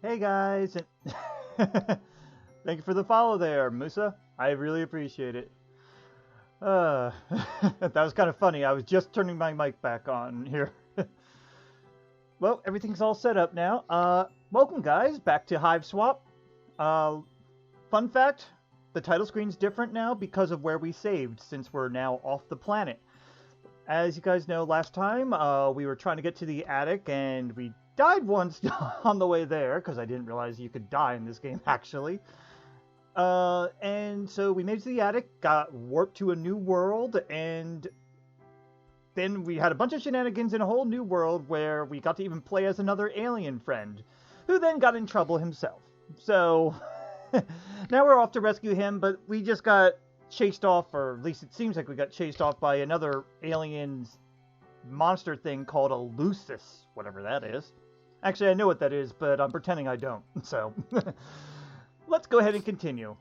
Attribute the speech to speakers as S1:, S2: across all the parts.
S1: Hey guys, thank you for the follow there, Musa. I really appreciate it. Uh, that was kind of funny. I was just turning my mic back on here. Well, everything's all set up now. Welcome guys, back to Hive Swap. Fun fact, the title screen's different now because of where we saved, since we're now off the planet. As you guys know, last time we were trying to get to the attic and we died once on the way there because I didn't realize you could die in this game actually. And so we made it to the attic, got warped to a new world, and then we had a bunch of shenanigans in a whole new world where we got to even play as another alien friend, who then got in trouble himself. So now we're off to rescue him, but we just got chased off, or at least it seems like we got chased off by another alien monster thing called a Lucis, whatever that is. Actually, I know what that is, but I'm pretending I don't, so let's go ahead and continue.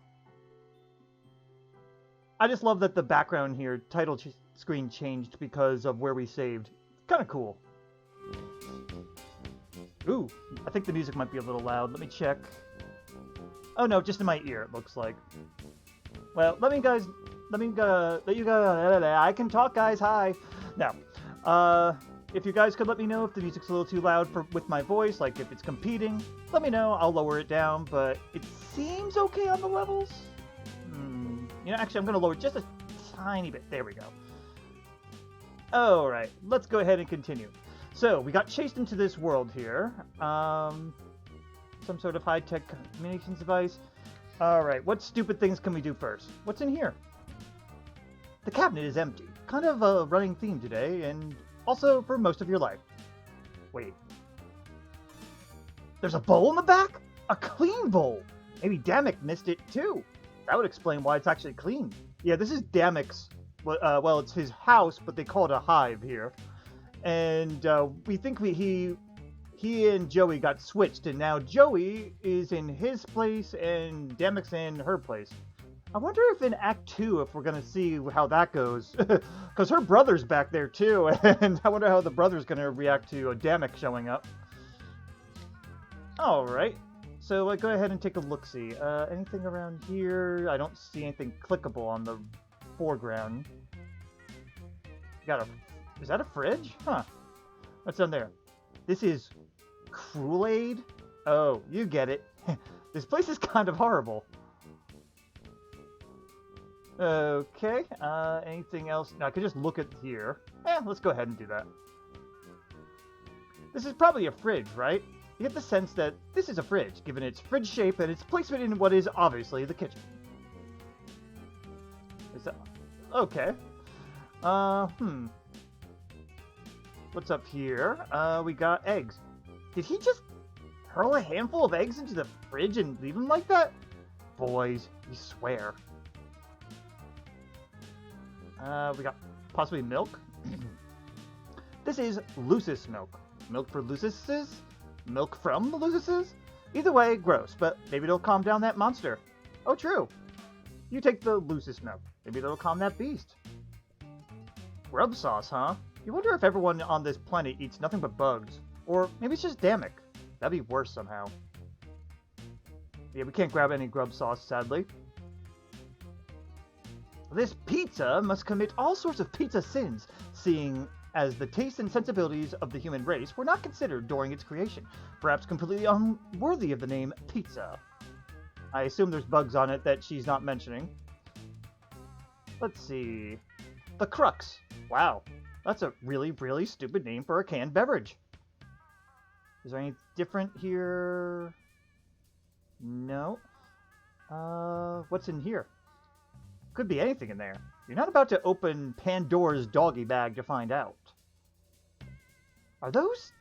S1: I just love that the background here, title screen changed because of where we saved. Kind of cool. Ooh, I think the music might be a little loud. Let me check. Oh no, just in my ear, it looks like. Well, let you guys, I can talk, guys, hi. Now, if you guys could let me know if the music's a little too loud with my voice, like if it's competing, let me know, I'll lower it down, but it seems okay on the levels. You know, actually, I'm going to lower it just a tiny bit. There we go. Alright, let's go ahead and continue. So, we got chased into this world here. Some sort of high-tech communications device. Alright, what stupid things can we do first? What's in here? The cabinet is empty. Kind of a running theme today, and also for most of your life. Wait. There's a bowl in the back? A clean bowl! Maybe Damek missed it too. That would explain why it's actually clean. Yeah, this is Damek's, well, it's his house, but they call it a hive here. And we think he and Joey got switched, and now Joey is in his place and Damek's in her place. I wonder if in Act 2, if we're going to see how that goes. Because her brother's back there too, and I wonder how the brother's going to react to Damek showing up. Alright, so go ahead and take a look-see. Anything around here? I don't see anything clickable on the foreground. Is that a fridge? Huh. What's on there? This is Kool-Aid? Oh, you get it. This place is kind of horrible. Okay, anything else? No, I could just look at here. Let's go ahead and do that. This is probably a fridge, right? You get the sense that this is a fridge, given its fridge shape and its placement in what is obviously the kitchen. Is that... Okay. What's up here? We got eggs. Did he just hurl a handful of eggs into the fridge and leave them like that? Boys, you swear. We got possibly milk. This is Lucis milk. Milk for Lucises? Milk from the Lucises? Either way, gross, but maybe it'll calm down that monster. Oh, true. You take the Lucis milk. Maybe that'll calm that beast. Grub sauce, huh? You wonder if everyone on this planet eats nothing but bugs. Or maybe it's just Damek. That'd be worse somehow. Yeah, we can't grab any grub sauce, sadly. This pizza must commit all sorts of pizza sins, seeing as the tastes and sensibilities of the human race were not considered during its creation, perhaps completely unworthy of the name pizza. I assume there's bugs on it that she's not mentioning. Let's see. The Crux. Wow, that's a really, really stupid name for a canned beverage. Is there any different here? No. What's in here? Could be anything in there. You're not about to open Pandora's doggy bag to find out. Are those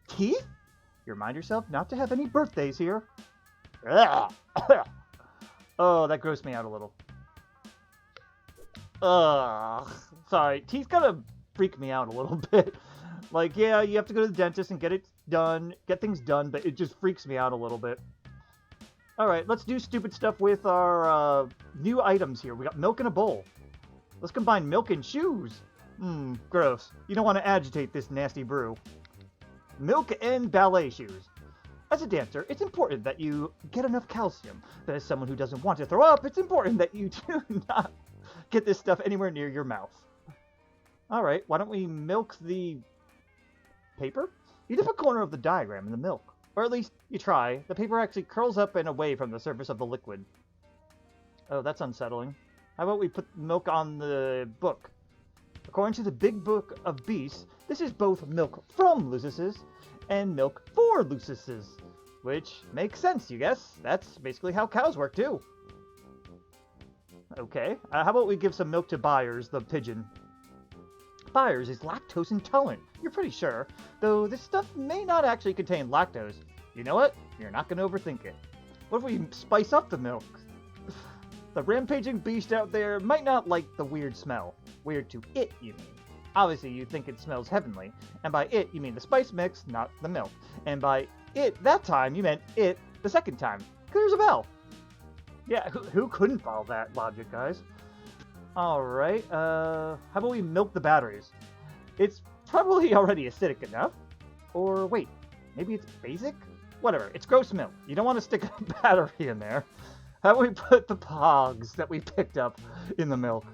S1: teeth? You remind yourself not to have any birthdays here. Oh, that grossed me out a little. Sorry, teeth kind of freak me out a little bit. Like, yeah, you have to go to the dentist and get things done, but it just freaks me out a little bit. Alright, let's do stupid stuff with our new items here. We got milk in a bowl. Let's combine milk and shoes. Gross. You don't want to agitate this nasty brew. Milk and ballet shoes. As a dancer, it's important that you get enough calcium. But as someone who doesn't want to throw up, it's important that you do not get this stuff anywhere near your mouth. Alright, why don't we milk the paper? You dip a corner of the diagram in the milk. Or at least, you try. The paper actually curls up and away from the surface of the liquid. Oh, that's unsettling. How about we put milk on the book? According to the Big Book of Beasts, this is both milk from Lucises and milk for Lucises. Which makes sense, you guess. That's basically how cows work, too. Okay, how about we give some milk to Byers, the pigeon? Byers is lactose intolerant, you're pretty sure. Though this stuff may not actually contain lactose. You know what? You're not going to overthink it. What if we spice up the milk? The rampaging beast out there might not like the weird smell. Weird to it, you mean. Obviously, you think it smells heavenly. And by it, you mean the spice mix, not the milk. And by it that time, you meant it the second time. Clear as a bell. Yeah, who couldn't follow that logic, guys? Alright, how about we milk the batteries? It's probably already acidic enough. Or wait, maybe it's basic? Whatever, it's gross milk. You don't want to stick a battery in there. How about we put the pogs that we picked up in the milk?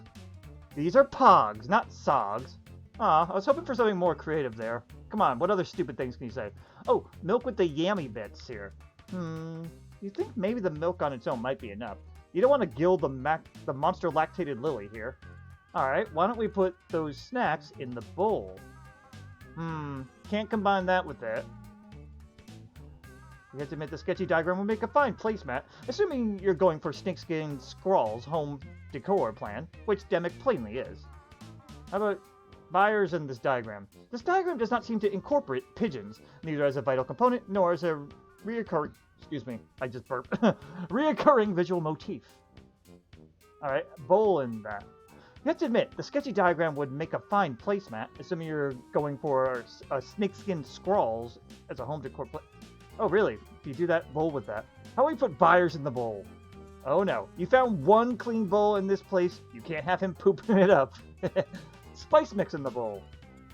S1: These are pogs, not sogs. Aw, I was hoping for something more creative there. Come on, what other stupid things can you say? Oh, milk with the yammy bits here. You think maybe the milk on its own might be enough. You don't want to gild the monster lactated lily here. Alright, why don't we put those snacks in the bowl? Can't combine that with that. You have to admit the sketchy diagram will make a fine placemat, assuming you're going for Snakeskin Scrawl's home decor plan, which Demick plainly is. How about Byers in this diagram? This diagram does not seem to incorporate pigeons, neither as a vital component, nor as a reoccurring... Excuse me, I just burped. Reoccurring visual motif. Alright, bowl in that. You have to admit, the sketchy diagram would make a fine placemat, assuming you're going for a Snakeskin Scrawls as a home decor Oh, really? If you do that, bowl with that. How do we put Byers in the bowl? Oh no, you found one clean bowl in this place, you can't have him pooping it up. Spice mix in the bowl.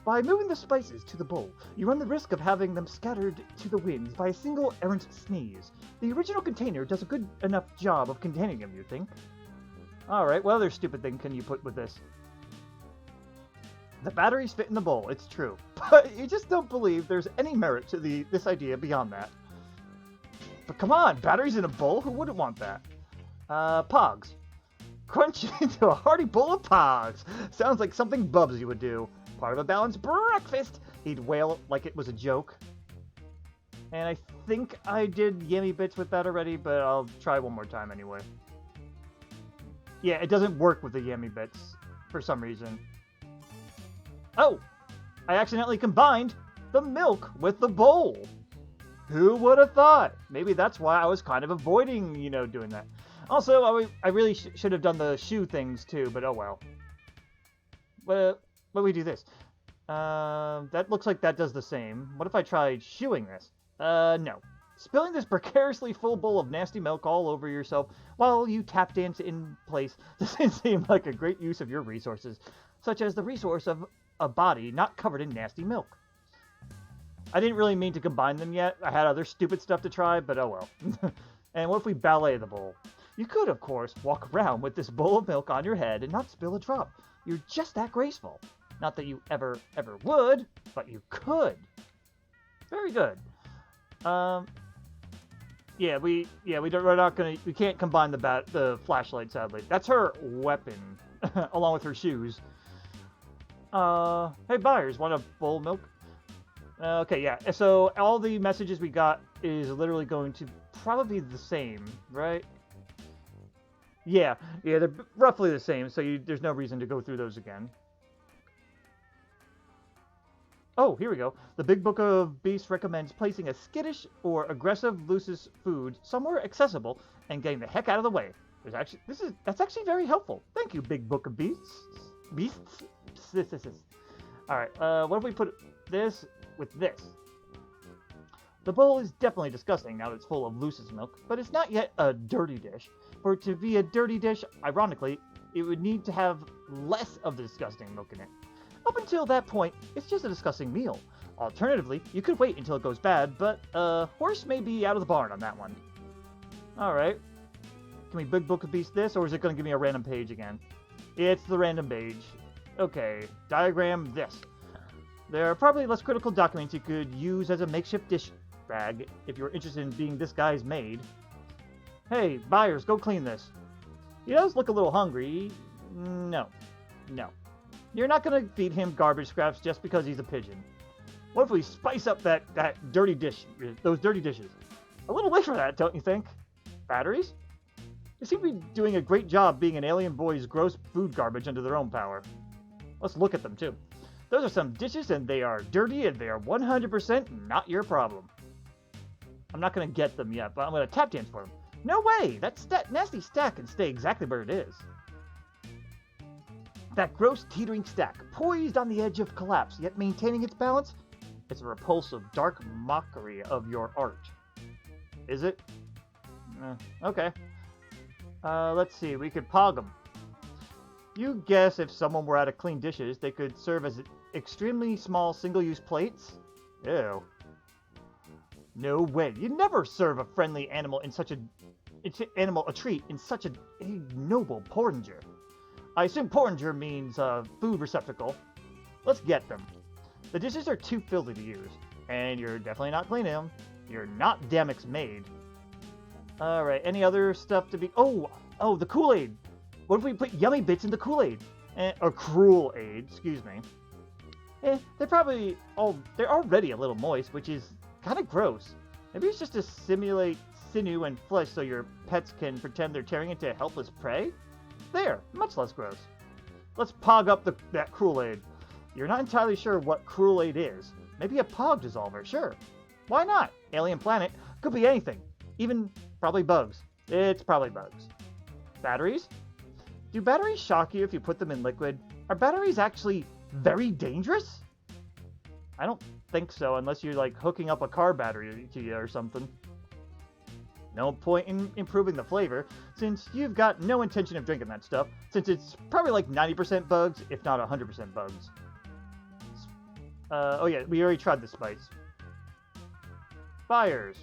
S1: By moving the spices to the bowl, you run the risk of having them scattered to the winds by a single errant sneeze. The original container does a good enough job of containing them, you think? Alright, what other stupid thing can you put with this? The batteries fit in the bowl, it's true. But you just don't believe there's any merit to this idea beyond that. But come on, batteries in a bowl? Who wouldn't want that? Pogs. Crunch into a hearty bowl of pogs. Sounds like something Bubsy would do. Part of a balanced breakfast. He'd wail like it was a joke. And I think I did yummy bits with that already, but I'll try one more time anyway. Yeah, it doesn't work with the yummy bits for some reason. Oh! I accidentally combined the milk with the bowl. Who would have thought? Maybe that's why I was kind of avoiding, doing that. Also, I really should have done the shoe things too, but oh well. What do we do this? That looks like that does the same. What if I tried shoeing this? No. Spilling this precariously full bowl of nasty milk all over yourself while you tap dance in place doesn't seem like a great use of your resources, such as the resource of a body not covered in nasty milk. I didn't really mean to combine them yet. I had other stupid stuff to try, but oh well. And what if we ballet the bowl? You could, of course, walk around with this bowl of milk on your head and not spill a drop. You're just that graceful. Not that you ever would, but you could. Very good. We can't combine the flashlight, sadly. That's her weapon, along with her shoes. Hey Byers, want a bowl of milk? Okay, yeah. So all the messages we got is literally going to probably be the same, right? Yeah, they're roughly the same, so there's no reason to go through those again. Oh, here we go. The Big Book of Beasts recommends placing a skittish or aggressive Lucis food somewhere accessible and getting the heck out of the way. That's actually very helpful. Thank you, Big Book of Beasts. Alright, what if we put this with this? The bowl is definitely disgusting now that it's full of Lucis milk, but it's not yet a dirty dish. For it to be a dirty dish, ironically, it would need to have less of the disgusting milk in it. Up until that point, it's just a disgusting meal. Alternatively, you could wait until it goes bad, but horse may be out of the barn on that one. Alright. Can we Big Book of Beast this, or is it going to give me a random page again? It's the random page. Okay, diagram this. There are probably less critical documents you could use as a makeshift dish bag if you're interested in being this guy's maid. Hey, buyers, go clean this. He does look a little hungry. No. You're not going to feed him garbage scraps just because he's a pigeon. What if we spice up that dirty dish, those dirty dishes? A little late for that, don't you think? Batteries? They seem to be doing a great job being an alien boy's gross food garbage under their own power. Let's look at them, too. Those are some dishes, and they are dirty, and they are 100% not your problem. I'm not going to get them yet, but I'm going to tap dance for them. No way! That nasty stack can stay exactly where it is. That gross teetering stack, poised on the edge of collapse, yet maintaining its balance, it's a repulsive, dark mockery of your art. Is it? Okay. Let's see, we could pog them. You guess if someone were out of clean dishes, they could serve as extremely small single-use plates? Ew. No way. You'd never serve a friendly animal in such a treat in such a noble porringer. I assume porringer means food receptacle. Let's get them. The dishes are too filthy to use, and you're definitely not cleaning them. You're not Damek's maid. Alright, any other stuff to be... Oh, the Kool-Aid. What if we put yummy bits in the Kool-Aid? Or Cruel Aid, excuse me. They're already a little moist, which is kind of gross. Maybe it's just to simulate sinew and flesh so your pets can pretend they're tearing into helpless prey? There, much less gross. Let's pog up that Cruel Aid. You're not entirely sure what Cruel Aid is. Maybe a pog dissolver, sure. Why not? Alien planet. Could be anything. Even probably bugs. It's probably bugs. Batteries? Do batteries shock you if you put them in liquid? Are batteries actually very dangerous? I don't think so, unless you're like hooking up a car battery to you or something. No point in improving the flavor, since you've got no intention of drinking that stuff, since it's probably like 90% bugs, if not 100% bugs. Oh yeah, we already tried the spice. Fires.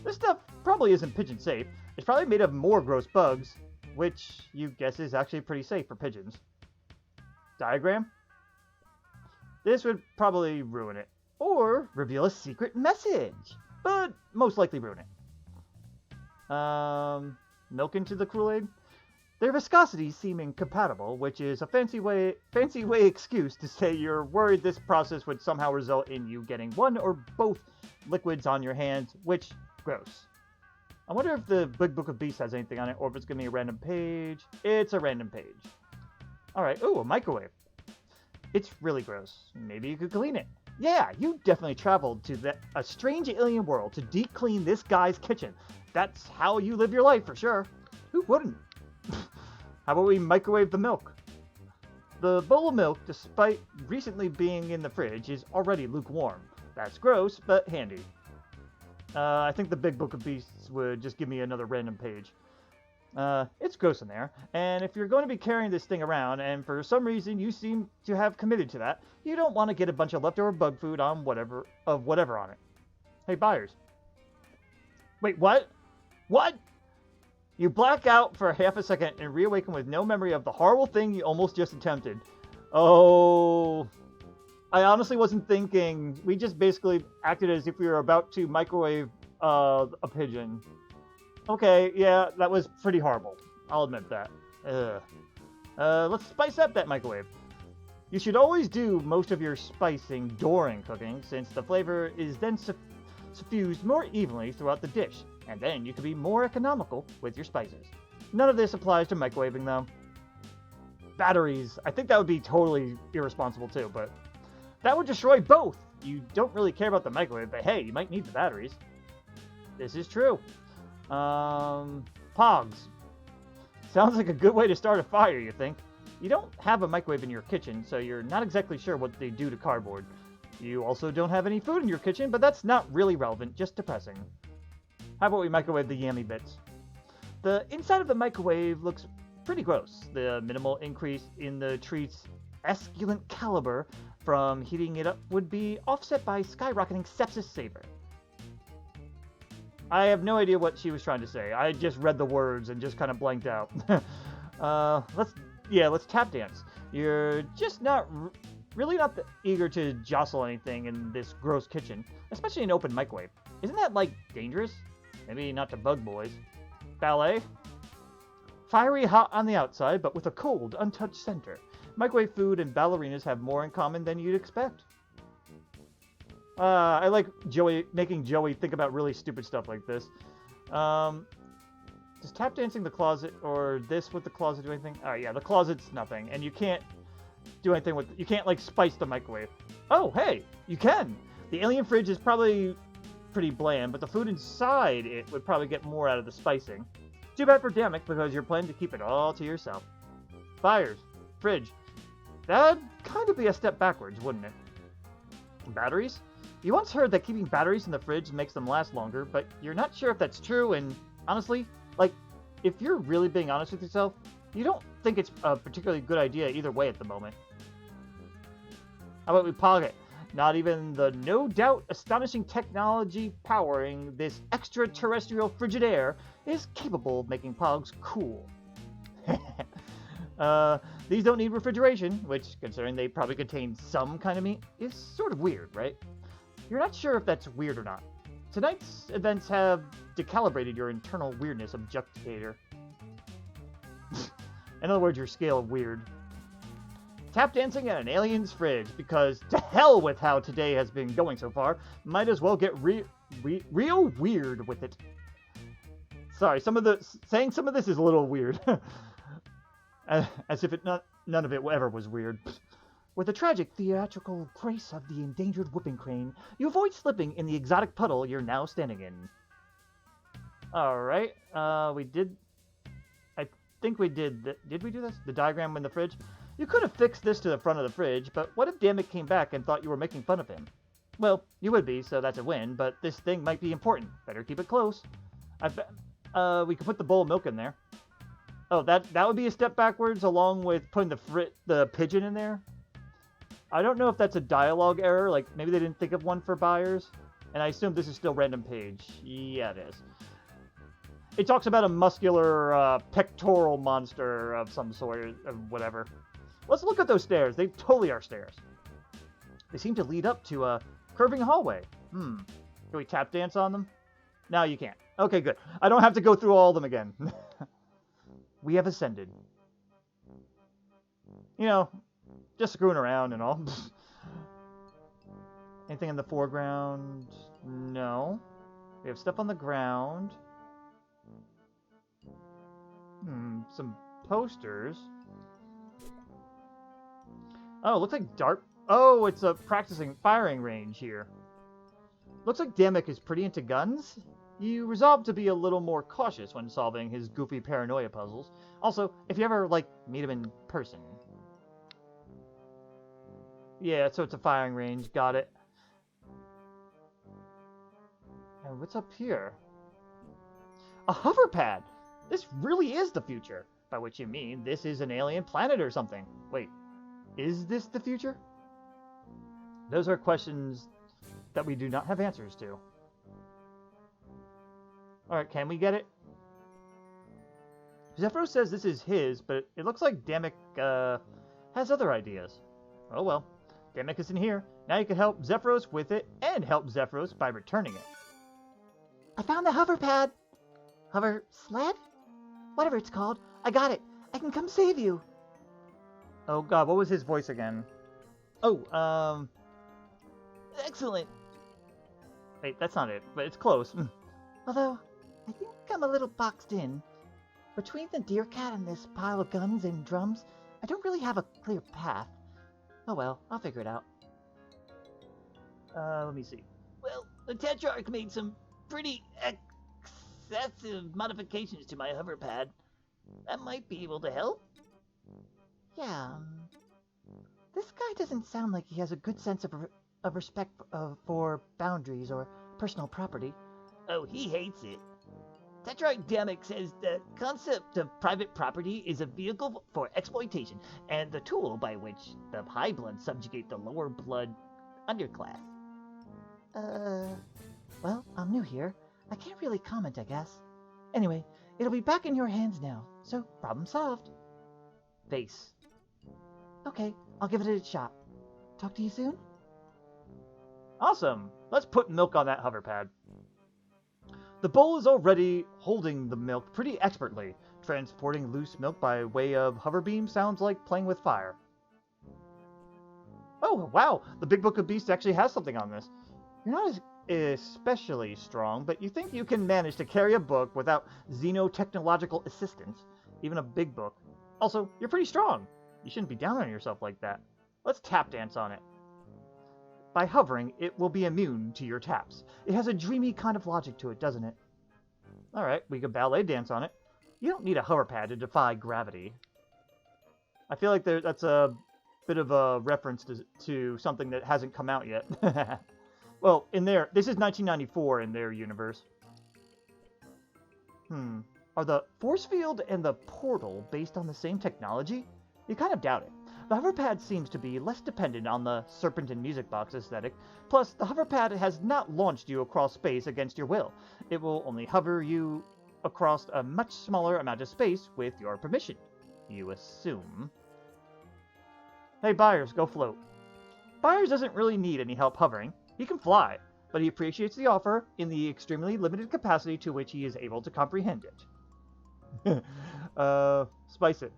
S1: This stuff probably isn't pigeon safe. It's probably made of more gross bugs, which you guess is actually pretty safe for pigeons. Diagram? This would probably ruin it. Or reveal a secret message, but most likely ruin it. Milk into the Kool-Aid? Their viscosities seem incompatible, which is a fancy way excuse to say you're worried this process would somehow result in you getting one or both liquids on your hands, which, gross. I wonder if the Big Book of Beasts has anything on it, or if it's going to be a random page. It's a random page. Alright, ooh, a microwave. It's really gross. Maybe you could clean it. Yeah, you definitely traveled to a strange alien world to deep clean this guy's kitchen. That's how you live your life, for sure. Who wouldn't? How about we microwave the milk? The bowl of milk, despite recently being in the fridge, is already lukewarm. That's gross, but handy. I think the Big Book of Beasts would just give me another random page. It's gross in there, and if you're going to be carrying this thing around, and for some reason you seem to have committed to that, you don't want to get a bunch of leftover bug food on whatever on it. Hey, buyers. Wait, what? What? You black out for half a second and reawaken with no memory of the horrible thing you almost just attempted. Oh, I honestly wasn't thinking. We just basically acted as if we were about to microwave a pigeon. Okay, yeah, that was pretty horrible. I'll admit that. Let's spice up that microwave. You should always do most of your spicing during cooking, since the flavor is then suffused more evenly throughout the dish, and then you can be more economical with your spices. None of this applies to microwaving, though. Batteries. I think that would be totally irresponsible, too, but that would destroy both. You don't really care about the microwave, but hey, you might need the batteries. This is true. Pogs. Sounds like a good way to start a fire, you think? You don't have a microwave in your kitchen, so you're not exactly sure what they do to cardboard. You also don't have any food in your kitchen, but that's not really relevant, just depressing. How about we microwave the yummy bits? The inside of the microwave looks pretty gross. The minimal increase in the treat's esculent caliber from heating it up would be offset by skyrocketing sepsis saver. I have no idea what she was trying to say. I just read the words and just kind of blanked out. Let's tap dance. You're just really not eager to jostle anything in this gross kitchen, especially an open microwave. Isn't that, like, dangerous? Maybe not to bug boys. Ballet? Fiery hot on the outside, but with a cold, untouched center. Microwave food and ballerinas have more in common than you'd expect. I like making Joey think about really stupid stuff like this. Does tap dancing the closet or this with the closet do anything? Oh yeah, the closet's nothing, and you can't do anything with. You can't like spice the microwave. Oh hey, you can. The alien fridge is probably pretty bland, but the food inside it would probably get more out of the spicing. Too bad for Damek because you're planning to keep it all to yourself. Fires, fridge. That'd kind of be a step backwards, wouldn't it? Batteries? You once heard that keeping batteries in the fridge makes them last longer, but you're not sure if that's true, and honestly, like, if you're really being honest with yourself, you don't think it's a particularly good idea either way at the moment. How about we pog it? Not even the no doubt astonishing technology powering this extraterrestrial Frigidaire is capable of making pogs cool. These don't need refrigeration, which, considering they probably contain some kind of meat, is sort of weird, right? You're not sure if that's weird or not. Tonight's events have decalibrated your internal weirdness objectificator. In other words, your scale of weird. Tap dancing at an alien's fridge, because to hell with how today has been going so far. Might as well get real weird with it. Sorry, saying some of this is a little weird. As if none of it ever was weird. With the tragic theatrical grace of the endangered whooping crane, you avoid slipping in the exotic puddle you're now standing in. Alright, I think we did we do this? The diagram in the fridge? You could have fixed this to the front of the fridge, but what if Dammit came back and thought you were making fun of him? Well, you would be, so that's a win, but this thing might be important. Better keep it close. We could put the bowl of milk in there. Oh, that would be a step backwards along with putting the pigeon in there. I don't know if that's a dialogue error, like maybe they didn't think of one for buyers. And I assume this is still random page. Yeah, it is. It talks about a muscular pectoral monster of some sort, or whatever. Let's look at those stairs. They totally are stairs. They seem to lead up to a curving hallway. Can we tap dance on them? No, you can't. Okay, good. I don't have to go through all of them again. We have ascended. You know, just screwing around and all. Anything in the foreground? No. We have stuff on the ground. Some posters. Oh, looks like dart. Oh, it's a practicing firing range here. Looks like Damek is pretty into guns. You resolve to be a little more cautious when solving his goofy paranoia puzzles. Also, if you ever, meet him in person. Yeah, so it's a firing range. Got it. And what's up here? A hover pad! This really is the future. By which you mean this is an alien planet or something. Wait, is this the future? Those are questions that we do not have answers to. Alright, can we get it? Zephyros says this is his, but it looks like Damek has other ideas. Oh well, Damek is in here. Now you can help Zephyros with it, and help Zephyros by returning it. I found the hover pad! Hover sled? Whatever it's called. I got it. I can come save you. Oh god, what was his voice again? Oh, excellent. Wait, that's not it, but it's close. Although, I think I'm a little boxed in. Between the deer cat and this pile of guns and drums, I don't really have a clear path. Oh well, I'll figure it out. Let me see. Well, the Tetrarch made some pretty excessive modifications to my hover pad. That might be able to help. Yeah, this guy doesn't sound like he has a good sense of respect for boundaries or personal property. Oh, he hates it. Tetroid Demic says the concept of private property is a vehicle for exploitation, and the tool by which the high blood subjugate the lower blood underclass. Well, I'm new here. I can't really comment, I guess. Anyway, it'll be back in your hands now, so problem solved. Face. Okay, I'll give it a shot. Talk to you soon? Awesome! Let's put milk on that hover pad. The bowl is already holding the milk pretty expertly. Transporting loose milk by way of hover beam sounds like playing with fire. Oh, wow! The Big Book of Beasts actually has something on this. You're not especially strong, but you think you can manage to carry a book without xenotechnological assistance, even a big book. Also, you're pretty strong. You shouldn't be down on yourself like that. Let's tap dance on it. By hovering, it will be immune to your taps. It has a dreamy kind of logic to it, doesn't it? Alright, we could ballet dance on it. You don't need a hover pad to defy gravity. I feel like that's a bit of a reference to something that hasn't come out yet. Well, this is 1994 in their universe. Are the force field and the portal based on the same technology? You kind of doubt it. The hoverpad seems to be less dependent on the serpent and music box aesthetic. Plus, the hoverpad has not launched you across space against your will. It will only hover you across a much smaller amount of space with your permission. You assume. Hey, Byers, go float. Byers doesn't really need any help hovering. He can fly, but he appreciates the offer in the extremely limited capacity to which he is able to comprehend it. Spice it.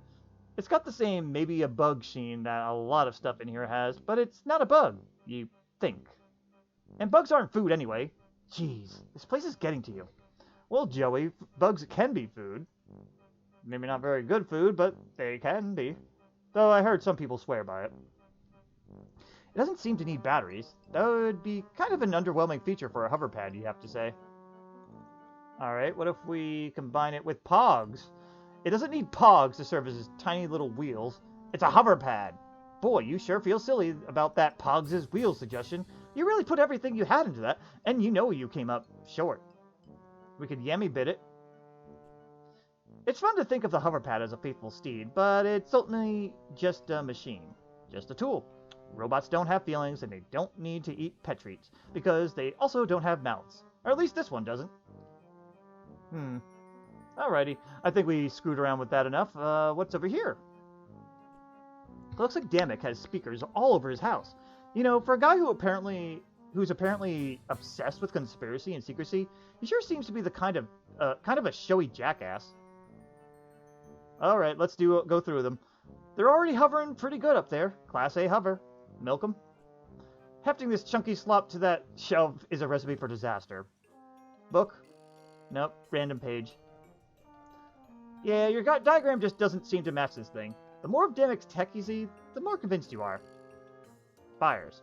S1: It's got the same maybe a bug sheen that a lot of stuff in here has, but it's not a bug, you think. And bugs aren't food anyway. Jeez, this place is getting to you. Well, Joey, bugs can be food. Maybe not very good food, but they can be. Though I heard some people swear by it. It doesn't seem to need batteries. That would be kind of an underwhelming feature for a hoverpad, you have to say. Alright, what if we combine it with Pogs? It doesn't need Pogs to serve as tiny little wheels. It's a hoverpad. Boy, you sure feel silly about that Pogs' wheel suggestion. You really put everything you had into that, and you know you came up short. We could yammy bit it. It's fun to think of the hoverpad as a faithful steed, but it's certainly just a machine. Just a tool. Robots don't have feelings, and they don't need to eat pet treats, because they also don't have mouths. Or at least this one doesn't. Alrighty, I think we screwed around with that enough. What's over here? It looks like Damick has speakers all over his house. You know, for a guy who's apparently obsessed with conspiracy and secrecy, he sure seems to be the kind of a showy jackass. Alright, let's go through them. They're already hovering pretty good up there. Class A hover. Milk 'em. Hefting this chunky slop to that shelf is a recipe for disaster. Book? Nope, random page. Yeah, your diagram just doesn't seem to match this thing. The more of Damick's tech you see, the more convinced you are. Byers.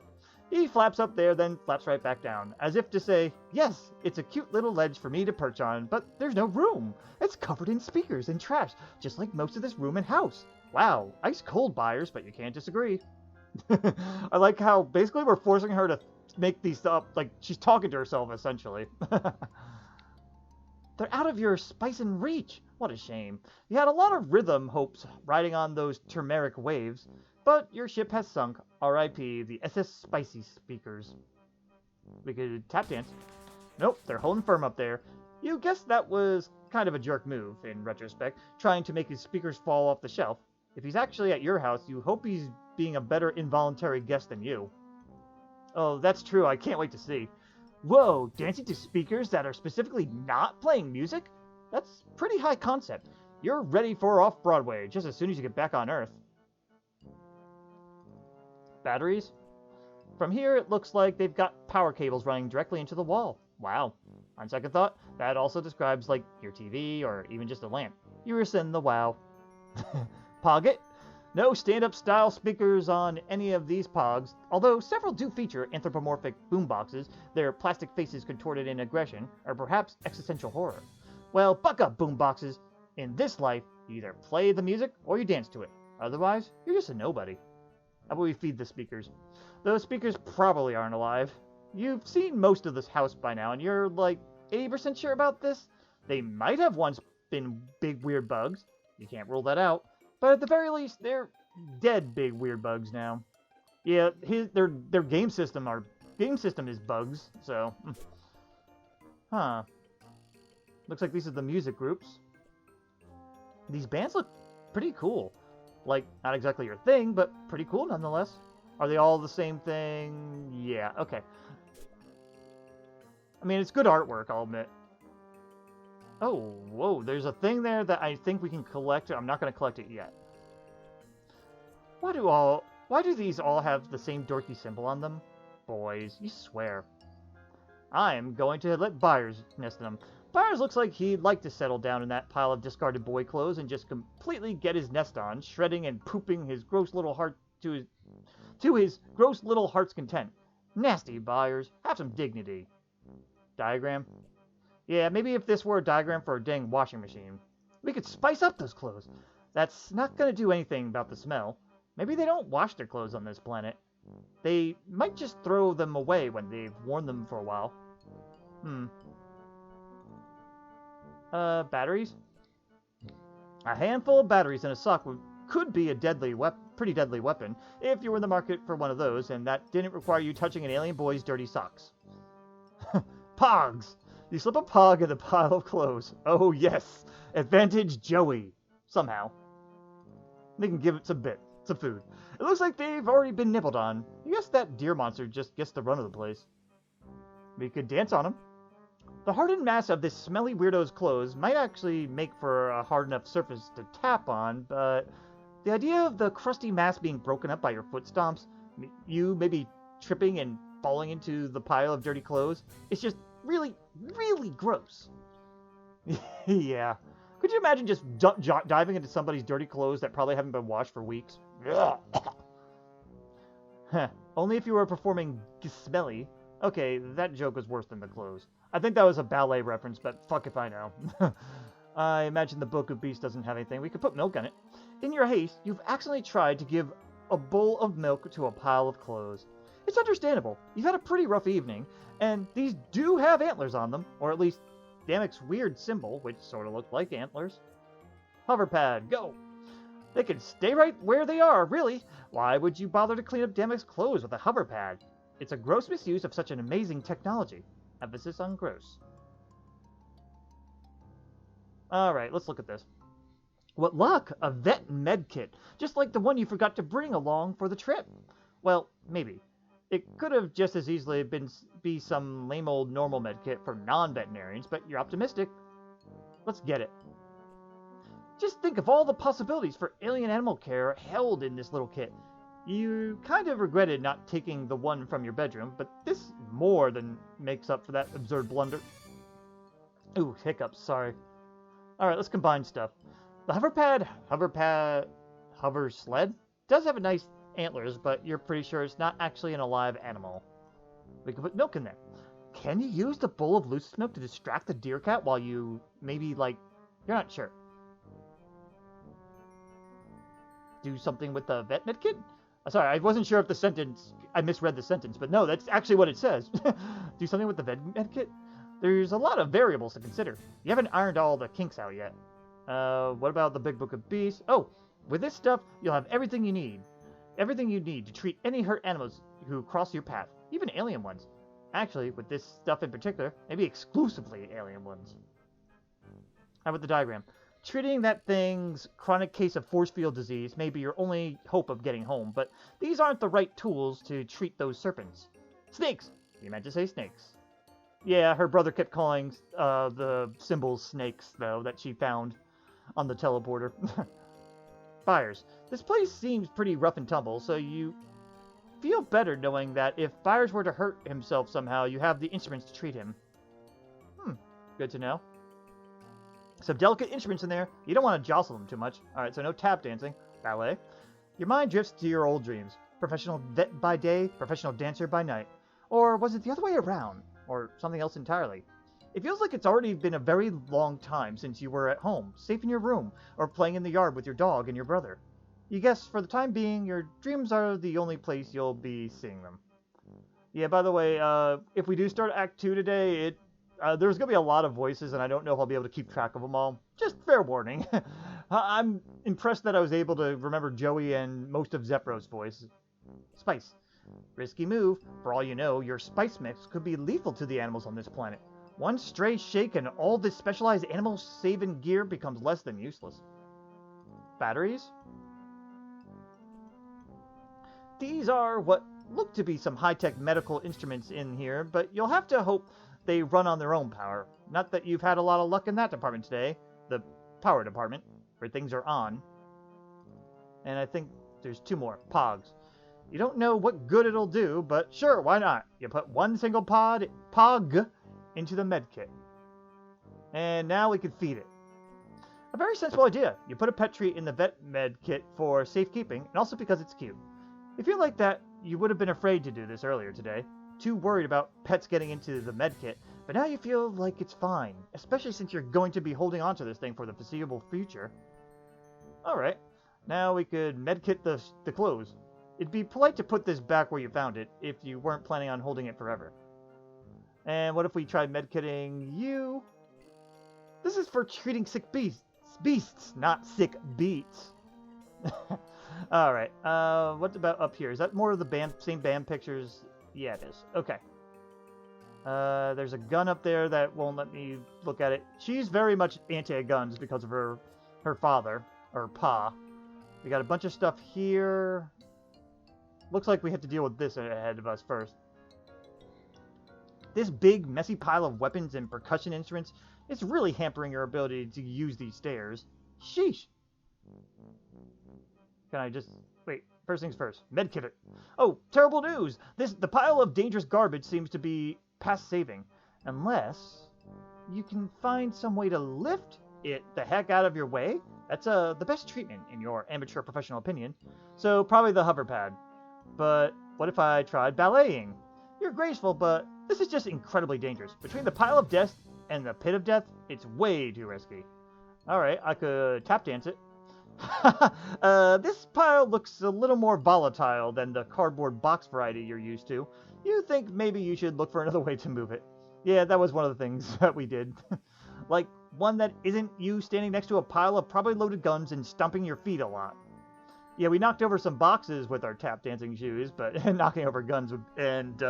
S1: He flaps up there, then flaps right back down, as if to say, yes, it's a cute little ledge for me to perch on, but there's no room. It's covered in speakers and trash, just like most of this room and house. Wow, ice cold, Byers, but you can't disagree. I like how basically we're forcing her to make these up, like she's talking to herself, essentially. They're out of your spice and reach. What a shame. You had a lot of rhythm hopes riding on those turmeric waves, but your ship has sunk. R.I.P. the SS Spicy speakers. We could tap dance. Nope, they're holding firm up there. You guess that was kind of a jerk move, in retrospect, trying to make his speakers fall off the shelf. If he's actually at your house, you hope he's being a better involuntary guest than you. Oh, that's true. I can't wait to see. Whoa, dancing to speakers that are specifically not playing music? That's pretty high concept. You're ready for off-Broadway just as soon as you get back on Earth. Batteries? From here, it looks like they've got power cables running directly into the wall. Wow. On second thought, that also describes, like, your TV or even just a lamp. You rescind the wow. Pog it? No stand-up style speakers on any of these Pogs, although several do feature anthropomorphic boomboxes, their plastic faces contorted in aggression, or perhaps existential horror. Well, buck up, boomboxes. In this life, you either play the music or you dance to it. Otherwise, you're just a nobody. How about we feed the speakers? Those speakers probably aren't alive. You've seen most of this house by now, and you're like 80% sure about this? They might have once been big weird bugs. You can't rule that out. But at the very least, they're dead big weird bugs now. Yeah, their game system is bugs, so huh. Looks like these are the music groups. These bands look pretty cool. Like, not exactly your thing, but pretty cool nonetheless. Are they all the same thing? Yeah, okay. I mean, it's good artwork, I'll admit. Oh, whoa, there's a thing there that I think we can collect. I'm not going to collect it yet. Why do these all have the same dorky symbol on them? Boys, you swear. I'm going to let Byers nest in them. Byers looks like he'd like to settle down in that pile of discarded boy clothes and just completely get his nest on, shredding and pooping his gross little heart to his gross little heart's content. Nasty, Byers. Have some dignity. Diagram? Yeah, maybe if this were a diagram for a dang washing machine. We could spice up those clothes. That's not going to do anything about the smell. Maybe they don't wash their clothes on this planet. They might just throw them away when they've worn them for a while. Batteries? A handful of batteries in a sock could be a pretty deadly weapon if you were in the market for one of those, and that didn't require you touching an alien boy's dirty socks. Pogs! You slip a pog in the pile of clothes. Oh yes! Advantage Joey! Somehow. They can give it some food. It looks like they've already been nibbled on. I guess that deer monster just gets the run of the place. We could dance on him. The hardened mass of this smelly weirdo's clothes might actually make for a hard enough surface to tap on, but the idea of the crusty mass being broken up by your foot stomps, you maybe tripping and falling into the pile of dirty clothes, it's just really, really gross. Yeah. Could you imagine just diving into somebody's dirty clothes that probably haven't been washed for weeks? Only if you were performing smelly. Okay, that joke was worse than the clothes. I think that was a ballet reference, but fuck if I know. I imagine the Book of Beasts doesn't have anything. We could put milk in it. In your haste, you've accidentally tried to give a bowl of milk to a pile of clothes. It's understandable. You've had a pretty rough evening, and these do have antlers on them, or at least Damek's weird symbol, which sort of looked like antlers. Hoverpad, go! They can stay right where they are, really. Why would you bother to clean up Damek's clothes with a hoverpad? It's a gross misuse of such an amazing technology. Emphasis on gross. Alright, let's look at this. What luck! A vet med kit, just like the one you forgot to bring along for the trip. Well, maybe. It could have just as easily be some lame old normal med kit for non-veterinarians, but you're optimistic. Let's get it. Just think of all the possibilities for alien animal care held in this little kit. You kind of regretted not taking the one from your bedroom, but this more than makes up for that absurd blunder. Ooh, hiccups, sorry. Alright, let's combine stuff. The hover sled does have a nice antlers, but you're pretty sure it's not actually an alive animal. We can put milk in there. Can you use the bowl of loose milk to distract the deer cat while you maybe, like, you're not sure. Do something with the vet med kit? Sorry, I wasn't sure if I misread the sentence, but no, that's actually what it says. Do something with the vet med kit? There's a lot of variables to consider. You haven't ironed all the kinks out yet. What about the Big Book of Beasts? Oh, with this stuff, you'll have everything you need. Everything you need to treat any hurt animals who cross your path, even alien ones. Actually, with this stuff in particular, maybe exclusively alien ones. How about the diagram? Treating that thing's chronic case of force field disease may be your only hope of getting home, but these aren't the right tools to treat those serpents. Snakes! You meant to say snakes. Yeah, her brother kept calling the symbols snakes, though, that she found on the teleporter. Byers. This place seems pretty rough and tumble, so you feel better knowing that if Byers were to hurt himself somehow, you have the instruments to treat him. Good to know. Some delicate instruments in there. You don't want to jostle them too much. Alright, so no tap dancing. Ballet. Your mind drifts to your old dreams. Professional vet by day, professional dancer by night. Or was it the other way around? Or something else entirely? It feels like it's already been a very long time since you were at home, safe in your room, or playing in the yard with your dog and your brother. You guess, for the time being, your dreams are the only place you'll be seeing them. Yeah, by the way, if we do start Act 2 today, There's going to be a lot of voices, and I don't know if I'll be able to keep track of them all. Just fair warning. I'm impressed that I was able to remember Joey and most of Zephyros' voice. Spice. Risky move. For all you know, your spice mix could be lethal to the animals on this planet. One stray shake and all this specialized animal-saving gear becomes less than useless. Batteries? These are what look to be some high-tech medical instruments in here, but you'll have to hope they run on their own power. Not that you've had a lot of luck in that department today. The power department, where things are on. And I think there's 2 more. Pogs. You don't know what good it'll do, but sure, why not? You put one single pog into the medkit. And now we can feed it. A very sensible idea. You put a pet treat in the vet medkit for safekeeping, and also because it's cute. If you're like that, you would have been afraid to do this earlier today. Too worried about pets getting into the medkit, but now you feel like it's fine, especially since you're going to be holding on to this thing for the foreseeable future. Alright, now we could medkit the clothes. It'd be polite to put this back where you found it, if you weren't planning on holding it forever. And what if we tried medkitting you? This is for treating sick beasts, not sick beats. Alright, what about up here? Is that more of the same band pictures? Yeah, it is. Okay. There's a gun up there that won't let me look at it. She's very much anti-guns because of her father, or pa. We got a bunch of stuff here. Looks like we have to deal with this ahead of us first. This big, messy pile of weapons and percussion instruments is really hampering your ability to use these stairs. Sheesh. Can I just... Wait, first things first. Medkit it. Oh, terrible news! The pile of dangerous garbage seems to be past saving. Unless you can find some way to lift it the heck out of your way. That's the best treatment, in your amateur professional opinion. So, probably the hover pad. But what if I tried balleting? You're graceful, but this is just incredibly dangerous. Between the pile of death and the pit of death, it's way too risky. Alright, I could tap dance it. This pile looks a little more volatile than the cardboard box variety you're used to. You think maybe you should look for another way to move it. Yeah, that was one of the things that we did. Like, one that isn't you standing next to a pile of probably loaded guns and stomping your feet a lot. Yeah, we knocked over some boxes with our tap dancing shoes, but knocking over guns and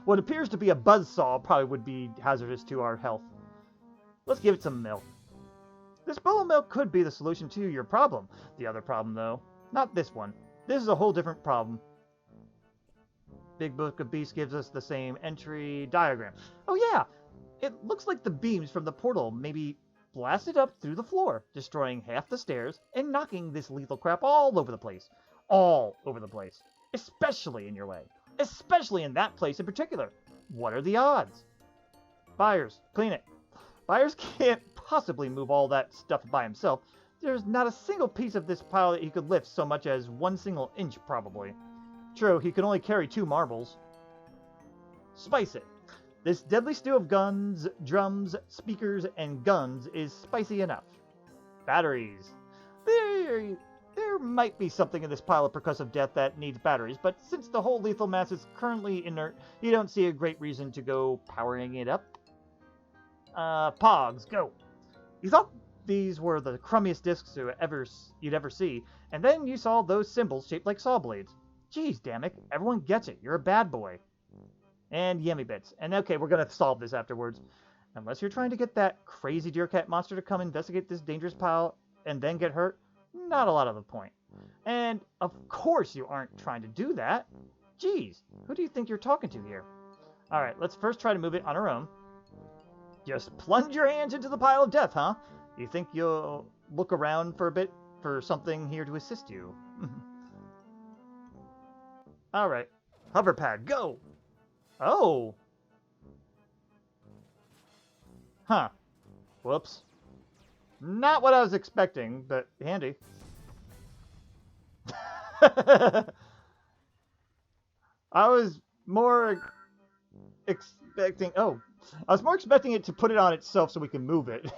S1: what appears to be a buzzsaw probably would be hazardous to our health. Let's give it some milk. This bowl of milk could be the solution to your problem. The other problem, though, not this one. This is a whole different problem. Big Book of Beasts gives us the same entry diagram. Oh yeah, it looks like the beams from the portal maybe blasted up through the floor, destroying half the stairs and knocking this lethal crap all over the place. All over the place. Especially in your way. Especially in that place in particular. What are the odds? Byers, clean it. Byers can't possibly move all that stuff by himself. There's not a single piece of this pile that he could lift so much as 1 single inch, probably. True, he could only carry 2 marbles. Spice it. This deadly stew of guns, drums, speakers, and guns is spicy enough. Batteries. There might be something in this pile of percussive death that needs batteries, but since the whole lethal mass is currently inert, you don't see a great reason to go powering it up. Pogs, go. You thought these were the crummiest discs you'd ever see, and then you saw those symbols shaped like saw blades. Jeez, damn it, everyone gets it. You're a bad boy. And yummy bits. And okay, we're gonna solve this afterwards. Unless you're trying to get that crazy deer cat monster to come investigate this dangerous pile and then get hurt, not a lot of the point. And of course you aren't trying to do that. Jeez, who do you think you're talking to here? Alright, let's first try to move it on our own. Just plunge your hands into the pile of death, huh? You think you'll look around for a bit for something here to assist you? Alright, hover pad, go! Oh! Huh. Whoops. Not what I was expecting, but handy. I was more expecting... Oh. I was more expecting it to put it on itself so we can move it.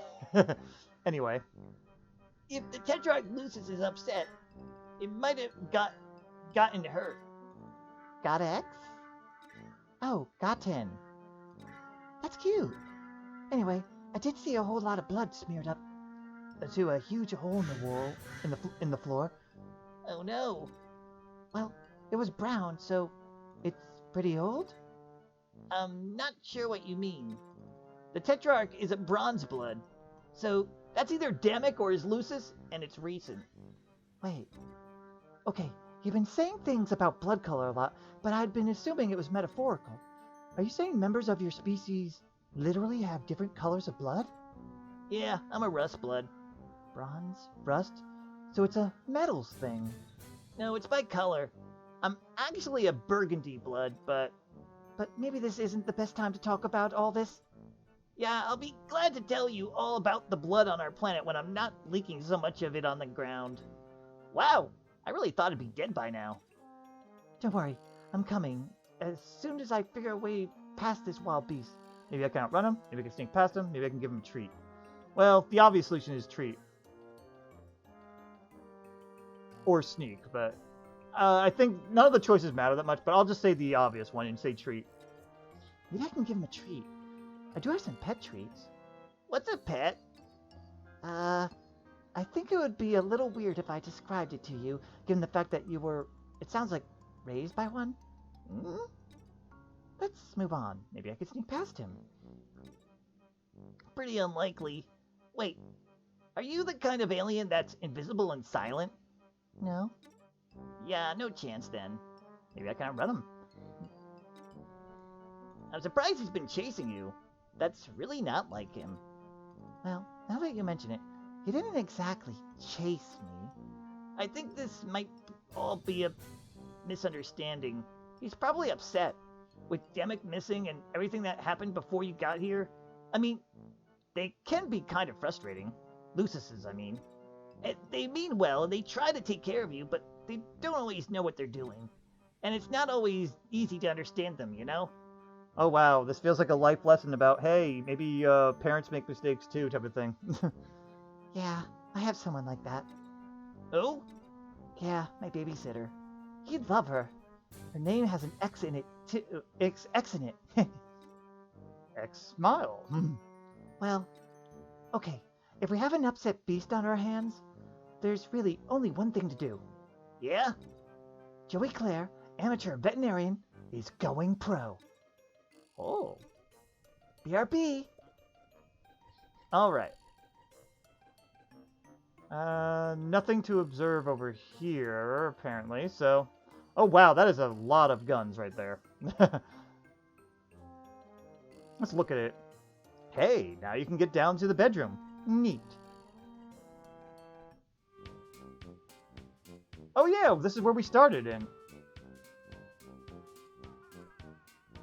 S1: Anyway. If the Tetrarch Lucis is upset, it might have gotten hurt. Got X? Oh, gotten. That's cute. Anyway, I did see a whole lot of blood smeared up to a huge hole in the wall, in the floor. Oh no. Well, it was brown, so it's pretty old? I'm not sure what you mean. The Tetrarch is a bronze blood, so that's either Damic or his Lucis, and it's recent. Wait. Okay, you've been saying things about blood color a lot, but I'd been assuming it was metaphorical. Are you saying members of your species literally have different colors of blood? Yeah, I'm a rust blood. Bronze? Rust? So it's a metals thing. No, it's by color. I'm actually a burgundy blood, but maybe this isn't the best time to talk about all this. Yeah, I'll be glad to tell you all about the blood on our planet when I'm not leaking so much of it on the ground. Wow, I really thought it'd be dead by now. Don't worry, I'm coming. As soon as I figure a way past this wild beast. Maybe I can outrun him, maybe I can sneak past him, maybe I can give him a treat. Well, the obvious solution is treat. Or sneak, but I think none of the choices matter that much, but I'll just say the obvious one and say treat. Maybe I can give him a treat. I do have some pet treats. What's a pet? I think it would be a little weird if I described it to you, given the fact that you were, it sounds like, raised by one? Hmm? Let's move on. Maybe I could sneak past him. Pretty unlikely. Wait, are you the kind of alien that's invisible and silent? No. Yeah, no chance then. Maybe I can outrun him. I'm surprised he's been chasing you. That's really not like him. Well, now that you mention it, he didn't exactly chase me. I think this might all be a misunderstanding. He's probably upset. With Demic missing and everything that happened before you got here. I mean, they can be kind of frustrating. Lucises, I mean. They mean well, and they try to take care of you, but they don't always know what they're doing. And it's not always easy to understand them, you know? Oh wow, this feels like a life lesson about, hey, maybe parents make mistakes too, type of thing. Yeah, I have someone like that. Oh? Yeah, my babysitter. You'd love her. Her name has an X in it, X in it. X smile. Well, okay, if we have an upset beast on our hands, there's really only one thing to do. Yeah? Joey Clare, amateur veterinarian, is going pro. Oh. BRB. Alright. Nothing to observe over here, apparently, so... Oh wow, that is a lot of guns right there. Let's look at it. Hey, now you can get down to the bedroom. Neat. Oh yeah, this is where we started in.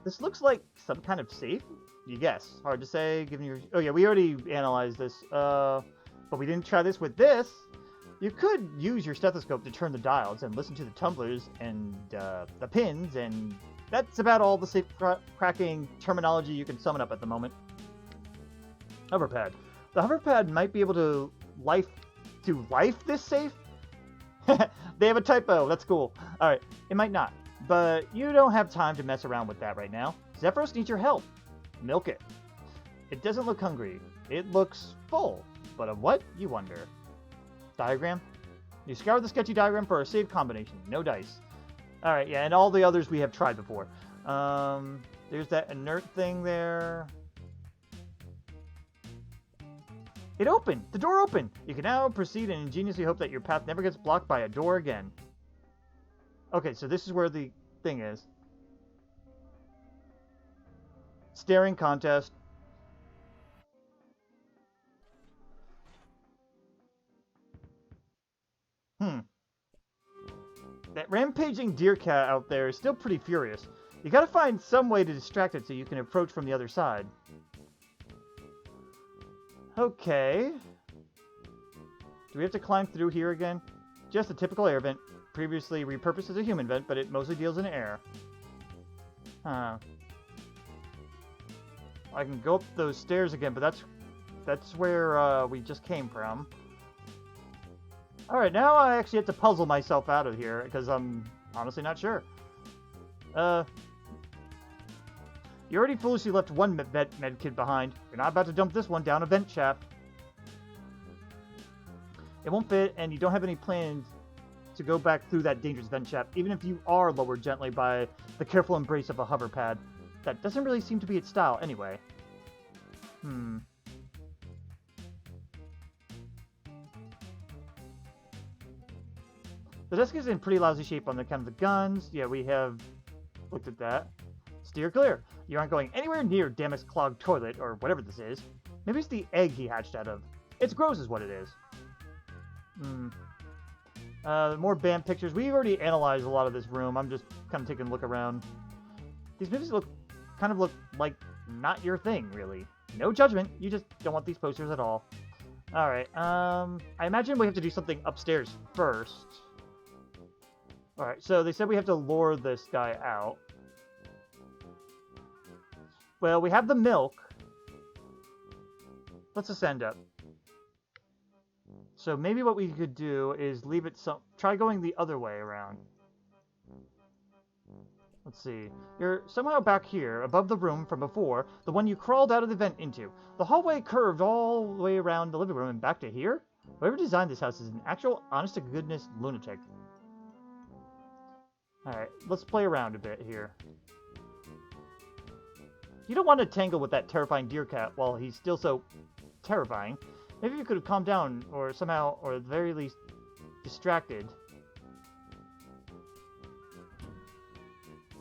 S1: This looks like some kind of safe? You guess. Hard to say, given your... Oh yeah, we already analyzed this. But we didn't try this with this. You could use your stethoscope to turn the dials and listen to the tumblers and the pins, and that's about all the safe cracking terminology you can summon up at the moment. Hoverpad. The hoverpad might be able to life this safe? They have a typo, that's cool. Alright, it might not, but you don't have time to mess around with that right now. Zephyros needs your help. Milk it. It doesn't look hungry. It looks full. But of what, you wonder? Diagram? You scour the sketchy diagram for a save combination. No dice. Alright, yeah, and all the others we have tried before. There's that inert thing there. It opened! The door opened! You can now proceed and ingeniously hope that your path never gets blocked by a door again. Okay, so this is where the thing is. Staring contest. That rampaging deer cat out there is still pretty furious. You gotta find some way to distract it so you can approach from the other side. Okay. Do we have to climb through here again? Just a typical air vent. Previously repurposed as a human vent, but it mostly deals in air. Huh. I can go up those stairs again, but that's where we just came from. Alright, now I actually have to puzzle myself out of here, because I'm honestly not sure. You already foolishly left one med kit behind. You're not about to dump this one down a vent shaft. It won't fit, and you don't have any plans to go back through that dangerous vent shaft, even if you are lowered gently by the careful embrace of a hover pad. That doesn't really seem to be its style, anyway. The desk is in pretty lousy shape on account of the guns. Yeah, we have looked at that. Steer clear. You aren't going anywhere near Damak's clogged toilet, or whatever this is. Maybe it's the egg he hatched out of. It's gross is what it is. More band pictures. We've already analyzed a lot of this room. I'm just kind of taking a look around. These movies kind of look like not your thing, really. No judgment. You just don't want these posters at all. Alright, I imagine we have to do something upstairs first. Alright, so they said we have to lure this guy out. Well, we have the milk. Let's ascend up. So maybe what we could do is leave it try going the other way around. Let's see. You're somehow back here, above the room from before, the one you crawled out of the vent into. The hallway curved all the way around the living room and back to here? Whoever designed this house is an actual, honest-to-goodness lunatic. Alright, let's play around a bit here. You don't want to tangle with that terrifying deer cat while he's still so terrifying. Maybe you could have calmed down, or somehow, or at the very least, distracted.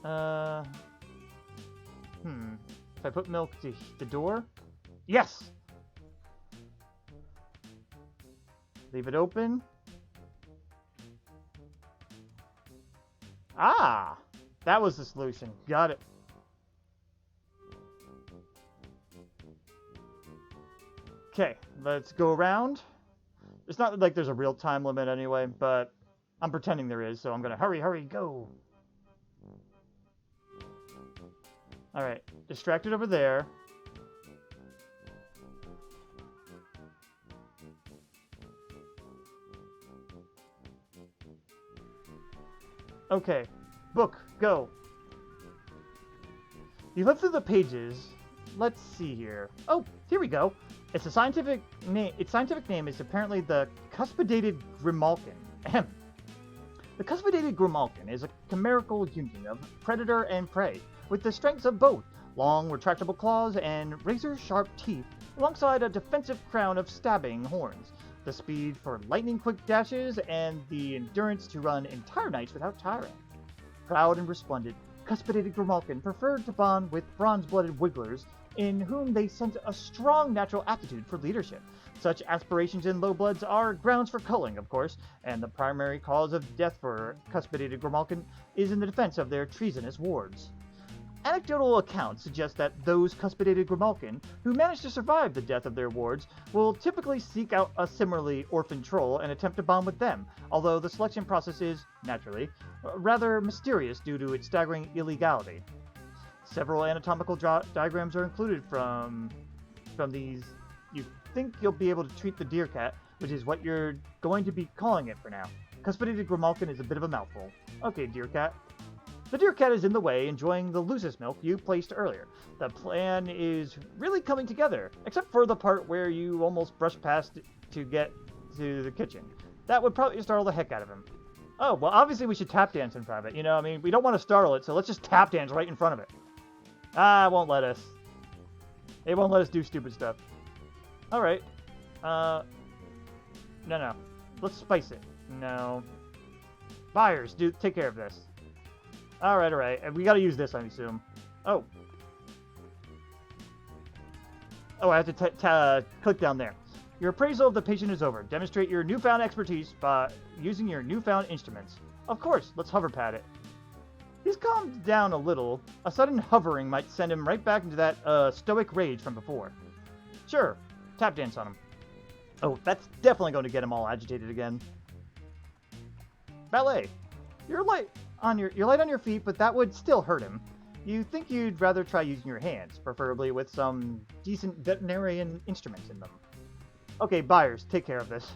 S1: If I put milk to the door? Yes! Leave it open. Ah! That was the solution. Got it. Okay, let's go around. It's not like there's a real time limit anyway, but I'm pretending there is, so I'm gonna hurry, go. Alright, distracted over there. Okay, book, go. You flip through the pages. Let's see here. Oh, here we go. Its scientific name is apparently the cuspidated grimalkin. Ahem. The cuspidated grimalkin is a chimerical union of predator and prey, with the strengths of both long, retractable claws and razor-sharp teeth, alongside a defensive crown of stabbing horns, the speed for lightning-quick dashes, and the endurance to run entire nights without tiring. Proud and resplendent, cuspidated grimalkin preferred to bond with bronze-blooded wigglers, in whom they sense a strong natural aptitude for leadership. Such aspirations in low bloods are grounds for culling, of course, and the primary cause of death for cuspidated grimalkin is in the defense of their treasonous wards. Anecdotal accounts suggest that those cuspidated grimalkin who manage to survive the death of their wards will typically seek out a similarly orphaned troll and attempt to bond with them, although the selection process is, naturally, rather mysterious due to its staggering illegality. Several anatomical diagrams are included from these. You think you'll be able to treat the deer cat, which is what you're going to be calling it for now. Cuspidated grimalkin is a bit of a mouthful. Okay, deer cat. The deer cat is in the way, enjoying the loosest milk you placed earlier. The plan is really coming together, except for the part where you almost brushed past to get to the kitchen. That would probably startle the heck out of him. Oh, well, obviously we should tap dance in front of it. You know, I mean, we don't want to startle it, so let's just tap dance right in front of it. Ah, it won't let us. It won't let us do stupid stuff. Alright. No. Let's spice it. No. Buyers, take care of this. Alright. And we gotta use this, I assume. Oh. Oh, I have to click down there. Your appraisal of the patient is over. Demonstrate your newfound expertise by using your newfound instruments. Of course, let's hover pad it. He's calmed down a little. A sudden hovering might send him right back into that stoic rage from before. Sure, tap dance on him. Oh, that's definitely going to get him all agitated again. Ballet. You're light on your feet, but that would still hurt him. You think you'd rather try using your hands, preferably with some decent veterinarian instruments in them. Okay, Byers, take care of this.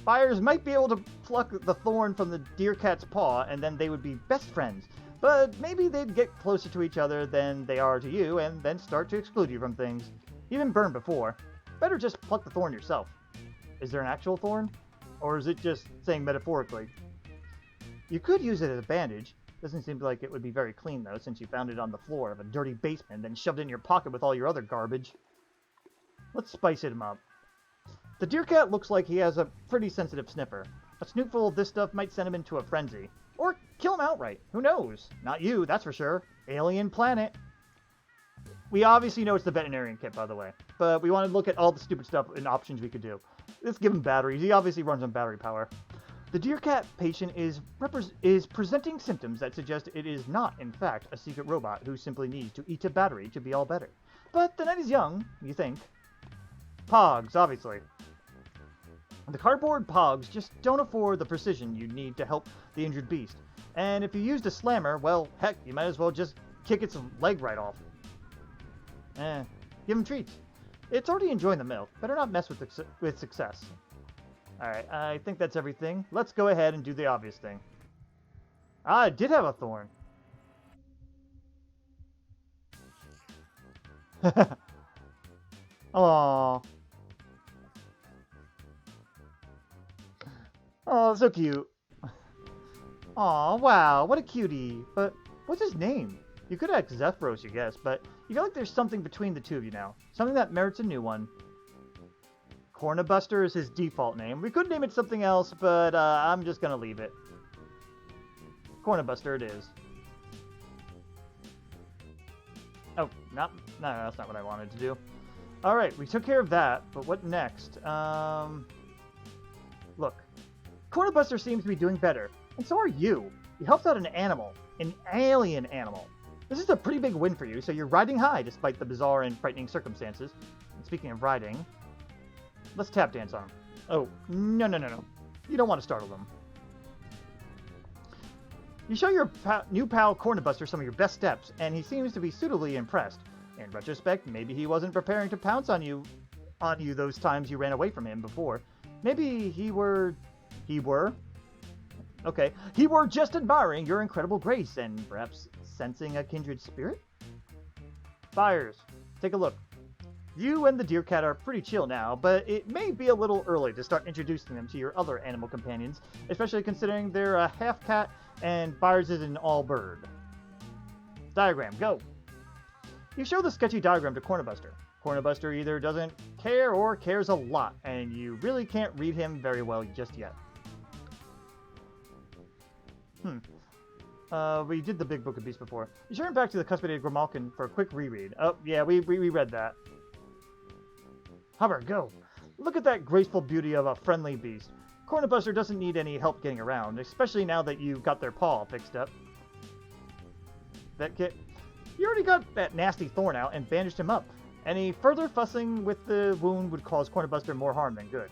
S1: Byers might be able to pluck the thorn from the deer cat's paw, and then they would be best friends. But maybe they'd get closer to each other than they are to you, and then start to exclude you from things. You've been burned before. Better just pluck the thorn yourself. Is there an actual thorn? Or is it just saying metaphorically? You could use it as a bandage. Doesn't seem like it would be very clean, though, since you found it on the floor of a dirty basement, then shoved it in your pocket with all your other garbage. Let's spice him up. The deer cat looks like he has a pretty sensitive sniffer. A snootful of this stuff might send him into a frenzy. Or kill him outright. Who knows? Not you, that's for sure. Alien planet. We obviously know it's the veterinarian kit, by the way. But we want to look at all the stupid stuff and options we could do. Let's give him batteries. He obviously runs on battery power. The deer cat patient is presenting symptoms that suggest it is not, in fact, a secret robot who simply needs to eat a battery to be all better. But the night is young, you think. Pogs, obviously. The cardboard pogs just don't afford the precision you need to help the injured beast. And if you used a slammer, well, heck, you might as well just kick its leg right off. Give him treats. It's already enjoying the milk. Better not mess with success. Alright, I think that's everything. Let's go ahead and do the obvious thing. Ah, it did have a thorn. Aww. Oh, so cute. Aw, wow, what a cutie. But what's his name? You could ask Zephyros, you guess, but you feel like there's something between the two of you now. Something that merits a new one. Cornabuster is his default name. We could name it something else, but I'm just gonna leave it. Cornabuster it is. Oh, no, that's not what I wanted to do. Alright, we took care of that, but what next? Look. Cornabuster seems to be doing better, and so are you. You helped out an animal. An alien animal. This is a pretty big win for you, so you're riding high despite the bizarre and frightening circumstances. And speaking of riding, let's tap dance on him. Oh, no. You don't want to startle them. You show your new pal Cornabuster some of your best steps, and he seems to be suitably impressed. In retrospect, maybe he wasn't preparing to pounce on you those times you ran away from him before. Maybe he were just admiring your incredible grace and perhaps sensing a kindred spirit? Buyers, take a look. You and the deer cat are pretty chill now, but it may be a little early to start introducing them to your other animal companions, especially considering they're a half cat and Buyers is an all bird. Diagram, go! You show the sketchy diagram to Cornabuster. Cornabuster either doesn't care or cares a lot, and you really can't read him very well just yet. We did the Big Book of Beasts before. You turn back to the Cuspidated Grimalkin for a quick reread. Oh, yeah, we read that. Hubbard, go! Look at that graceful beauty of a friendly beast. Cornabuster doesn't need any help getting around, especially now that you've got their paw fixed up. That kid... You already got that nasty thorn out and bandaged him up. Any further fussing with the wound would cause Cornabuster more harm than good.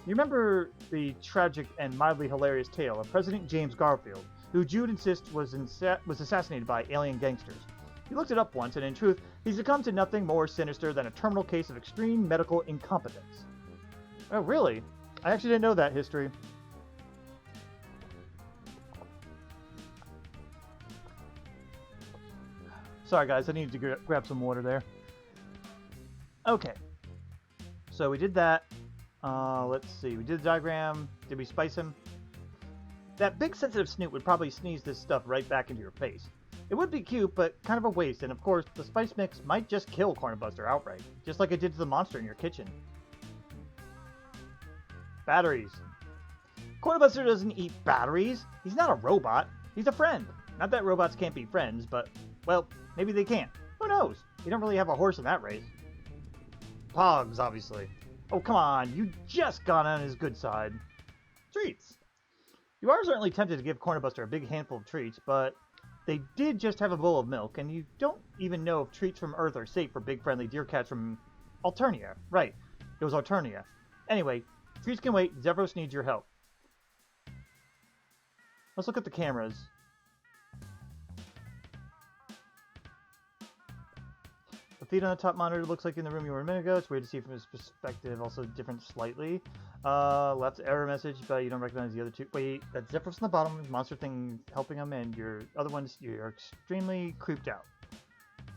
S1: You remember the tragic and mildly hilarious tale of President James Garfield, who Jude insists was assassinated by alien gangsters. You looked it up once, and in truth, he succumbed to nothing more sinister than a terminal case of extreme medical incompetence. Oh, really? I actually didn't know that history. Sorry, guys, I needed to grab some water there. Okay. So we did that. Let's see. We did the diagram. Did we spice him? That big sensitive snoot would probably sneeze this stuff right back into your face. It would be cute, but kind of a waste, and of course, the spice mix might just kill Cornabuster outright, just like it did to the monster in your kitchen. Batteries. Cornabuster doesn't eat batteries. He's not a robot. He's a friend. Not that robots can't be friends, but, well, maybe they can't. Who knows? You don't really have a horse in that race. Pogs, obviously. Oh, come on. You just got on his good side. Treats. You are certainly tempted to give Cornabuster a big handful of treats, but they did just have a bowl of milk, and you don't even know if treats from Earth are safe for big friendly deer cats from Alternia. Right. It was Alternia. Anyway, treats can wait. Zephyros needs your help. Let's look at the cameras. The feed on the top monitor looks like in the room you were a minute ago. It's weird to see from his perspective, also different slightly. Left error message, but you don't recognize the other two. Wait, that's Zephyrus on the bottom, monster thing helping him, and your other ones, you're extremely creeped out.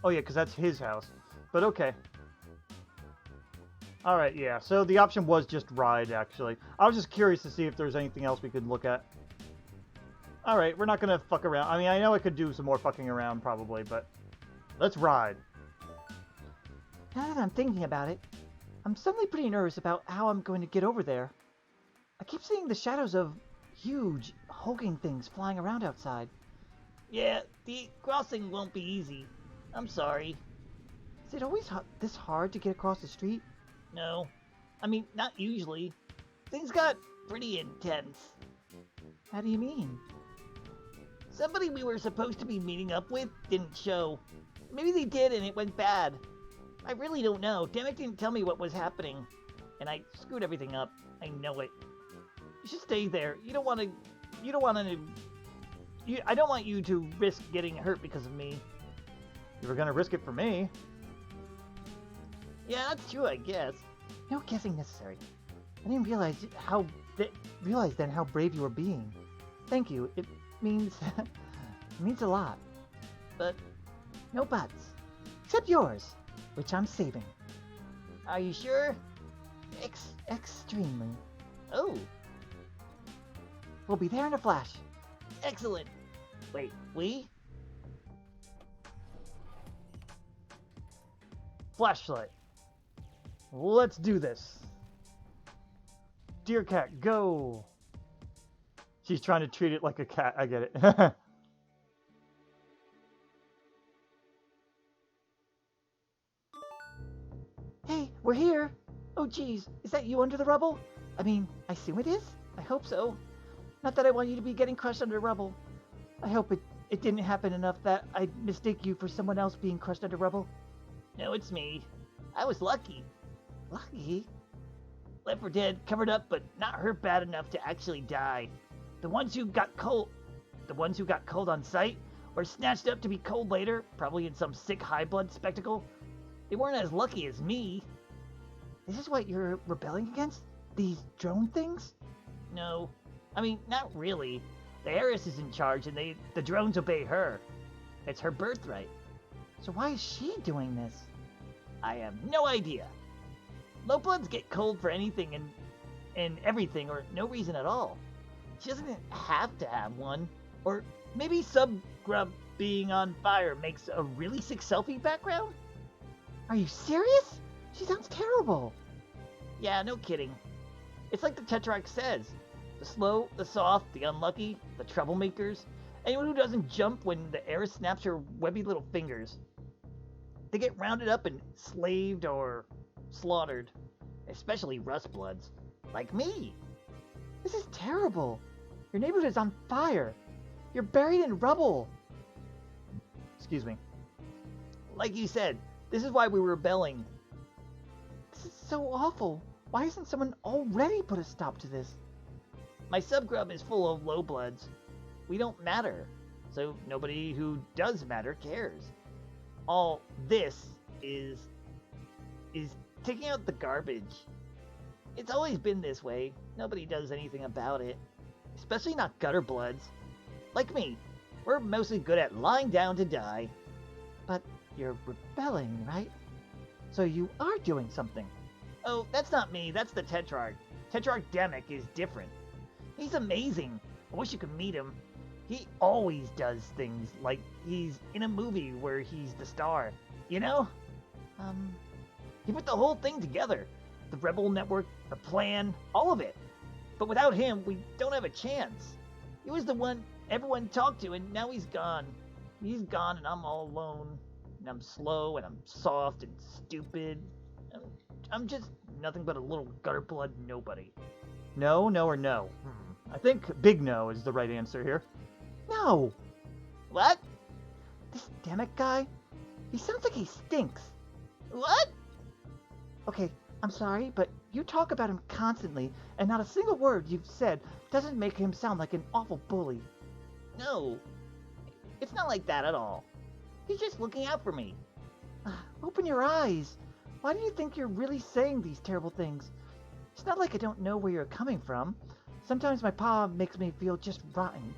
S1: Oh yeah, because that's his house. But okay. Alright, yeah, so the option was just ride, actually. I was just curious to see if there's anything else we could look at. Alright, we're not gonna fuck around. I mean, I know I could do some more fucking around, probably, but let's ride.
S2: Now that I'm thinking about it, I'm suddenly pretty nervous about how I'm going to get over there. I keep seeing the shadows of huge, hulking things flying around outside.
S3: Yeah, the crossing won't be easy. I'm sorry.
S2: Is it always this hard to get across the street?
S3: No. I mean, not usually. Things got pretty intense.
S2: How do you mean?
S3: Somebody we were supposed to be meeting up with didn't show. Maybe they did and it went bad. I really don't know. Dammit didn't tell me what was happening. And I screwed everything up. I know it. You should stay there. I don't want you to risk getting hurt because of me.
S1: You were gonna risk it for me.
S3: Yeah, that's true, I guess.
S2: No guessing necessary. I didn't realize then how brave you were being. Thank you. It means it means a lot.
S3: But
S2: no buts. Except yours, which I'm saving.
S3: Are you sure?
S2: Extremely.
S3: Oh.
S2: We'll be there in a flash.
S3: Excellent. Wait, we?
S1: Flashlight. Let's do this. Dear cat, go. She's trying to treat it like a cat. I get it.
S2: Hey, we're here. Oh, geez. Is that you under the rubble? I mean, I assume it is? I hope so. Not that I want you to be getting crushed under rubble. I hope it didn't happen enough that I'd mistake you for someone else being crushed under rubble.
S3: No, it's me. I was lucky.
S2: Lucky?
S3: Left for dead, covered up, but not hurt bad enough to actually die. The ones who got cold on sight, or snatched up to be cold later, probably in some sick high blood spectacle, they weren't as lucky as me.
S2: This is what you're rebelling against? These drone things?
S3: No. I mean, not really. The heiress is in charge and the drones obey her. It's her birthright.
S2: So why is she doing this?
S3: I have no idea. Low bloods get cold for anything and everything, or no reason at all. She doesn't have to have one. Or maybe sub-grub being on fire makes a really sick selfie background?
S2: Are you serious? She sounds terrible.
S3: Yeah, no kidding. It's like the Tetrarch says. The slow, the soft, the unlucky, the troublemakers, anyone who doesn't jump when the heiress snaps her webby little fingers. They get rounded up and slaved or slaughtered. Especially rustbloods. Like me.
S2: This is terrible. Your neighborhood is on fire. You're buried in rubble.
S1: Excuse me.
S3: Like you said, this is why we were rebelling.
S2: This is so awful. Why hasn't someone already put a stop to this?
S3: My subgrub is full of low bloods. We don't matter, so nobody who does matter cares. All this is taking out the garbage. It's always been this way. Nobody does anything about it. Especially not gutter bloods. Like me. We're mostly good at lying down to die.
S2: But you're rebelling, right? So you are doing something.
S3: Oh, that's not me. That's the Tetrarch. Tetrarch Demic is different. He's amazing. I wish you could meet him. He always does things like he's in a movie where he's the star. You know? He put the whole thing together. The Rebel Network, the plan, all of it. But without him, we don't have a chance. He was the one everyone talked to, and now he's gone. He's gone, and I'm all alone. And I'm slow, and I'm soft, and stupid. I'm just nothing but a little gutter blood nobody.
S1: No, no, or no? I think big no is the right answer here.
S2: No.
S3: What?
S2: This Demic guy? He sounds like he stinks.
S3: What?
S2: Okay, I'm sorry, but you talk about him constantly, and not a single word you've said doesn't make him sound like an awful bully.
S3: No. It's not like that at all. He's just looking out for me.
S2: Open your eyes. Why do you think you're really saying these terrible things? It's not like I don't know where you're coming from. Sometimes my pa makes me feel just rotten,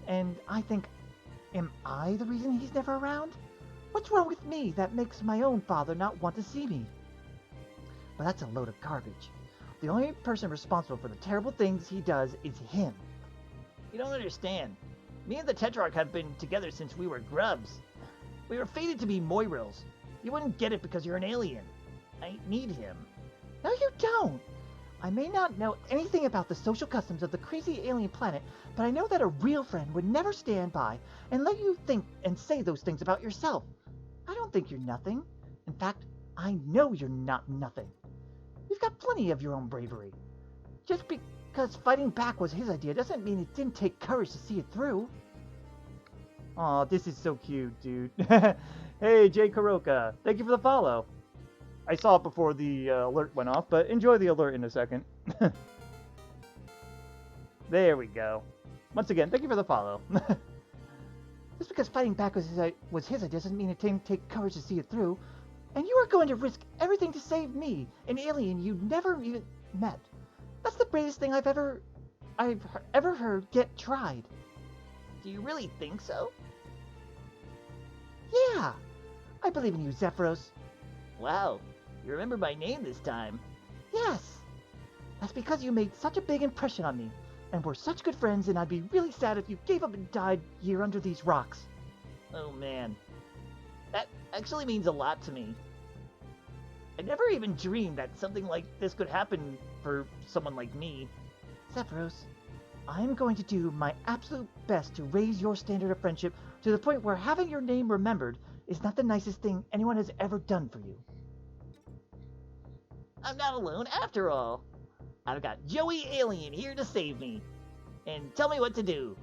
S2: and I think, am I the reason he's never around? What's wrong with me that makes my own father not want to see me? But that's a load of garbage. The only person responsible for the terrible things he does is him.
S3: You don't understand. Me and the Tetrarch have been together since we were grubs. We were fated to be Moirils. You wouldn't get it because you're an alien. I need him.
S2: No, you don't. I may not know anything about the social customs of the crazy alien planet, but I know that a real friend would never stand by and let you think and say those things about yourself. I don't think you're nothing. In fact, I know you're not nothing. You've got plenty of your own bravery. Just because fighting back was his idea doesn't mean it didn't take courage to see it through.
S1: Aw, this is so cute, dude. Hey, Jay Karoka, thank you for the follow. I saw it before the alert went off, but enjoy the alert in a second. There we go. Once again, thank you for the follow.
S2: Just because fighting back was his idea doesn't mean it didn't take courage to see it through. And you are going to risk everything to save me, an alien you never even met. That's the bravest thing I've ever heard get tried.
S3: Do you really think so?
S2: Yeah, I believe in you, Zephyros.
S3: Wow, you remember my name this time.
S2: Yes, that's because you made such a big impression on me, and we're such good friends, and I'd be really sad if you gave up and died here under these rocks.
S3: Oh man, that actually means a lot to me. I never even dreamed that something like this could happen for someone like me.
S2: Zephyros, I am going to do my absolute best to raise your standard of friendship to the point where having your name remembered is not the nicest thing anyone has ever done for you.
S3: I'm not alone after all. I've got Joey Alien here to save me. And tell me what to do.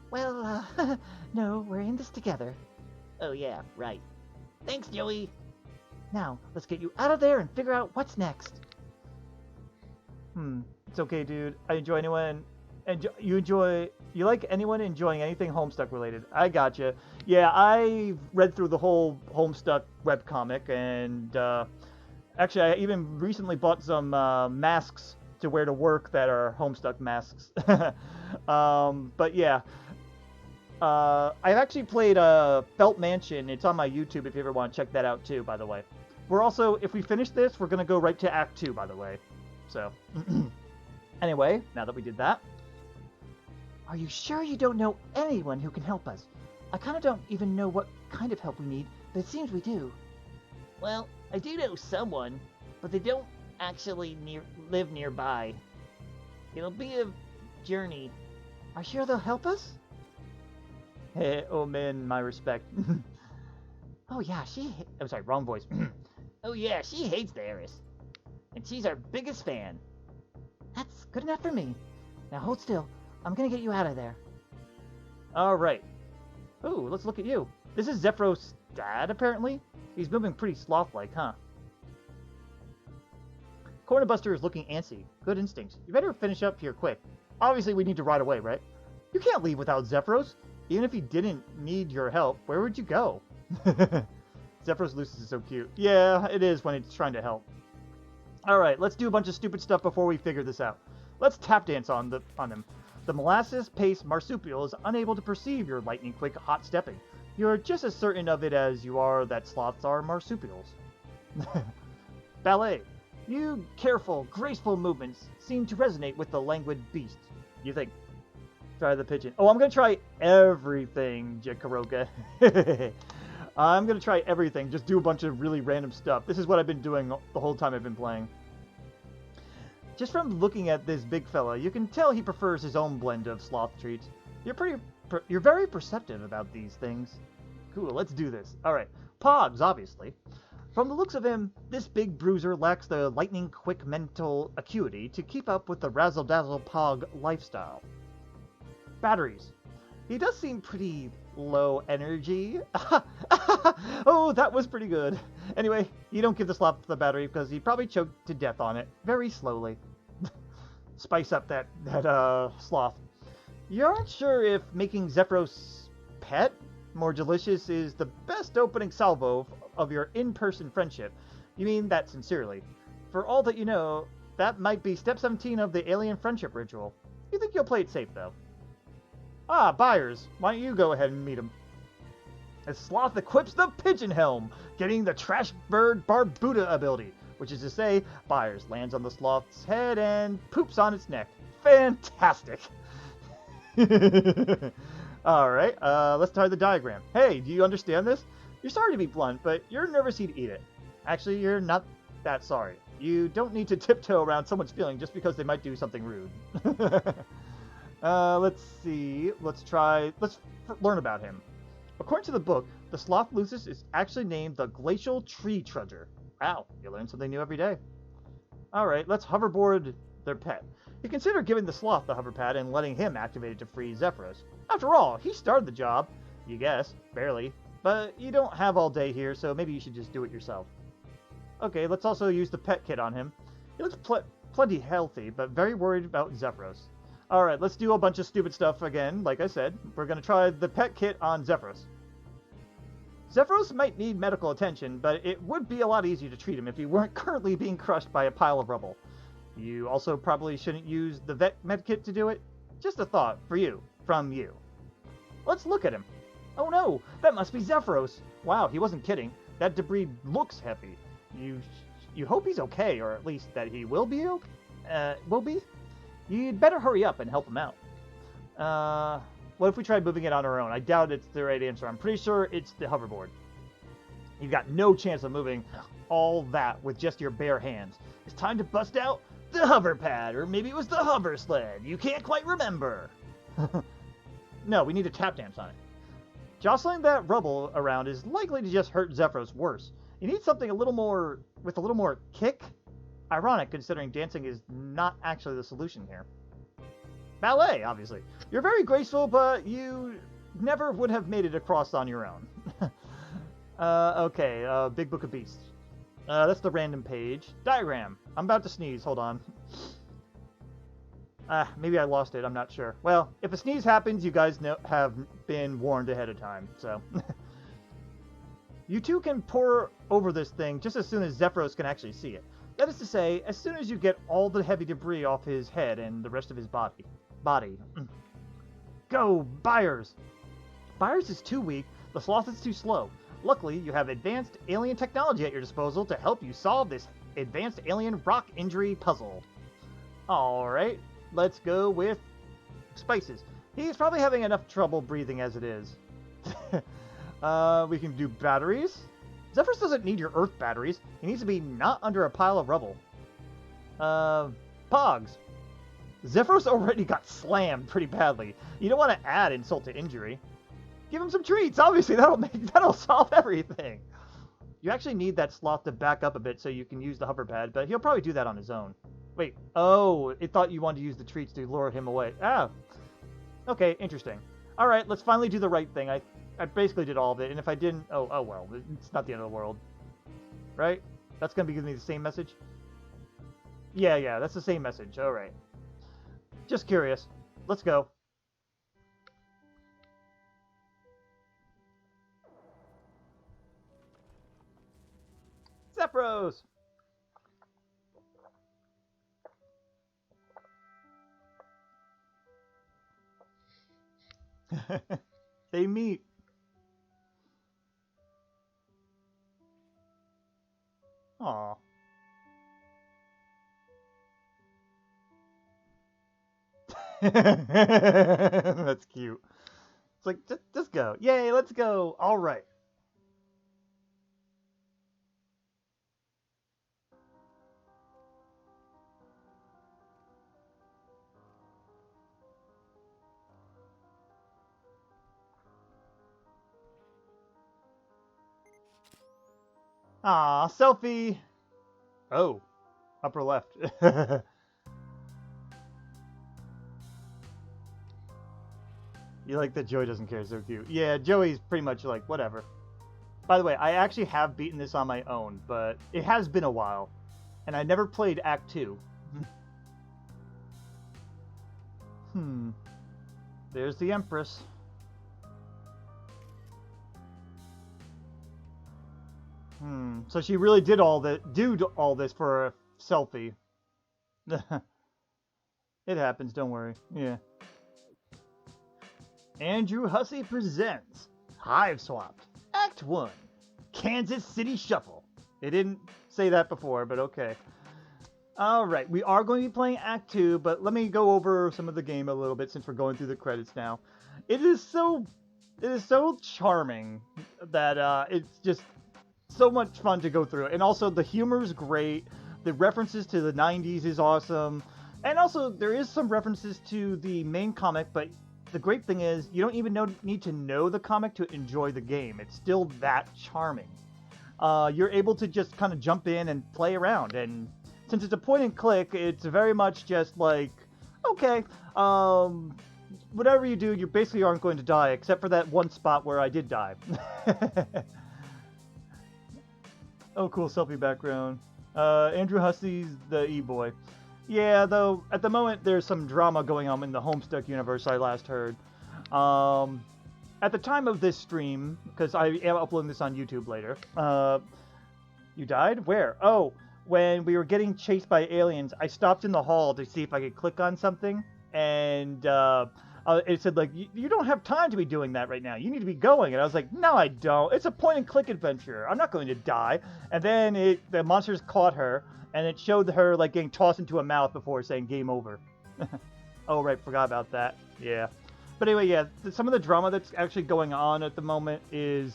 S2: Well, no, we're in this together.
S3: Oh yeah, right. Thanks, Joey.
S2: Now, let's get you out of there and figure out what's next.
S1: It's okay, dude. I enjoy anyone. You like anyone enjoying anything Homestuck related. I gotcha. Yeah, I read through the whole Homestuck webcomic, and actually, I even recently bought some masks to wear to work that are Homestuck masks. But yeah. I've actually played Felt Mansion. It's on my YouTube if you ever want to check that out too, by the way. We're also, if we finish this, we're going to go right to Act 2, by the way. So, anyway, now that we did that.
S2: Are you sure you don't know anyone who can help us? I kind of don't even know what kind of help we need, but it seems we do.
S3: Well, I do know someone, but they don't actually live nearby. It'll be a journey.
S2: Are you sure they'll help us?
S1: Hey, oh man, my respect.
S2: Oh yeah,
S1: I'm sorry, wrong voice.
S3: Oh yeah, she hates the heiress. And she's our biggest fan.
S2: That's good enough for me. Now hold still. I'm gonna get you out of there.
S1: Alright. Ooh, let's look at you. This is Zephyros' dad, apparently. He's moving pretty sloth-like, huh? Corner Buster is looking antsy. Good instincts. You better finish up here quick. Obviously, we need to ride away, right? You can't leave without Zephyros. Even if he didn't need your help, where would you go? Zephyros Lucis is so cute. Yeah, it is when it's trying to help. Alright, let's do a bunch of stupid stuff before we figure this out. Let's tap dance on them. The molasses-paced marsupial is unable to perceive your lightning-quick hot stepping. You're just as certain of it as you are that sloths are marsupials. Ballet. You careful, graceful movements seem to resonate with the languid beast. You think. Try the pigeon. Oh, I'm going to try everything, Jikaroka. I'm going to try everything. Just do a bunch of really random stuff. This is what I've been doing the whole time I've been playing. Just from looking at this big fella, you can tell he prefers his own blend of sloth treats. You're very perceptive about these things. Cool, let's do this. Alright, Pogs, obviously. From the looks of him, this big bruiser lacks the lightning-quick mental acuity to keep up with the razzle-dazzle Pog lifestyle. Batteries. He does seem pretty low energy. Oh, that was pretty good. Anyway, you don't give the sloth the battery because he probably choked to death on it very slowly. Spice up that sloth. You aren't sure if making Zephyros' pet more delicious is the best opening salvo of your in-person friendship. You mean that sincerely. For all that you know, that might be step 17 of the alien friendship ritual. You think you'll play it safe, though. Ah, Byers, why don't you go ahead and meet him? As Sloth equips the Pigeon Helm, getting the Trash Bird Barbuda ability, which is to say, Byers lands on the Sloth's head and poops on its neck. Fantastic! Alright, let's tie the diagram. Hey, do you understand this? You're sorry to be blunt, but you're nervous he'd eat it. Actually, you're not that sorry. You don't need to tiptoe around someone's feeling just because they might do something rude. Let's see. Let's learn about him. According to the book, the Sloth Lucis is actually named the Glacial Tree Trudger. Wow, you learn something new every day. Alright, let's hoverboard their pet. You consider giving the Sloth the hoverpad and letting him activate it to free Zephyros. After all, he started the job. You guess, barely. But you don't have all day here, so maybe you should just do it yourself. Okay, let's also use the pet kit on him. He looks plenty healthy, but very worried about Zephyros. Alright, let's do a bunch of stupid stuff again, like I said. We're going to try the pet kit on Zephyros. Zephyros might need medical attention, but it would be a lot easier to treat him if he weren't currently being crushed by a pile of rubble. You also probably shouldn't use the vet medkit to do it. Just a thought for you, from you. Let's look at him. Oh no, that must be Zephyros. Wow, he wasn't kidding. That debris looks heavy. You hope he's okay, or at least that he will be okay? You'd better hurry up and help him out. What if we tried moving it on our own? I doubt it's the right answer. I'm pretty sure it's the hoverboard. You've got no chance of moving all that with just your bare hands. It's time to bust out the hover pad, or maybe it was the hover sled. You can't quite remember. No, we need to tap dance on it. Jostling that rubble around is likely to just hurt Zephyros worse. You need something with a little more kick. Ironic, considering dancing is not actually the solution here. Ballet, obviously. You're very graceful, but you never would have made it across on your own. Okay, Big Book of Beasts. That's the random page. Diagram. I'm about to sneeze, hold on. Maybe I lost it, I'm not sure. Well, if a sneeze happens, you guys have been warned ahead of time, so... You two can pour over this thing just as soon as Zephyros can actually see it. That is to say, as soon as you get all the heavy debris off his head and the rest of his body. Go, Byers! Byers is too weak, the Sloth is too slow. Luckily, you have advanced alien technology at your disposal to help you solve this advanced alien rock injury puzzle. Alright, let's go with spices. He's probably having enough trouble breathing as it is. We can do batteries. Zephyros doesn't need your earth batteries. He needs to be not under a pile of rubble. Pogs. Zephyros already got slammed pretty badly. You don't want to add insult to injury. Give him some treats. Obviously, that'll solve everything. You actually need that Sloth to back up a bit so you can use the hover pad, but he'll probably do that on his own. Wait. Oh, it thought you wanted to use the treats to lure him away. Ah. Okay, interesting. All right, let's finally do the right thing. I basically did all of it, and if I didn't... Oh well. It's not the end of the world. Right? That's going to be giving me the same message? Yeah, that's the same message. All right. Just curious. Let's go. Zephyros! They meet. Aw. That's cute. It's like, just go. Yay, let's go. All right. Aw, selfie. Oh, upper left. You like that Joey doesn't care, so cute. Yeah, Joey's pretty much like, whatever. By the way, I actually have beaten this on my own, but it has been a while. And I never played Act 2. There's the Empress. So she really did do all this for a selfie. It happens, don't worry. Yeah. Andrew Hussey presents Hive Swap, Act 1, Kansas City Shuffle. It didn't say that before, but okay. Alright, we are going to be playing Act 2, but let me go over some of the game a little bit since we're going through the credits now. It is so charming that it's just so much fun to go through. And also the humor is great. The references to the 90s is awesome. And also there is some references to the main comic, but the great thing is you don't even need to know the comic to enjoy the game. It's still that charming. You're able to just kind of jump in and play around, and since it's a point and click, it's very much just like, okay, whatever you do, you basically aren't going to die, except for that one spot where I did die. Oh, cool selfie background. Andrew Hussey's the E-boy. Yeah, though, at the moment, there's some drama going on in the Homestuck universe, I last heard. At the time of this stream, because I am uploading this on YouTube later, you died? Where? Oh, when we were getting chased by aliens, I stopped in the hall to see if I could click on something, and it said, like, you don't have time to be doing that right now. You need to be going. And I was like, no, I don't. It's a point-and-click adventure. I'm not going to die. And then the monsters caught her, and it showed her, like, getting tossed into a mouth before saying game over. Oh, right, forgot about that. Yeah. But anyway, yeah, some of the drama that's actually going on at the moment is,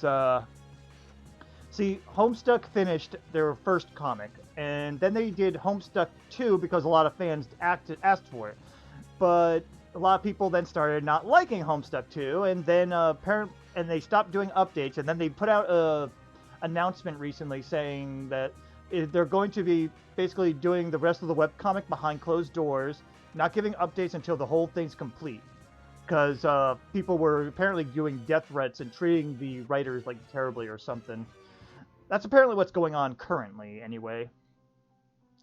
S1: see, Homestuck finished their first comic, and then they did Homestuck 2 because a lot of fans asked for it. But a lot of people then started not liking Homestuck 2, and then and they stopped doing updates, and then they put out a announcement recently saying that they're going to be basically doing the rest of the webcomic behind closed doors, not giving updates until the whole thing's complete. Because people were apparently doing death threats and treating the writers like terribly or something. That's apparently what's going on currently, anyway.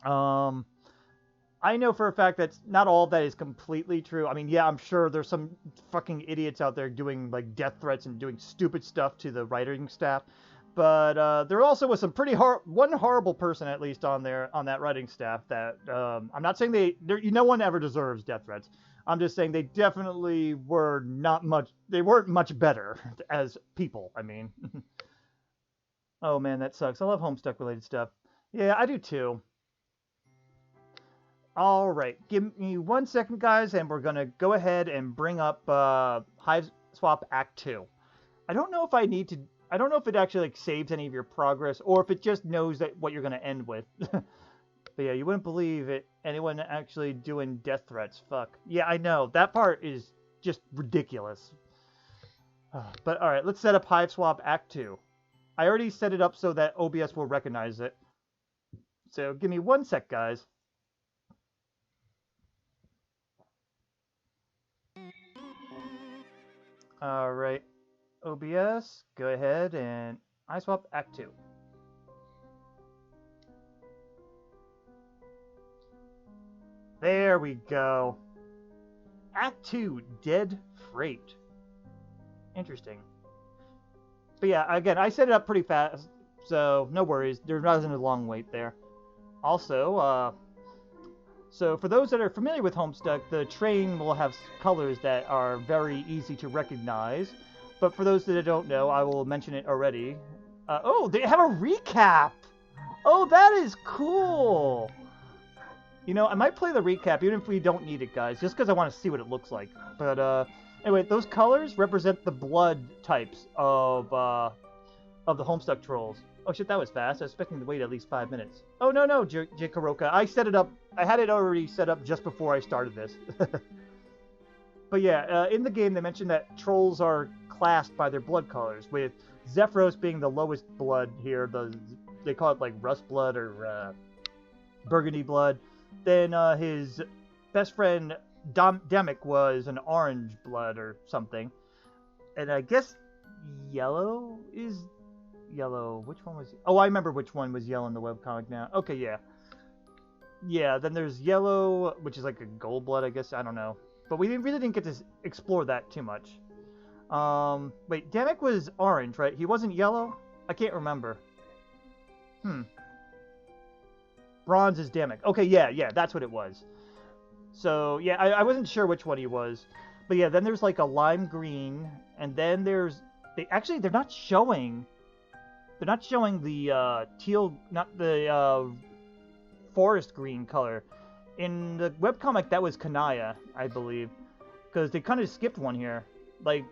S1: I know for a fact that not all of that is completely true. I mean, yeah, I'm sure there's some fucking idiots out there doing like death threats and doing stupid stuff to the writing staff. But there also was some pretty one horrible person at least on that writing staff that I'm not saying no one ever deserves death threats. I'm just saying they definitely weren't much better as people, I mean. Oh man, that sucks. I love Homestuck related stuff. Yeah, I do too. Alright, give me 1 second, guys, and we're gonna go ahead and bring up Hive Swap Act 2. I don't know if it actually like saves any of your progress, or if it just knows that what you're gonna end with. But yeah, you wouldn't believe it. Anyone actually doing death threats. Fuck. Yeah, I know. That part is just ridiculous. But alright, let's set up Hive Swap Act 2. I already set it up so that OBS will recognize it. So give me 1 sec, guys. Alright, OBS, go ahead and Hive Swap Act 2. There we go. Act 2, Dead Freight. Interesting. But yeah, again, I set it up pretty fast, so no worries. There wasn't a long wait there. Also, so for those that are familiar with Homestuck, the train will have colors that are very easy to recognize. But for those that don't know, I will mention it already. Oh, they have a recap! Oh, that is cool! You know, I might play the recap, even if we don't need it, guys, just because I want to see what it looks like. But, anyway, those colors represent the blood types of the Homestuck trolls. Oh shit, that was fast. I was expecting to wait at least 5 minutes. Oh, no, J. Kuroka. I set it up. I had it already set up just before I started this. But yeah, in the game, they mentioned that trolls are classed by their blood colors, with Zephyros being the lowest blood here. They call it, like, rust blood or burgundy blood. Then his best friend Demic was an orange blood or something. And I guess yellow is yellow. Which one was... Oh, I remember which one was yellow in the webcomic now. Okay, yeah. Yeah, then there's yellow, which is like a gold blood, I guess. I don't know. But we really didn't get to explore that too much. Wait, Demic was orange, right? He wasn't yellow? I can't remember. Bronze is Damek. Okay, yeah, that's what it was. So, yeah, I wasn't sure which one he was. But yeah, then there's like a lime green, and then there's... they're not showing... They're not showing the teal... Not the forest green color. In the webcomic, that was Kanaya, I believe. Because they kind of skipped one here. Like,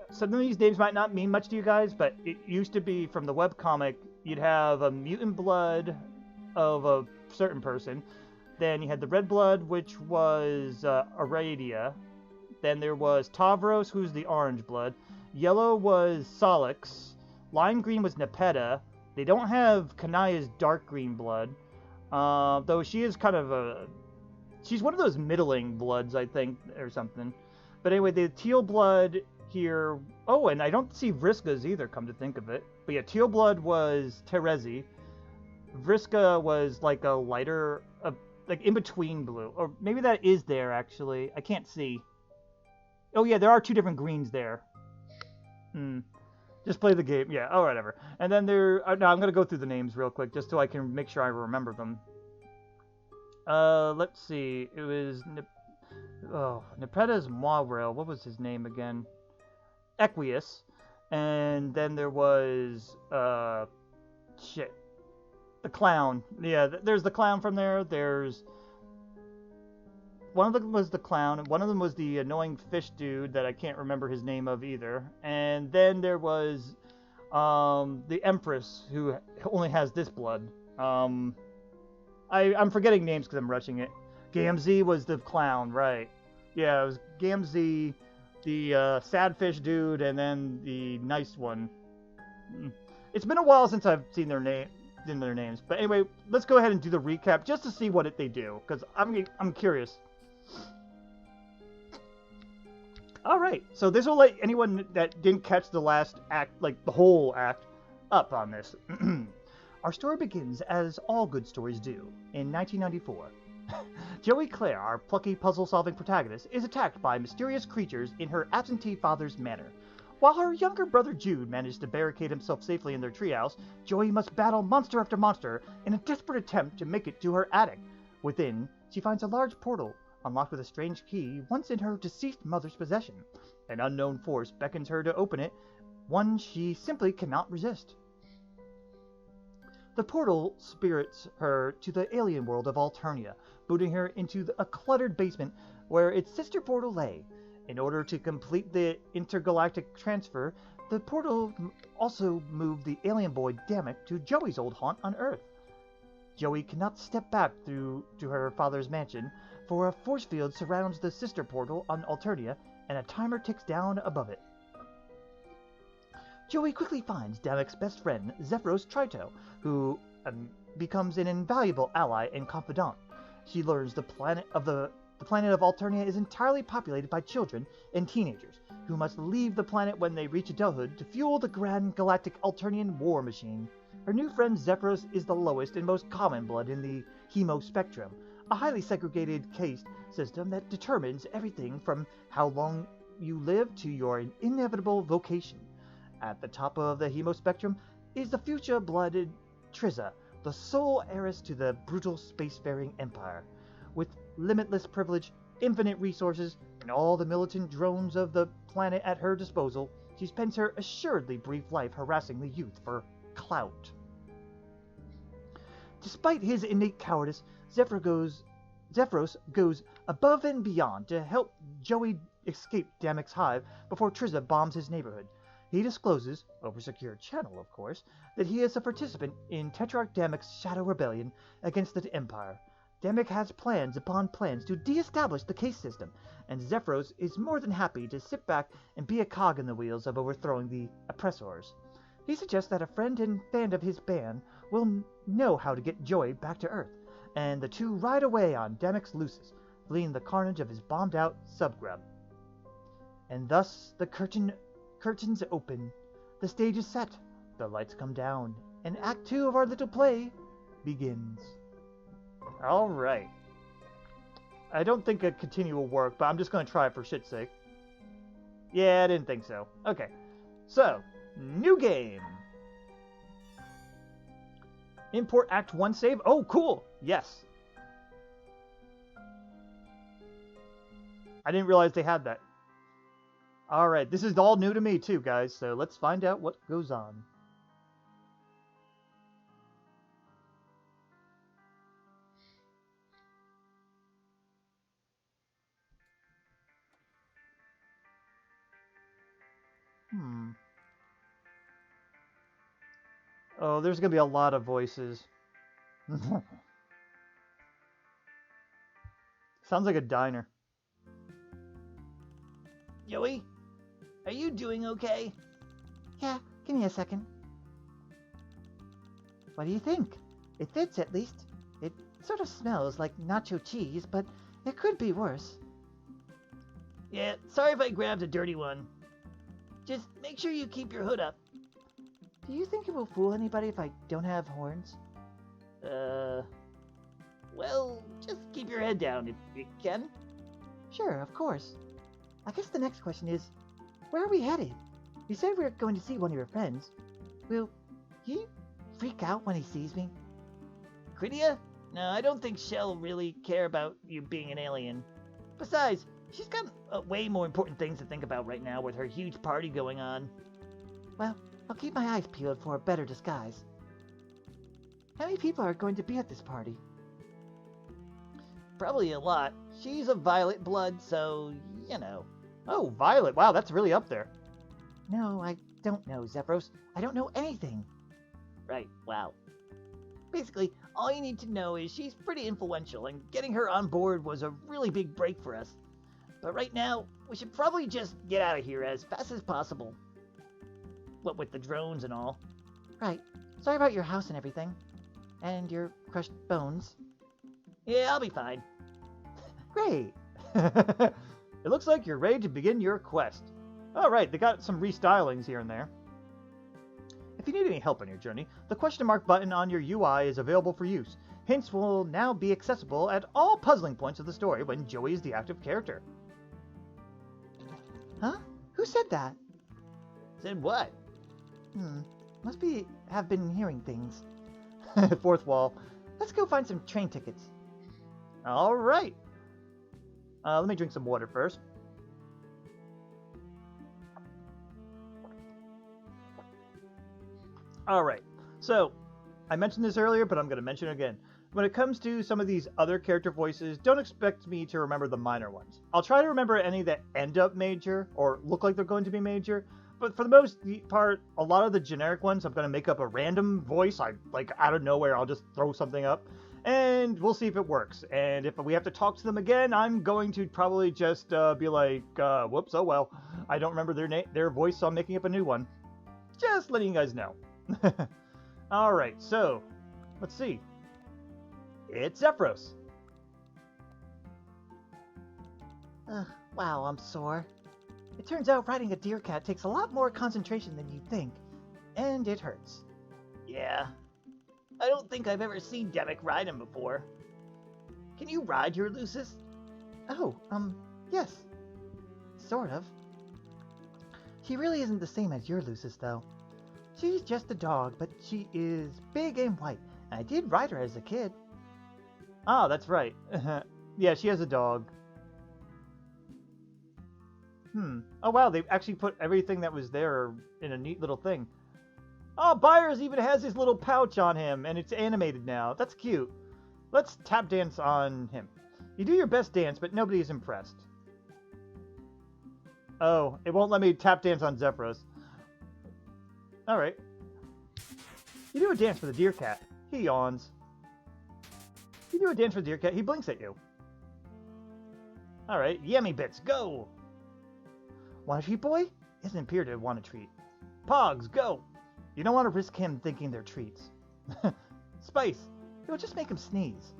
S1: some of these names might not mean much to you guys, but it used to be from the webcomic, you'd have a mutant blood of a certain person. Then you had the red blood, which was Aradia. Then there was Tavros, who's the orange blood. Yellow was Solix. Lime green was Nepeta. They don't have Kanaya's dark green blood. Though she is kind of a... She's one of those middling bloods, I think, or something. But anyway, the teal blood here... Oh, and I don't see Vriska's either, come to think of it. But yeah, teal blood was Terezi. Vriska was like a lighter... like in between blue. Or maybe that is there, actually. I can't see. Oh yeah, there are two different greens there. Just play the game. Yeah, oh, whatever. And then there... no, I'm going to go through the names real quick, just so I can make sure I remember them. Let's see. It was... Nepeta's Mawrel. What was his name again? Equius. And then there was... shit. The clown. Yeah, there's the clown from there. There's... One of them was the clown, and one of them was the annoying fish dude that I can't remember his name of either. And then there was the Empress, who only has this blood. I'm forgetting names because I'm rushing it. Gamzee was the clown, right. Yeah, it was Gamzee, the sad fish dude, and then the nice one. It's been a while since I've seen their names. But anyway, let's go ahead and do the recap just to see what they do, because I'm curious. Alright, so this will let anyone that didn't catch the last act, like the whole act, up on this. Our story begins as all good stories do, in 1994. Joey Claire, our plucky puzzle-solving protagonist, is attacked by mysterious creatures in her absentee father's manor. While her younger brother Jude managed to barricade himself safely in their treehouse, Joey must battle monster after monster in a desperate attempt to make it to her attic. Within, she finds a large portal, unlocked with a strange key once in her deceased mother's possession. An unknown force beckons her to open it, one she simply cannot resist. The portal spirits her to the alien world of Alternia, booting her into a cluttered basement where its sister portal lay. In order to complete the intergalactic transfer, the portal also moved the alien boy Damek to Joey's old haunt on Earth. Joey cannot step back to her father's mansion, for a force field surrounds the sister portal on Alternia, and a timer ticks down above it. Joey quickly finds Damek's best friend, Zephyros Trito, who becomes an invaluable ally and confidant. She learns the planet of Alternia is entirely populated by children and teenagers, who must leave the planet when they reach adulthood to fuel the grand galactic Alternian war machine. Her new friend Zephyros is the lowest and most common blood in the Hemo spectrum, a highly segregated caste system that determines everything from how long you live to your inevitable vocation. At the top of the Hemo spectrum is the future-blooded Triza, the sole heiress to the brutal spacefaring empire. With limitless privilege, infinite resources, and all the militant drones of the planet at her disposal, she spends her assuredly brief life harassing the youth for clout. Despite his innate cowardice, Zephyros goes above and beyond to help Joey escape Damek's hive before Triza bombs his neighborhood. He discloses, over secure channel of course, that he is a participant in Tetrarch Damek's Shadow Rebellion against the Empire. Damek has plans upon plans to de-establish the caste system, and Zephyros is more than happy to sit back and be a cog in the wheels of overthrowing the oppressors. He suggests that a friend and fan of his band will know how to get Joey back to Earth, and the two ride away on Damek's Lucis, fleeing the carnage of his bombed-out subgrub. And thus the curtains open, the stage is set, the lights come down, and Act 2 of our little play begins. Alright. I don't think a continue will work, but I'm just going to try it for shit's sake. Yeah, I didn't think so. Okay. So, new game. Import Act 1 save. Oh, cool. Yes. I didn't realize they had that. Alright, this is all new to me too, guys, so let's find out what goes on. Oh, there's gonna be a lot of voices. Sounds like a diner.
S3: Joey, are you doing okay?
S2: Yeah, give me a second. What do you think? It fits, at least. It sort of smells like nacho cheese, but it could be worse.
S3: Yeah, sorry if I grabbed a dirty one. Just make sure you keep your hood up.
S2: Do you think it will fool anybody if I don't have horns?
S3: Well, just keep your head down if you can.
S2: Sure, of course. I guess the next question is, where are we headed? You said we were going to see one of your friends. Will he freak out when he sees me?
S3: Cridia? No, I don't think she'll really care about you being an alien. Besides, she's got way more important things to think about right now with her huge party going on.
S2: Well, I'll keep my eyes peeled for a better disguise. How many people are going to be at this party?
S3: Probably a lot. She's a violet blood, so, you know.
S1: Oh, Violet. Wow, that's really up there.
S2: No, I don't know, Zephyros. I don't know anything.
S3: Right, wow. Basically, all you need to know is she's pretty influential, and getting her on board was a really big break for us. But right now, we should probably just get out of here as fast as possible. What with the drones and all.
S2: Right. Sorry about your house and everything. And your crushed bones.
S3: Yeah, I'll be fine.
S1: Great. It looks like you're ready to begin your quest. Alright, they got some restylings here and there. If you need any help on your journey, the question mark button on your UI is available for use. Hints will now be accessible at all puzzling points of the story when Joey is the active character.
S2: Huh? Who said that?
S3: Said what?
S2: Must be have been hearing things.
S1: Fourth wall.
S2: Let's go find some train tickets.
S1: Alright. Let me drink some water first. Alright, so I mentioned this earlier, but I'm going to mention it again. When it comes to some of these other character voices, don't expect me to remember the minor ones. I'll try to remember any that end up major, or look like they're going to be major, but for the most part, a lot of the generic ones, I'm going to make up a random voice, like out of nowhere, I'll just throw something up, and we'll see if it works. And if we have to talk to them again, I'm going to probably just be like, whoops, oh well, I don't remember their voice, so I'm making up a new one. Just letting you guys know. Alright, so, let's see. It's Zephyros.
S2: Wow, I'm sore. It turns out riding a deer cat takes a lot more concentration than you'd think. And it hurts.
S3: Yeah. I don't think I've ever seen Demic ride him before. Can you ride your Lucis?
S2: Oh, yes. Sort of. She really isn't the same as your Lucis, though. She's just a dog, but she is big and white. And I did ride her as a kid.
S1: Ah, that's right. Yeah, she has a dog. Oh wow, they actually put everything that was there in a neat little thing. Oh, Byers even has his little pouch on him, and it's animated now. That's cute. Let's tap dance on him. You do your best dance, but nobody is impressed. Oh, it won't let me tap dance on Zephyros. Alright. You do a dance for the deer cat. He yawns. You do a dance for the deer cat. He blinks at you. Alright, yummy bits, go! Want a treat, boy? Doesn't appear to want a treat. Pogs, go! You don't want to risk him thinking they're treats. Spice! It'll just make him sneeze.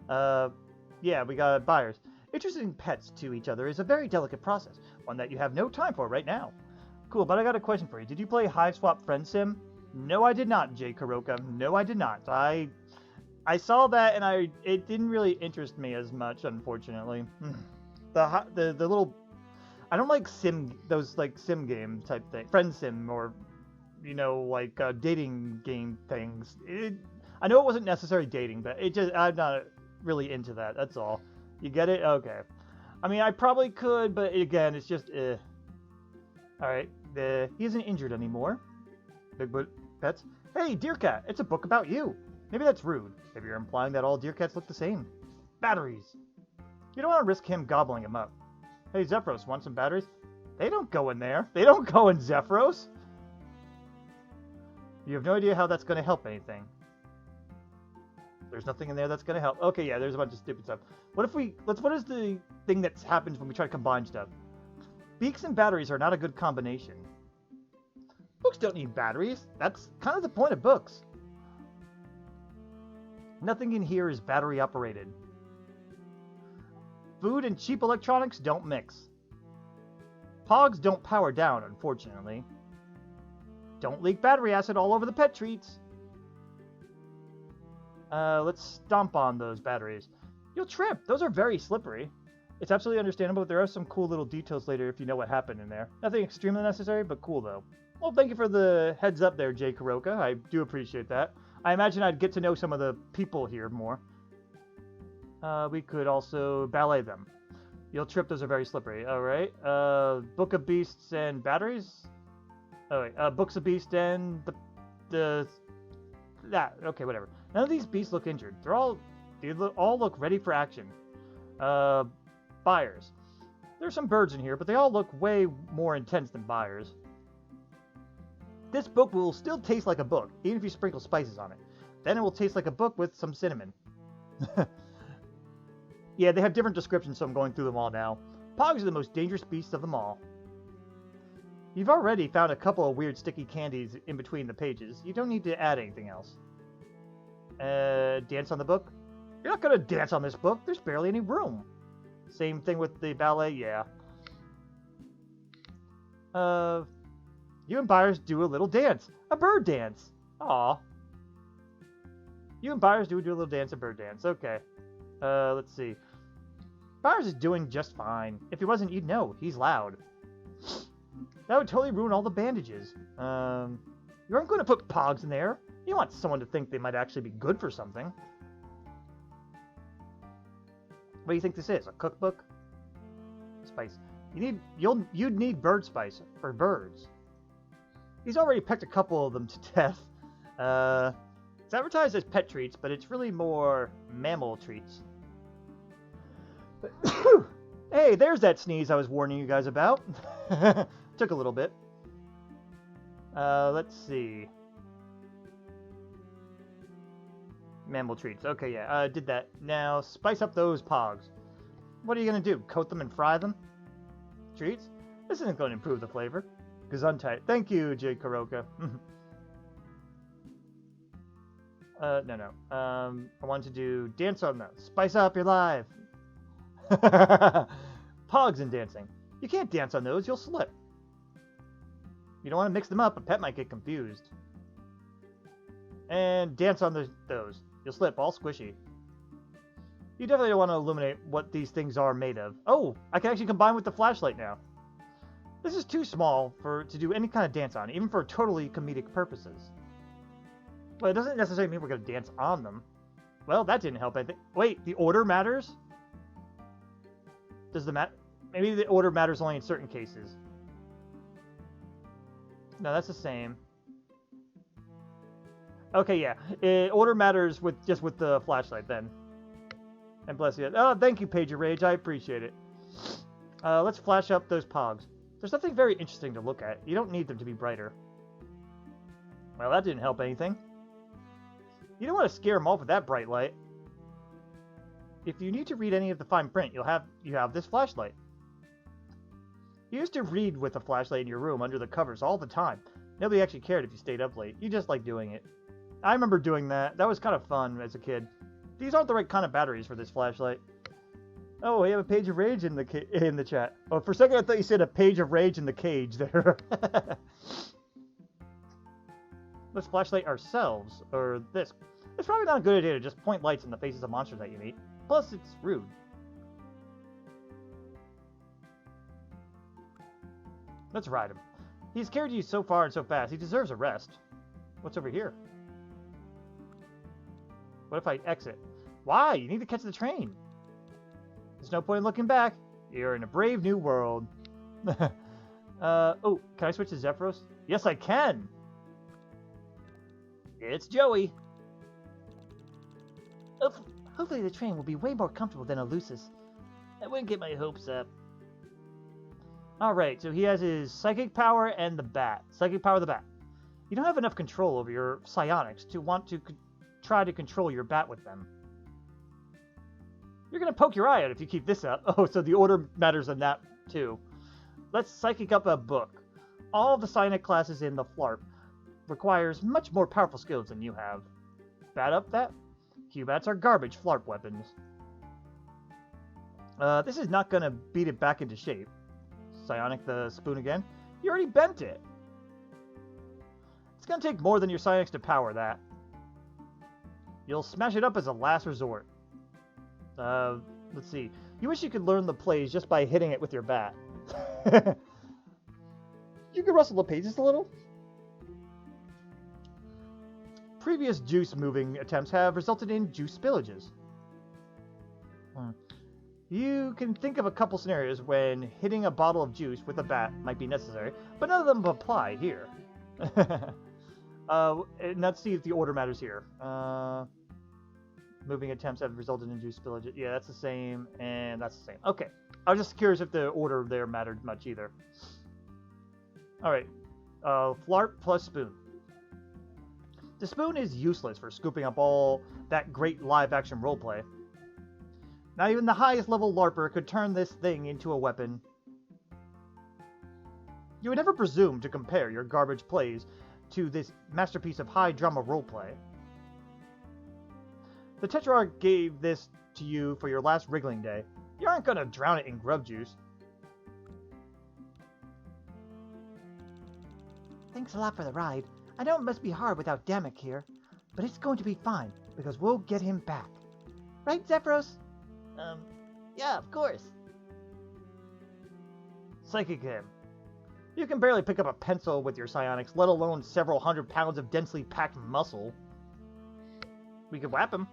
S1: Yeah, we got Byers. Introducing pets to each other is a very delicate process, one that you have no time for right now. Cool, but I got a question for you. Did you play Hive Swap Friend Sim? No, I did not, Jay Kuroka. No, I did not. I saw that and it didn't really interest me as much, unfortunately. The little, I don't like those like sim game type thing, friend sim, or you know, like dating game things. I know it wasn't necessary dating, but I'm not really into that. That's all. You get it? Okay. I mean, I probably could, but again, it's just All right. He isn't injured anymore. Bigfoot pets. Hey, deer cat! It's a book about you. Maybe that's rude. Maybe you're implying that all deer cats look the same. Batteries. You don't want to risk him gobbling them up. Hey, Zephyros, want some batteries? They don't go in there. They don't go in Zephyros. You have no idea how that's going to help anything. There's nothing in there that's going to help. Okay, yeah, there's a bunch of stupid stuff. What is the thing that happens when we try to combine stuff? Beaks and batteries are not a good combination. Books don't need batteries. That's kind of the point of books. Nothing in here is battery operated. Food and cheap electronics don't mix. Pogs don't power down, unfortunately. Don't leak battery acid all over the pet treats. Let's stomp on those batteries. You'll trip. Those are very slippery. It's absolutely understandable, but there are some cool little details later if you know what happened in there. Nothing extremely necessary, but cool though. Well, thank you for the heads up there, Jay Kuroka. I do appreciate that. I imagine I'd get to know some of the people here more. We could also ballet them. You'll trip, those are very slippery. Alright. Book of Beasts and batteries? Oh wait, Books of Beasts and okay, whatever. None of these beasts look injured. They all look ready for action. Buyers. There's some birds in here, but they all look way more intense than buyers. This book will still taste like a book, even if you sprinkle spices on it. Then it will taste like a book with some cinnamon. Yeah, they have different descriptions, so I'm going through them all now. Pogs are the most dangerous beasts of them all. You've already found a couple of weird sticky candies in between the pages. You don't need to add anything else. Dance on the book? You're not going to dance on this book. There's barely any room. Same thing with the ballet, yeah. You and buyers do a little dance. A bird dance. Aw. You and buyers do a little dance, a bird dance. Okay. Let's see. Buyers is doing just fine. If he wasn't, you'd know. He's loud. That would totally ruin all the bandages. You aren't going to put Pogs in there. You want someone to think they might actually be good for something. What do you think this is? A cookbook? Spice. You'd need bird spice for birds. He's already pecked a couple of them to death. It's advertised as pet treats, but it's really more mammal treats. Hey, there's that sneeze I was warning you guys about. Took a little bit. Let's see. Mammal treats. Okay, yeah, did that. Now, spice up those Pogs. What are you going to do? Coat them and fry them? Treats? This isn't going to improve the flavor. Gesundheit. Thank you, Jay Kuroka. No. I want to do dance on them. Spice up your life. Pogs and dancing. You can't dance on those, you'll slip. You don't want to mix them up, a pet might get confused. And dance on those. You'll slip, all squishy. You definitely don't want to illuminate what these things are made of. Oh, I can actually combine with the flashlight now. This is too small to do any kind of dance on, even for totally comedic purposes. Well, it doesn't necessarily mean we're going to dance on them. Well, that didn't help anything. Wait, the order matters? Does the maybe the order matters only in certain cases. No, that's the same. Okay, yeah. Order matters with the flashlight then. And bless you. Oh, thank you, Page of Rage. I appreciate it. Let's flash up those Pogs. There's nothing very interesting to look at. You don't need them to be brighter. Well, that didn't help anything. You don't want to scare them off with that bright light. If you need to read any of the fine print, you have this flashlight. You used to read with a flashlight in your room under the covers all the time. Nobody actually cared if you stayed up late. You just liked doing it. I remember doing that. That was kind of fun as a kid. These aren't the right kind of batteries for this flashlight. Oh, we have a Page of Rage in the chat. Oh, for a second I thought you said a Page of Rage in the cage there. Let's flashlight ourselves, or this. It's probably not a good idea to just point lights in the faces of monsters that you meet. Plus, it's rude. Let's ride him. He's carried you so far and so fast, he deserves a rest. What's over here? What if I exit? Why? You need to catch the train. There's no point in looking back. You're in a brave new world. Oh, can I switch to Zephyros? Yes, I can. It's Joey.
S2: Hopefully the train will be way more comfortable than Elusis.
S3: I wouldn't get my hopes up.
S1: Alright, so he has his Psychic Power and the Bat. Psychic Power, the Bat. You don't have enough control over your psionics to want to try to control your bat with them. You're going to poke your eye out if you keep this up. Oh, so the order matters in that, too. Let's psychic up a book. All of the psionic classes in the FLARP requires much more powerful skills than you have. Bat up that? Q-bats are garbage FLARP weapons. This is not going to beat it back into shape. Psionic the spoon again. You already bent it. It's going to take more than your psionics to power that. You'll smash it up as a last resort. Let's see. You wish you could learn the plays just by hitting it with your bat. You could rustle the pages a little. Previous juice moving attempts have resulted in juice spillages. You can think of a couple scenarios when hitting a bottle of juice with a bat might be necessary, but none of them apply here. And let's see if the order matters here. Moving attempts have resulted in juice spillage. Yeah, that's the same, and that's the same. Okay. I was just curious if the order there mattered much either. Alright. Flarp plus spoon. The spoon is useless for scooping up all that great live-action roleplay. Not even the highest level LARPer could turn this thing into a weapon. You would never presume to compare your garbage plays to this masterpiece of high-drama roleplay. The Tetrarch gave this to you for your last wriggling day. You aren't going to drown it in grub juice.
S2: Thanks a lot for the ride. I know it must be hard without Damek here, but it's going to be fine, because we'll get him back. Right, Zephyros?
S3: Yeah, of course.
S1: Psychic him. You can barely pick up a pencil with your psionics, let alone several hundred pounds of densely packed muscle. We could whap him.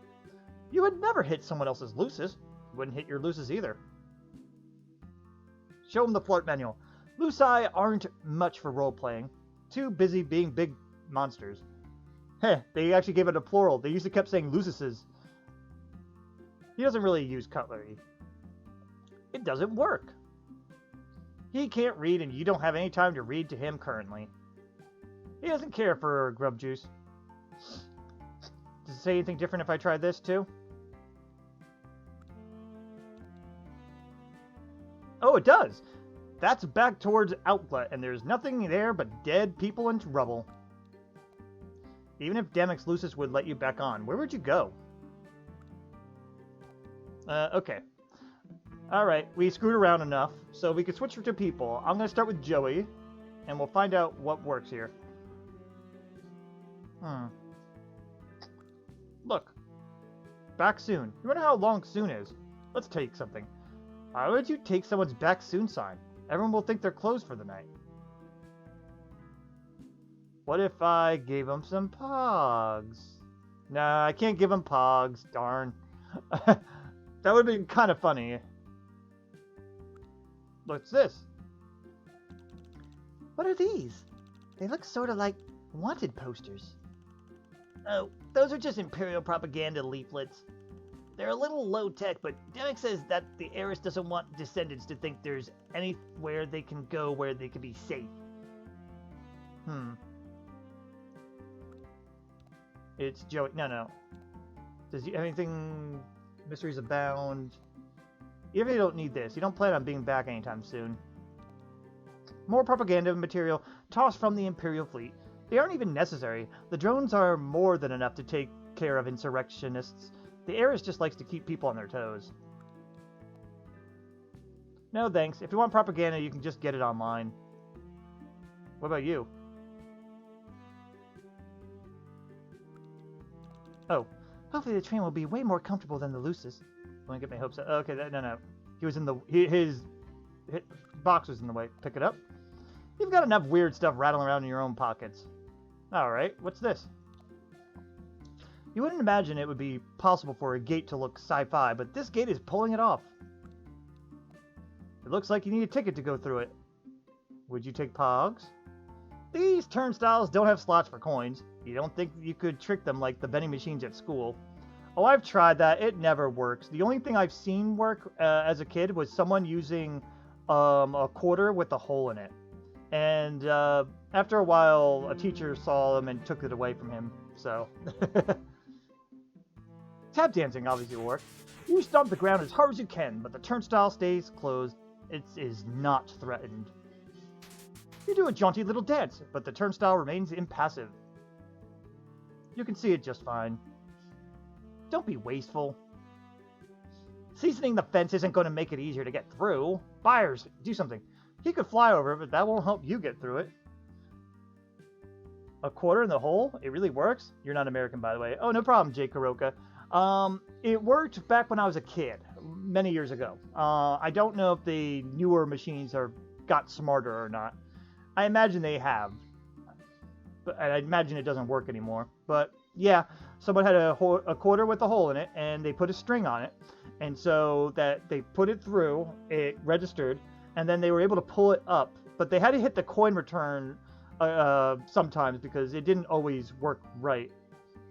S1: You would never hit someone else's lucis. You wouldn't hit your lucis either. Show him the flirt manual. Luci aren't much for role-playing. Too busy being big monsters. Heh, they actually gave it a plural. They usually kept saying lucises. He doesn't really use cutlery. It doesn't work. He can't read, and you don't have any time to read to him currently. He doesn't care for grub juice. Does it say anything different if I try this too? Oh, it does! That's back towards outlet, and there's nothing there but dead people and rubble. Even if Damek's Lucis would let you back on, where would you go? Okay. Alright, we screwed around enough, so we could switch to people. I'm going to start with Joey, and we'll find out what works here. Look. Back soon. You wonder how long soon is? Let's take something. Why would you take someone's back soon sign? Everyone will think they're closed for the night. What if I gave them some pogs? Nah, I can't give them pogs. Darn. That would have been kind of funny. What's this?
S2: What are these? They look sort of like wanted posters.
S3: Oh, those are just Imperial propaganda leaflets. They're a little low-tech, but Damek says that the heiress doesn't want descendants to think there's anywhere they can go where they can be safe.
S1: It's Joey. No. Does he have anything... Mysteries abound. Even if you don't need this, you don't plan on being back anytime soon. More propaganda material tossed from the Imperial fleet. They aren't even necessary. The drones are more than enough to take care of insurrectionists. The heiress just likes to keep people on their toes. No thanks. If you want propaganda, you can just get it online. What about you? Oh.
S2: Hopefully the train will be way more comfortable than the Lucis.
S1: I want to get my hopes up. Okay, no. He was in the... His box was in the way. Pick it up. You've got enough weird stuff rattling around in your own pockets. Alright, what's this? You wouldn't imagine it would be possible for a gate to look sci-fi, but this gate is pulling it off. It looks like you need a ticket to go through it. Would you take Pogs? These turnstiles don't have slots for coins. You don't think you could trick them like the vending machines at school? Oh, I've tried that. It never works. The only thing I've seen work as a kid was someone using a quarter with a hole in it. And after a while, a teacher saw him and took it away from him. So, tap dancing obviously will work. You stomp the ground as hard as you can, but the turnstile stays closed. It is not threatened. You do a jaunty little dance, but the turnstile remains impassive. You can see it just fine. Don't be wasteful. Seasoning the fence isn't going to make it easier to get through. Buyers, do something. He could fly over it, but that won't help you get through it. A quarter in the hole? It really works? You're not American, by the way. Oh, no problem, Jake Karoka. It worked back when I was a kid, many years ago. I don't know if the newer machines got smarter or not. I imagine they have. But I imagine it doesn't work anymore. But yeah, someone had a quarter with a hole in it, and they put a string on it. And so that they put it through, it registered, and then they were able to pull it up. But they had to hit the coin return sometimes because it didn't always work right.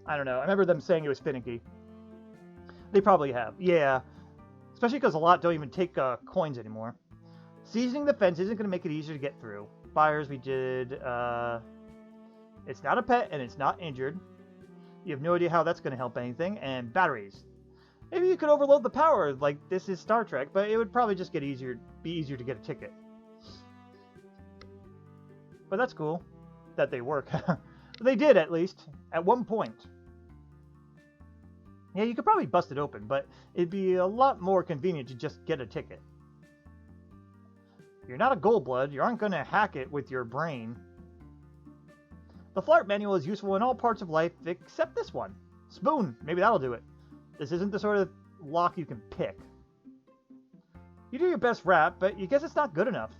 S1: I don't know. I remember them saying it was finicky. They probably have. Yeah. Especially because a lot don't even take coins anymore. Seasoning the fence isn't going to make it easier to get through. Buyers, we did... it's not a pet and it's not injured. You have no idea how that's going to help anything. And batteries. Maybe you could overload the power like this is Star Trek, but it would probably just be easier to get a ticket. But that's cool that they work. They did, at least, at one point. Yeah, you could probably bust it open, but it'd be a lot more convenient to just get a ticket. You're not a Goldblood. You aren't going to hack it with your brain. The Flart manual is useful in all parts of life except this one. Spoon. Maybe that'll do it. This isn't the sort of lock you can pick. You do your best rap, but you guess it's not good enough.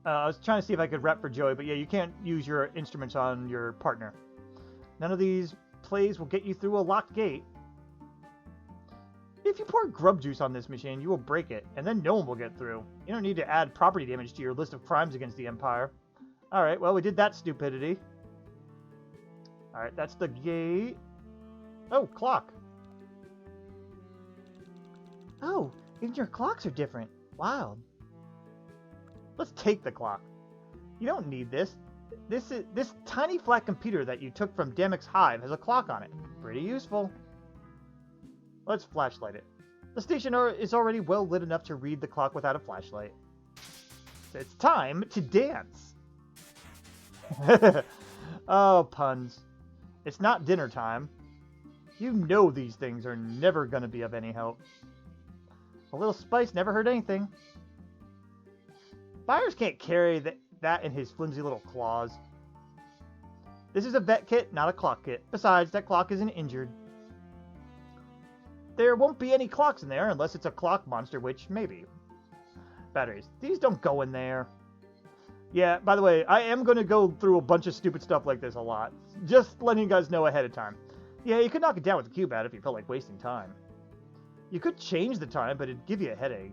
S1: I was trying to see if I could rap for Joey, but yeah, you can't use your instruments on your partner. None of these plays will get you through a locked gate. If you pour grub juice on this machine, you will break it, and then no one will get through. You don't need to add property damage to your list of crimes against the Empire. Alright, well, we did that stupidity. Alright, that's the gate. Oh, clock.
S2: Oh, even your clocks are different. Wild.
S1: Let's take the clock. You don't need this. This tiny flat computer that you took from Demek's Hive has a clock on it. Pretty useful. Let's flashlight it. The station is already well lit enough to read the clock without a flashlight. It's time to dance. Oh, puns. It's not dinner time. You know these things are never going to be of any help. A little spice never hurt anything. Byers can't carry that in his flimsy little claws. This is a vet kit, not a clock kit. Besides, that clock isn't injured. There won't be any clocks in there unless it's a clock monster, which maybe. Batteries. These don't go in there. Yeah, by the way, I am going to go through a bunch of stupid stuff like this a lot. Just letting you guys know ahead of time. Yeah, you could knock it down with the cube out if you felt like wasting time. You could change the time, but it'd give you a headache.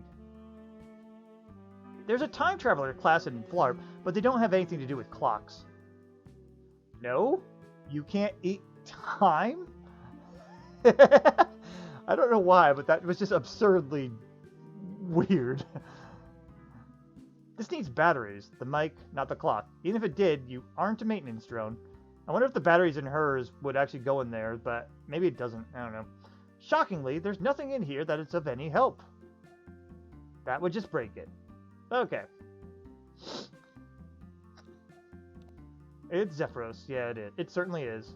S1: There's a time traveler class in Flarp, but they don't have anything to do with clocks. No? You can't eat time? I don't know why, but that was just absurdly weird. This needs batteries. The mic, not the clock. Even if it did, you aren't a maintenance drone. I wonder if the batteries in hers would actually go in there, but maybe it doesn't. I don't know. Shockingly, there's nothing in here that is of any help. That would just break it. Okay. It's Zephyros. Yeah, it is. It certainly is.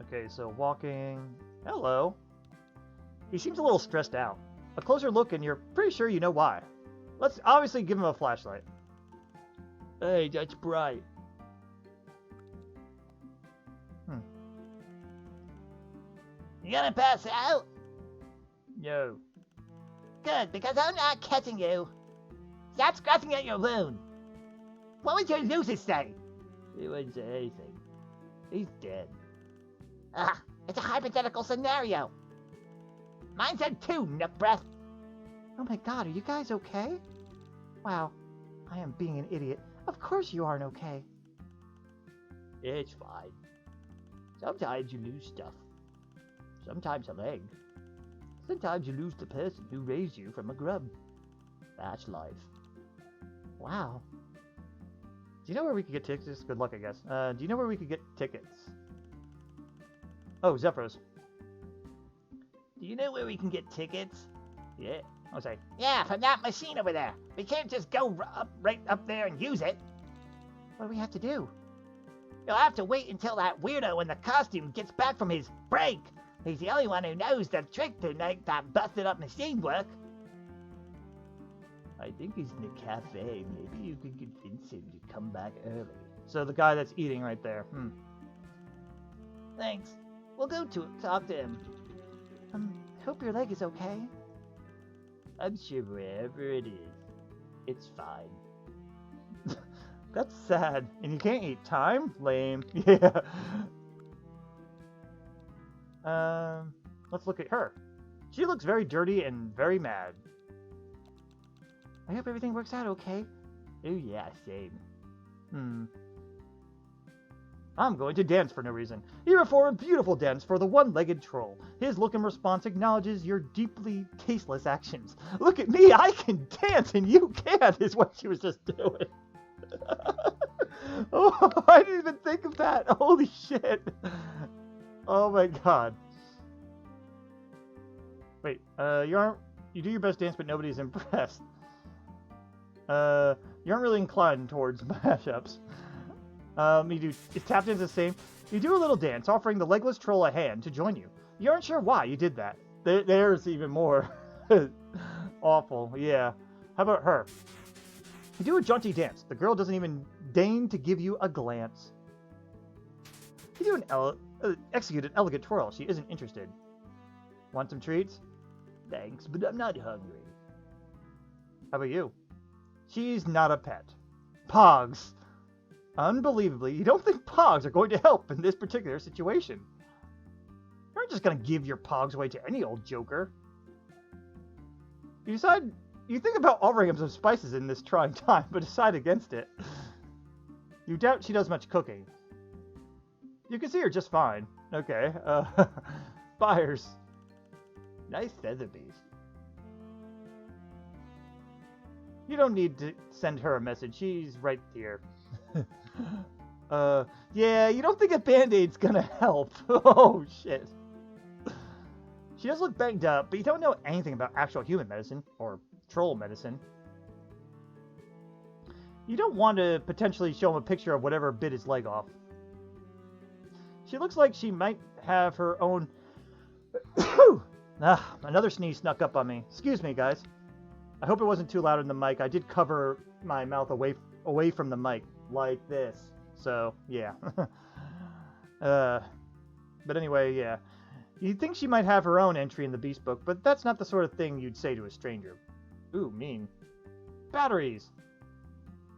S1: Okay, so walking. Hello. He seems a little stressed out. A closer look and you're pretty sure you know why. Let's obviously give him a flashlight.
S3: Hey, that's bright. You gonna pass out?
S1: No.
S3: Good, because I'm not catching you. Stop scratching at your wound. What would your noses say? He wouldn't say anything. He's dead.
S2: It's a hypothetical scenario. Mine said 2, Nook Breath. Oh my god, are you guys okay? Wow, I am being an idiot. Of course you aren't okay.
S3: It's fine. Sometimes you lose stuff. Sometimes a leg. Sometimes you lose the person who raised you from a grub. That's life.
S2: Wow.
S1: Do you know where we could get tickets? Good luck, I guess. Do you know where we could get tickets? Oh, Zephyros.
S3: Do you know where we can get tickets? Yeah.
S1: I was like,
S2: Yeah, from that machine over there. We can't just go right up there and use it. What do we have to do? You'll have to wait until that weirdo in the costume gets back from his break. He's the only one who knows the trick to make that busted up machine work.
S3: I think he's in the cafe. Maybe you could convince him to come back early.
S1: so the guy that's eating right there.
S3: Thanks. We'll go to talk to him.
S2: Hope your leg is okay.
S3: I'm sure wherever it is, it's fine.
S1: That's sad. And you can't eat time? Lame. Yeah. Let's look at her. She looks very dirty and very mad.
S2: I hope everything works out okay.
S3: Oh yeah, same.
S1: I'm going to dance for no reason. You perform a beautiful dance for the one-legged troll. His look and response acknowledges your deeply tasteless actions. Look at me, I can dance and you can't, is what she was just doing. Oh, I didn't even think of that. Holy shit. Oh my god. Wait, you do your best dance, but nobody's impressed. You aren't really inclined towards mashups. Is tap dance the same? You do a little dance, offering the legless troll a hand to join you. You aren't sure why you did that. There's even more awful. Yeah. How about her? You do a jaunty dance. The girl doesn't even deign to give you a glance. You do execute an elegant twirl. She isn't interested. Want some treats?
S3: Thanks, but I'm not hungry.
S1: How about you? She's not a pet. Pogs. Unbelievably, you don't think Pogs are going to help in this particular situation. You aren't just going to give your Pogs away to any old joker. You think about offering him some spices in this trying time, but decide against it. You doubt she does much cooking. You can see her just fine. Okay, buyers.
S3: Nice feather bees.
S1: You don't need to send her a message. She's right here. Yeah, you don't think a band-aid's gonna help. Oh, shit. She does look banged up, but you don't know anything about actual human medicine, or troll medicine. You don't want to potentially show him a picture of whatever bit his leg off. She looks like she might have her own... Another sneeze snuck up on me. Excuse me, guys. I hope it wasn't too loud in the mic. I did cover my mouth away from the mic, like this. So, yeah. But anyway, yeah. You'd think she might have her own entry in the Beast Book, but that's not the sort of thing you'd say to a stranger. Ooh, mean. Batteries!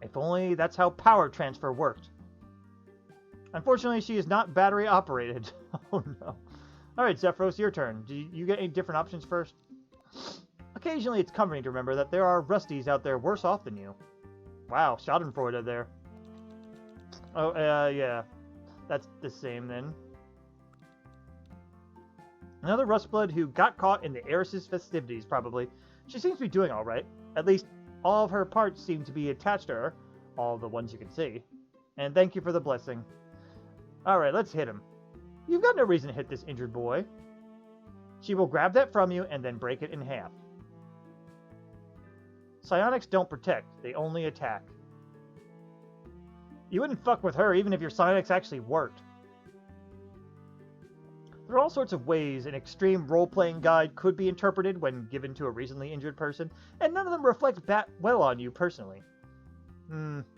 S1: If only that's how power transfer worked. Unfortunately, she is not battery operated. Oh no. Alright, Zephyros, your turn. Do you get any different options first? Occasionally, it's comforting to remember that there are Rusties out there worse off than you. Wow, Schadenfreude there. Oh, yeah. That's the same then. Another Rustblood who got caught in the heiress's festivities, probably. She seems to be doing alright. At least, all of her parts seem to be attached to her. All the ones you can see. And thank you for the blessing. Alright, let's hit him. You've got no reason to hit this injured boy. She will grab that from you and then break it in half. Psionics don't protect, they only attack. You wouldn't fuck with her even if your psionics actually worked. There are all sorts of ways an extreme role-playing guide could be interpreted when given to a recently injured person, and none of them reflect well on you personally.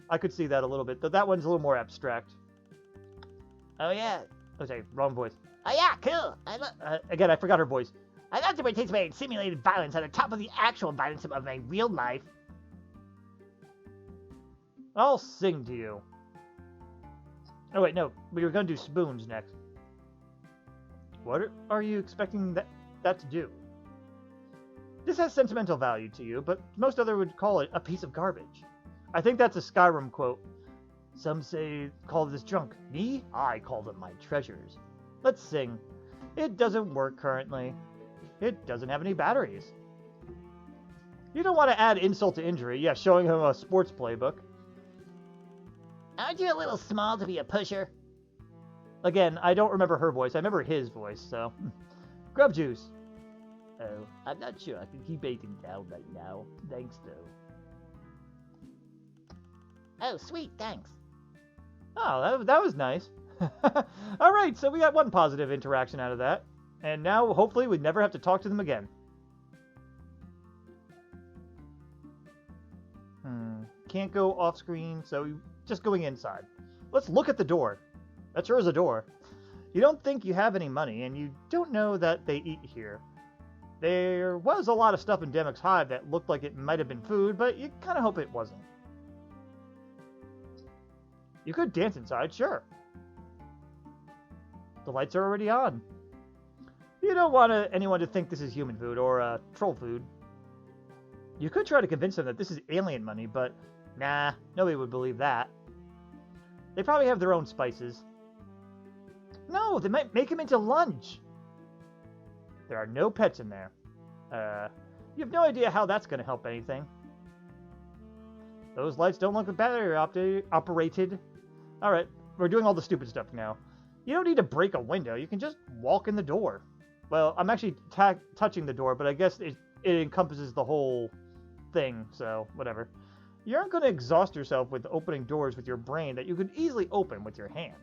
S1: I could see that a little bit, though that one's a little more abstract.
S2: Oh yeah.
S1: Okay, wrong voice.
S2: Oh yeah, cool.
S1: Again, I forgot her voice.
S2: I love to participate in simulated violence on the top of the actual violence of my real life.
S1: I'll sing to you. Oh wait, no, we were gonna do spoons next. What are you expecting that to do? This has sentimental value to you, but most other would call it a piece of garbage. I think that's a Skyrim quote. Some say call this junk. Me? I call them my treasures. Let's sing. It doesn't work currently. It doesn't have any batteries. You don't want to add insult to injury. Yeah, showing him a sports playbook.
S3: Aren't you a little small to be a pusher?
S1: Again, I don't remember her voice. I remember his voice, so. Grub juice.
S3: Oh, I'm not sure I can keep anything down right now. Thanks, though. Oh, sweet, thanks.
S1: Oh, that was nice. Alright, so we got one positive interaction out of that. And now, hopefully, we never have to talk to them again. Can't go off screen, so just going inside. Let's look at the door. That sure is a door. You don't think you have any money, and you don't know that they eat here. There was a lot of stuff in Demic's Hive that looked like it might have been food, but you kind of hope it wasn't. You could dance inside, sure. The lights are already on. You don't want anyone to think this is human food or troll food. You could try to convince them that this is alien money, but nah, nobody would believe that. They probably have their own spices. No, they might make him into lunch. There are no pets in there. You have no idea how that's going to help anything. Those lights don't look battery operated. Alright, we're doing all the stupid stuff now. You don't need to break a window, you can just walk in the door. Well, I'm actually touching the door, but I guess it encompasses the whole thing, so whatever. You aren't going to exhaust yourself with opening doors with your brain that you could easily open with your hand.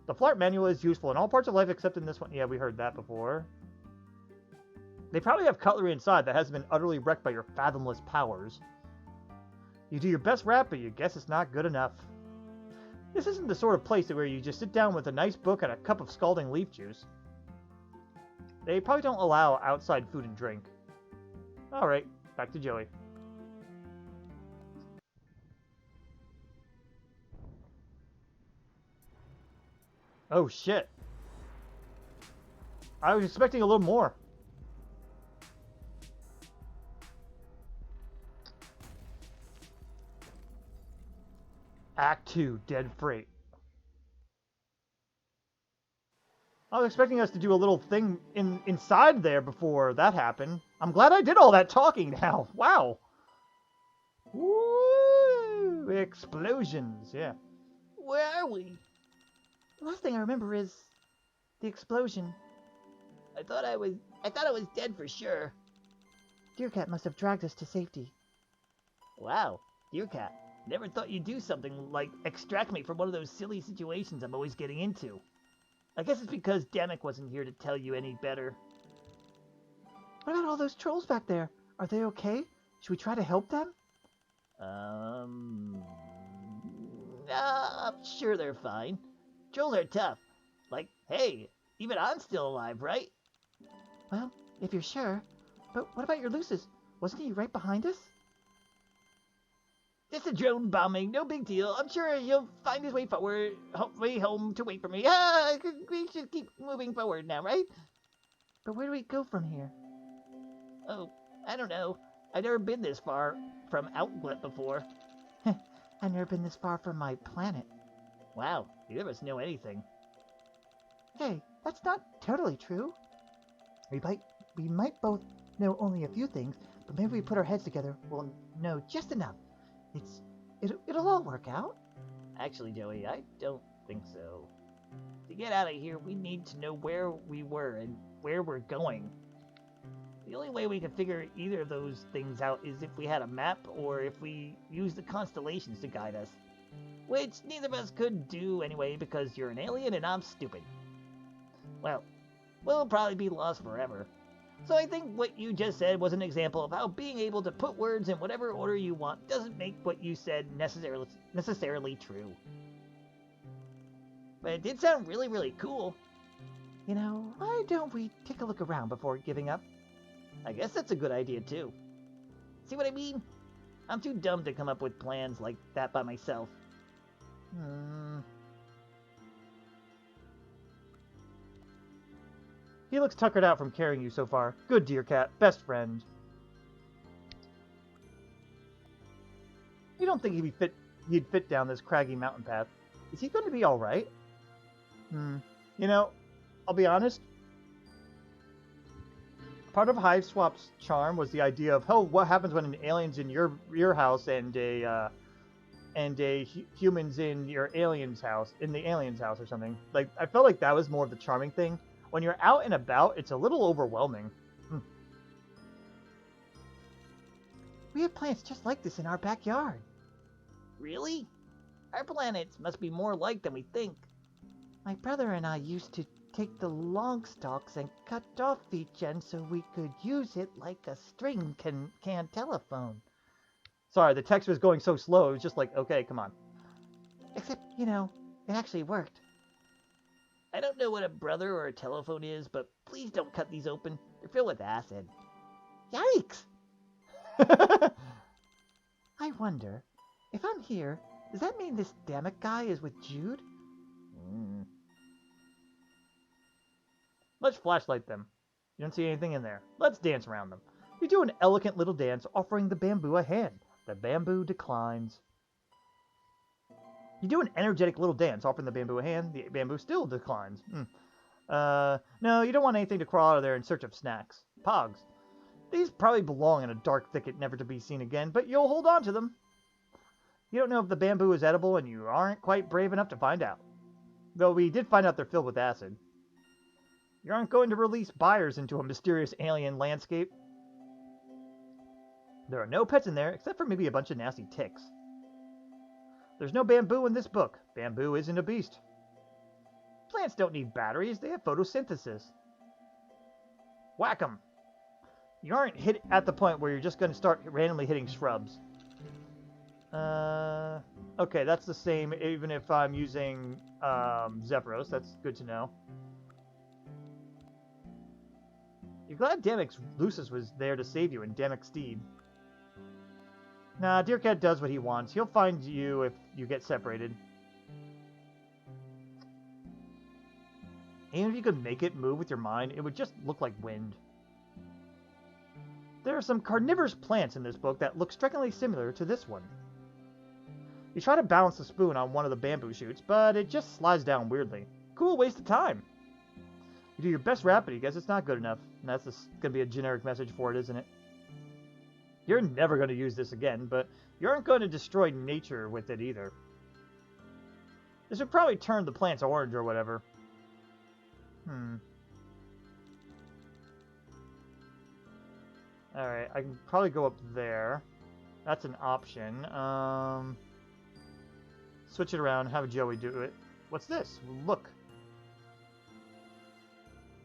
S1: The Flart manual is useful in all parts of life except in this one. Yeah, we heard that before. They probably have cutlery inside that hasn't been utterly wrecked by your fathomless powers. You do your best rap, but you guess it's not good enough. This isn't the sort of place where you just sit down with a nice book and a cup of scalding leaf juice. They probably don't allow outside food and drink. Alright, back to Joey. Oh shit. I was expecting a little more. Act 2, Dead Freight. I was expecting us to do a little thing inside there before that happened. I'm glad I did all that talking now. Wow. Woo! Explosions, yeah.
S3: Where are we?
S2: The last thing I remember is the explosion.
S3: I thought I was dead for sure.
S2: Deercat must have dragged us to safety.
S3: Wow, Deercat. Never thought you'd do something like extract me from one of those silly situations I'm always getting into. I guess it's because Demic wasn't here to tell you any better.
S2: What about all those trolls back there? Are they okay? Should we try to help them?
S3: I'm sure they're fine. Trolls are tough. Like, hey, even I'm still alive, right?
S2: Well, if you're sure. But what about your Lucis? Wasn't he right behind us?
S3: Just a drone bombing, no big deal. I'm sure he'll find his way forward, way home to wait for me. We should keep moving forward now, right?
S2: But where do we go from here?
S3: Oh, I don't know. I've never been this far from Outlet before.
S2: I've never been this far from my planet.
S3: Wow, neither of us know anything.
S2: Hey, that's not totally true. We might both know only a few things, but maybe we put our heads together, we'll know just enough. It'll all work out.
S3: Actually, Joey, I don't think so. To get out of here, we need to know where we were and where we're going. The only way we can figure either of those things out is if we had a map or if we used the constellations to guide us. Which neither of us could do anyway because you're an alien and I'm stupid. Well, we'll probably be lost forever. So I think what you just said was an example of how being able to put words in whatever order you want doesn't make what you said necessarily true. But it did sound really, really cool.
S2: You know, why don't we take a look around before giving up?
S3: I guess that's a good idea too. See what I mean? I'm too dumb to come up with plans like that by myself.
S1: Hmm. He looks tuckered out from carrying you so far. Good, dear cat. Best friend. You don't think he'd fit down this craggy mountain path. Is he going to be alright? You know, I'll be honest. Part of Hive Swap's charm was the idea of, oh, what happens when an alien's in your house and a human's in your alien's house, in the alien's house or something. Like, I felt like that was more of the charming thing. When you're out and about, it's a little overwhelming.
S2: We have plants just like this in our backyard.
S3: Really? Our planets must be more alike than we think.
S2: My brother and I used to take the long stalks and cut off each end so we could use it like a string can telephone.
S1: Sorry, the text was going so slow, it was just like, okay, come on.
S2: Except, you know, it actually worked.
S3: I don't know what a brother or a telephone is, but please don't cut these open. They're filled with acid.
S2: Yikes! I wonder, if I'm here, does that mean this Dammit guy is with Jude?
S1: Let's flashlight them. You don't see anything in there. Let's dance around them. You do an elegant little dance, offering the bamboo a hand. The bamboo declines. You do an energetic little dance, offering the bamboo a hand. The bamboo still declines. No, you don't want anything to crawl out of there in search of snacks. Pogs. These probably belong in a dark thicket never to be seen again, but you'll hold on to them. You don't know if the bamboo is edible, and you aren't quite brave enough to find out. Though we did find out they're filled with acid. You aren't going to release buyers into a mysterious alien landscape. There are no pets in there, except for maybe a bunch of nasty ticks. There's no bamboo in this book. Bamboo isn't a beast. Plants don't need batteries, they have photosynthesis. Whack 'em! You aren't hit at the point where you're just going to start randomly hitting shrubs. Okay, that's the same even if I'm using Zephyros. That's good to know. You're glad Damix Lucis was there to save you and Damix Steed. Nah, Dear Cat does what he wants. He'll find you if you get separated. Even if you could make it move with your mind, it would just look like wind. There are some carnivorous plants in this book that look strikingly similar to this one. You try to balance the spoon on one of the bamboo shoots, but it just slides down weirdly. Cool waste of time. You do your best rap, but he guess it's not good enough. And that's going to be a generic message for it, isn't it? You're never going to use this again, but you aren't going to destroy nature with it either. This would probably turn the plants orange or whatever. Alright, I can probably go up there. That's an option. Switch it around, have Joey do it. What's this? Look.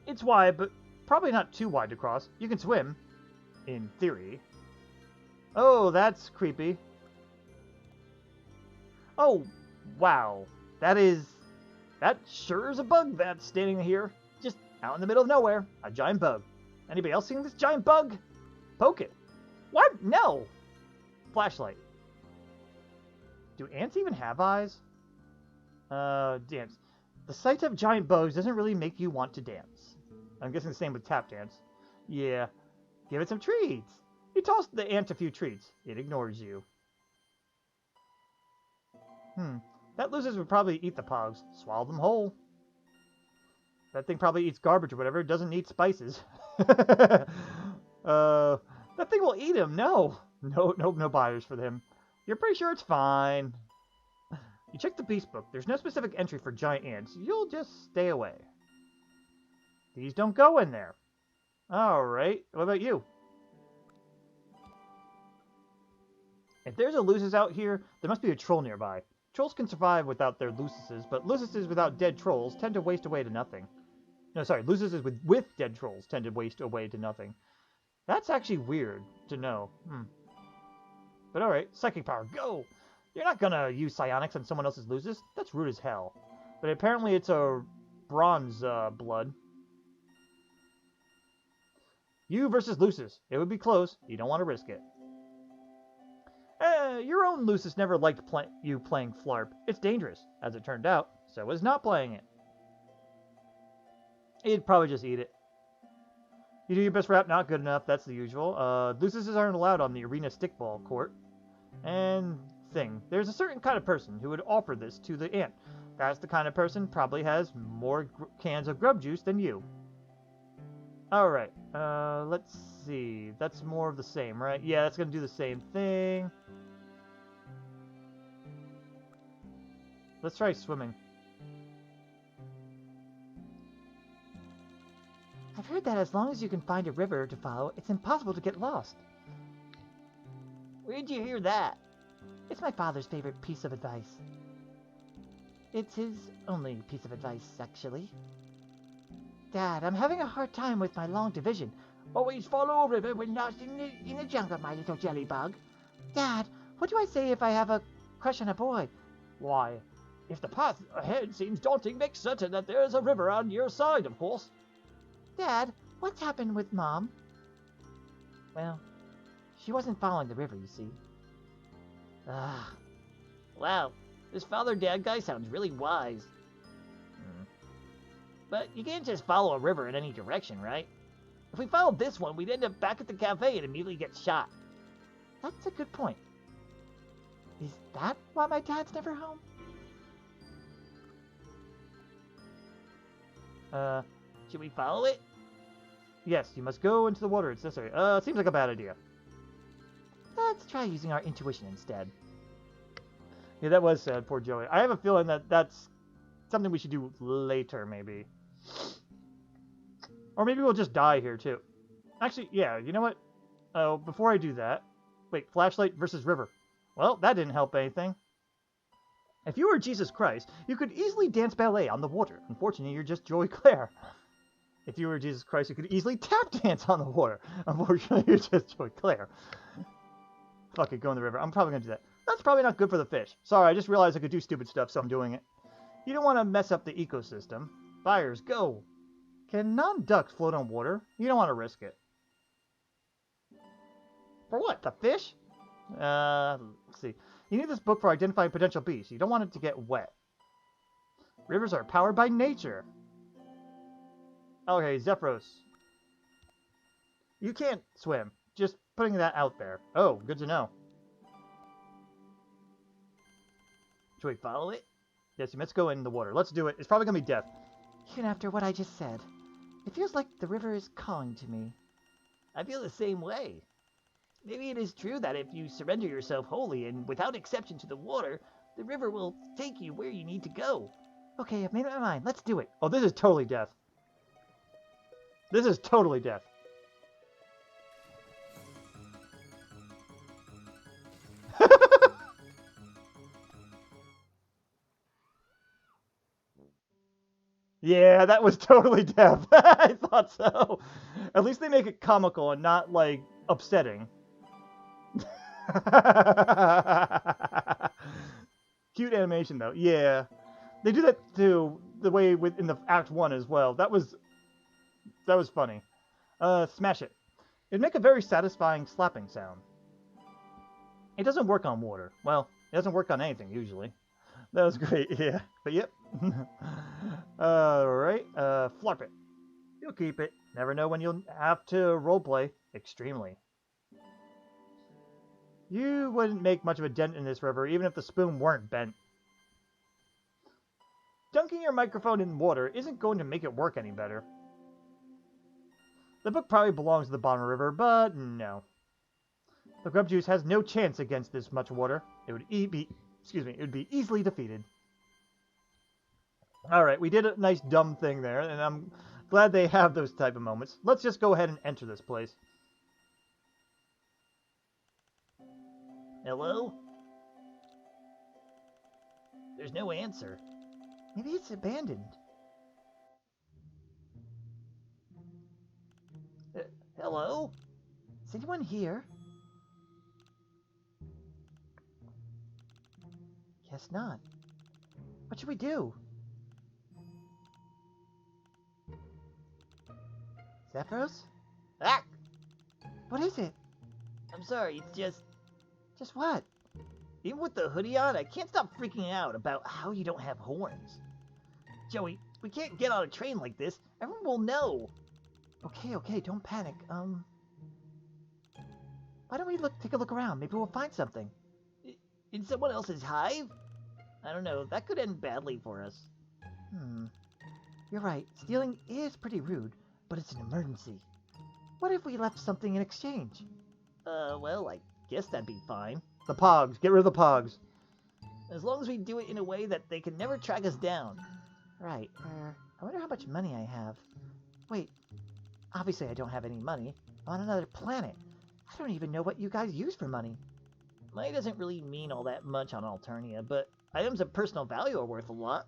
S1: It's wide, but probably not too wide to cross. You can swim. In theory. Oh, that's creepy. Oh, wow. That sure is a bug that's standing here. Just out in the middle of nowhere. A giant bug. Anybody else seeing this giant bug? Poke it. What? No. Flashlight. Do ants even have eyes? Dance. The sight of giant bugs doesn't really make you want to dance. I'm guessing the same with tap dance. Yeah. Give it some treats. You toss the ant a few treats. It ignores you. That Lucis would probably eat the pogs. Swallow them whole. That thing probably eats garbage or whatever. It doesn't need spices. That thing will eat him. No buyers for them. You're pretty sure it's fine. You check the beast book. There's no specific entry for giant ants. You'll just stay away. These don't go in there. Alright, what about you? If there's a Lucis out here, there must be a troll nearby. Trolls can survive without their Lucises, but Lucises without dead trolls tend to waste away to nothing. No, sorry, Lucises with dead trolls tend to waste away to nothing. That's actually weird to know. But alright, psychic power, go! You're not gonna use psionics on someone else's Lucis. That's rude as hell. But apparently it's a bronze blood. You versus Lucis. It would be close. You don't want to risk it. Your own Lucis never liked you playing Flarp. It's dangerous. As it turned out, so was not playing it. He'd probably just eat it. You do your best rap, not good enough. That's the usual. Lucises aren't allowed on the arena stickball court. And thing. There's a certain kind of person who would offer this to the ant. That's the kind of person probably has more cans of grub juice than you. Alright, let's see. That's more of the same, right? Yeah, that's gonna do the same thing. Let's try swimming.
S2: I've heard that as long as you can find a river to follow, it's impossible to get lost.
S3: Where'd you hear that?
S2: It's my father's favorite piece of advice. It's his only piece of advice, actually. Dad, I'm having a hard time with my long division.
S3: Always follow a river when lost in the jungle, my little jelly bug.
S2: Dad, what do I say if I have a crush on a boy?
S3: Why, if the path ahead seems daunting, make certain that there is a river on your side, of course.
S2: Dad, what's happened with Mom? Well, she wasn't following the river, you see.
S3: Ah, wow, this father-dad guy sounds really wise. But you can't just follow a river in any direction, right? If we followed this one, we'd end up back at the cafe and immediately get shot.
S2: That's a good point. Is that why my dad's never home?
S3: Should we follow it?
S1: Yes, you must go into the water. It's necessary. It seems like a bad idea.
S2: Let's try using our intuition instead.
S1: Yeah, that was sad. Poor Joey. I have a feeling that that's something we should do later, maybe. Or maybe we'll just die here, too. Actually, yeah, you know what? Oh, before I do that... Wait, flashlight versus river. Well, that didn't help anything. If you were Jesus Christ, you could easily dance ballet on the water. Unfortunately, you're just Joey Claire. If you were Jesus Christ, you could easily tap dance on the water. Unfortunately, you're just Joey Claire. Fuck it, go in the river. I'm probably going to do that. That's probably not good for the fish. Sorry, I just realized I could do stupid stuff, so I'm doing it. You don't want to mess up the ecosystem. Fires, go! Can non-ducks float on water? You don't want to risk it. For what? The fish? Let's see. You need this book for identifying potential beasts. You don't want it to get wet. Rivers are powered by nature. Okay, Zephyros. You can't swim. Just putting that out there. Oh, good to know.
S3: Should we follow it?
S1: Yes, let's go in the water. Let's do it. It's probably going to be death.
S2: Even after what I just said, it feels like the river is calling to me.
S3: I feel the same way. Maybe it is true that if you surrender yourself wholly and without exception to the water, the river will take you where you need to go.
S2: Okay, I've made up my mind. Let's do it.
S1: Oh, this is totally death. This is totally death. Yeah, that was totally death. I thought so. At least they make it comical and not, like, upsetting. Cute animation, though. Yeah. They do that, too, the way in the Act 1 as well. That was funny. Smash it. It'd make a very satisfying slapping sound. It doesn't work on water. Well, it doesn't work on anything, usually. That was great, yeah. But yep. Alright, flop it. You'll keep it. Never know when you'll have to roleplay. Extremely. You wouldn't make much of a dent in this river, even if the spoon weren't bent. Dunking your microphone in water isn't going to make it work any better. The book probably belongs to the bottom of the river, but no. The grub juice has no chance against this much water. It would be easily defeated. Alright, we did a nice dumb thing there, and I'm glad they have those type of moments. Let's just go ahead and enter this place.
S3: Hello? There's no answer.
S2: Maybe it's abandoned.
S3: Hello?
S2: Is anyone here? Guess not. What should we do? Zephyros?
S3: Ah!
S2: What is it?
S3: I'm sorry, it's just...
S2: Just what?
S3: Even with the hoodie on, I can't stop freaking out about how you don't have horns. Joey, we can't get on a train like this. Everyone will know.
S2: Okay, don't panic. Why don't we take a look around? Maybe we'll find something.
S3: In someone else's hive? I don't know, that could end badly for us.
S2: You're right. Stealing is pretty rude, but it's an emergency. What if we left something in exchange?
S3: Well, I guess that'd be fine.
S1: The pogs. Get rid of the pogs.
S3: As long as we do it in a way that they can never track us down.
S2: Right. I wonder how much money I have. Wait. Obviously I don't have any money. I'm on another planet. I don't even know what you guys use for money.
S3: Money doesn't really mean all that much on Alternia, but items of personal value are worth a lot.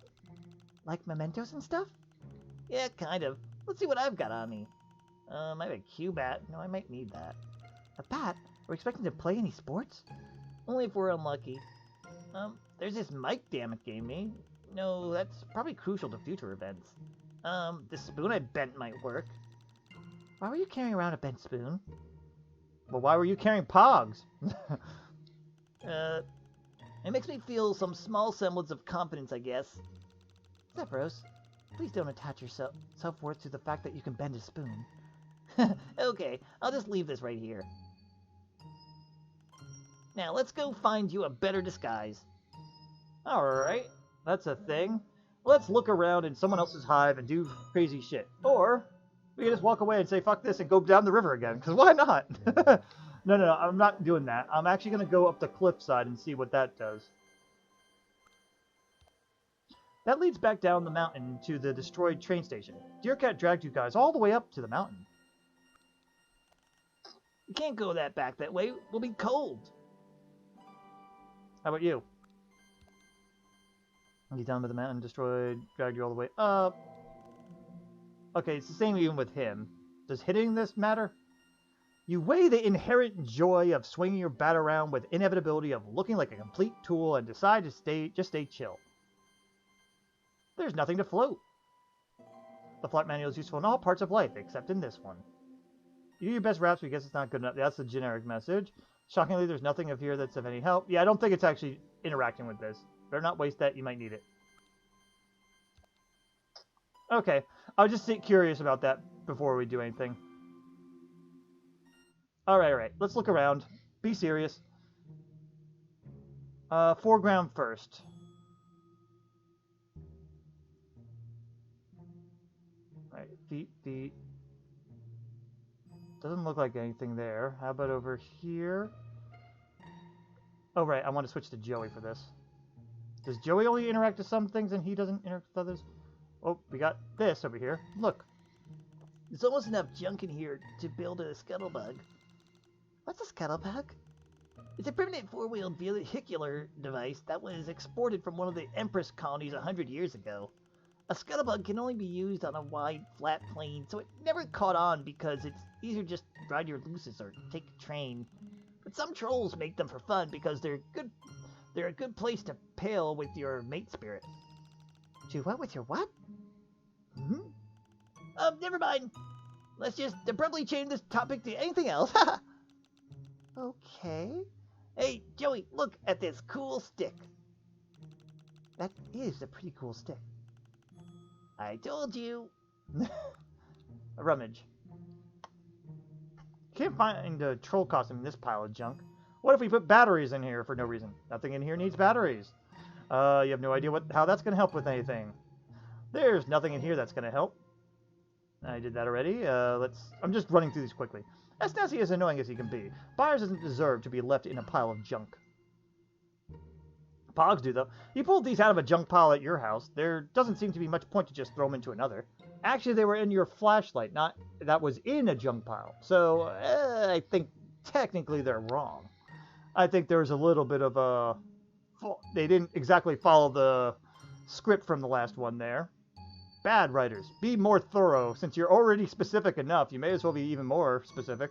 S2: Like mementos and stuff?
S3: Yeah, kind of. Let's see what I've got on me. I have a Q-bat. No, I might need that.
S2: A bat? Are we expecting to play any sports?
S3: Only if we're unlucky. There's this mic Dammit gave me. No, that's probably crucial to future events. This spoon I bent might work.
S2: Why were you carrying around a bent spoon?
S1: Well, why were you carrying pogs?
S3: It makes me feel some small semblance of confidence, I guess.
S2: Zephyros, please don't attach your self-worth to the fact that you can bend a spoon.
S3: Okay, I'll just leave this right here. Now, let's go find you a better disguise.
S1: Alright, that's a thing. Let's look around in someone else's hive and do crazy shit. Or, we can just walk away and say, fuck this, and go down the river again, because why not? No, I'm not doing that. I'm actually going to go up the cliffside and see what that does. That leads back down the mountain to the destroyed train station. Deercat dragged you guys all the way up to the mountain.
S3: We can't go back that way. We'll be cold.
S1: How about you? You down with the mountain, destroyed, dragged you all the way up. Okay, it's the same even with him. Does hitting this matter? You weigh the inherent joy of swinging your bat around with inevitability of looking like a complete tool and decide to just stay chill. There's nothing to float. The flight manual is useful in all parts of life, except in this one. You do your best raps, but I guess it's not good enough. That's the generic message. Shockingly, there's nothing of here that's of any help. Yeah, I don't think it's actually interacting with this. Better not waste that, you might need it. Okay, I'll just sit curious about that before we do anything. Alright, let's look around. Be serious. Foreground first. Right, feet. Doesn't look like anything there. How about over here? Oh, right, I want to switch to Joey for this. Does Joey only interact with some things and he doesn't interact with others? Oh, we got this over here. Look.
S3: There's almost enough junk in here to build a scuttlebug.
S2: What's a scuttlebug?
S3: It's a primitive four-wheeled vehicular device that was exported from one of the Empress colonies 100 years ago. A scuttlebug can only be used on a wide, flat plain, so it never caught on because it's easier to just ride your lucis or take a train. But some trolls make them for fun because they're a good place to pale with your mate spirit.
S2: To what with your what?
S3: Never mind. Let's just abruptly change this topic to anything else.
S2: Okay.
S3: Hey, Joey, look at this cool stick.
S2: That is a pretty cool stick.
S3: I told you.
S1: A rummage. Can't find a troll costume in this pile of junk. What if we put batteries in here for no reason? Nothing in here needs batteries. You have no idea how that's going to help with anything. There's nothing in here that's going to help. I did that already. I'm just running through these quickly. As nasty as annoying as he can be, Byers doesn't deserve to be left in a pile of junk. Pogs do, though. You pulled these out of a junk pile at your house. There doesn't seem to be much point to just throw them into another. Actually, they were in your flashlight, not that was in a junk pile. So, I think technically they're wrong. I think there's a little bit of a... They didn't exactly follow the script from the last one there. Bad writers, be more thorough. Since you're already specific enough, you may as well be even more specific.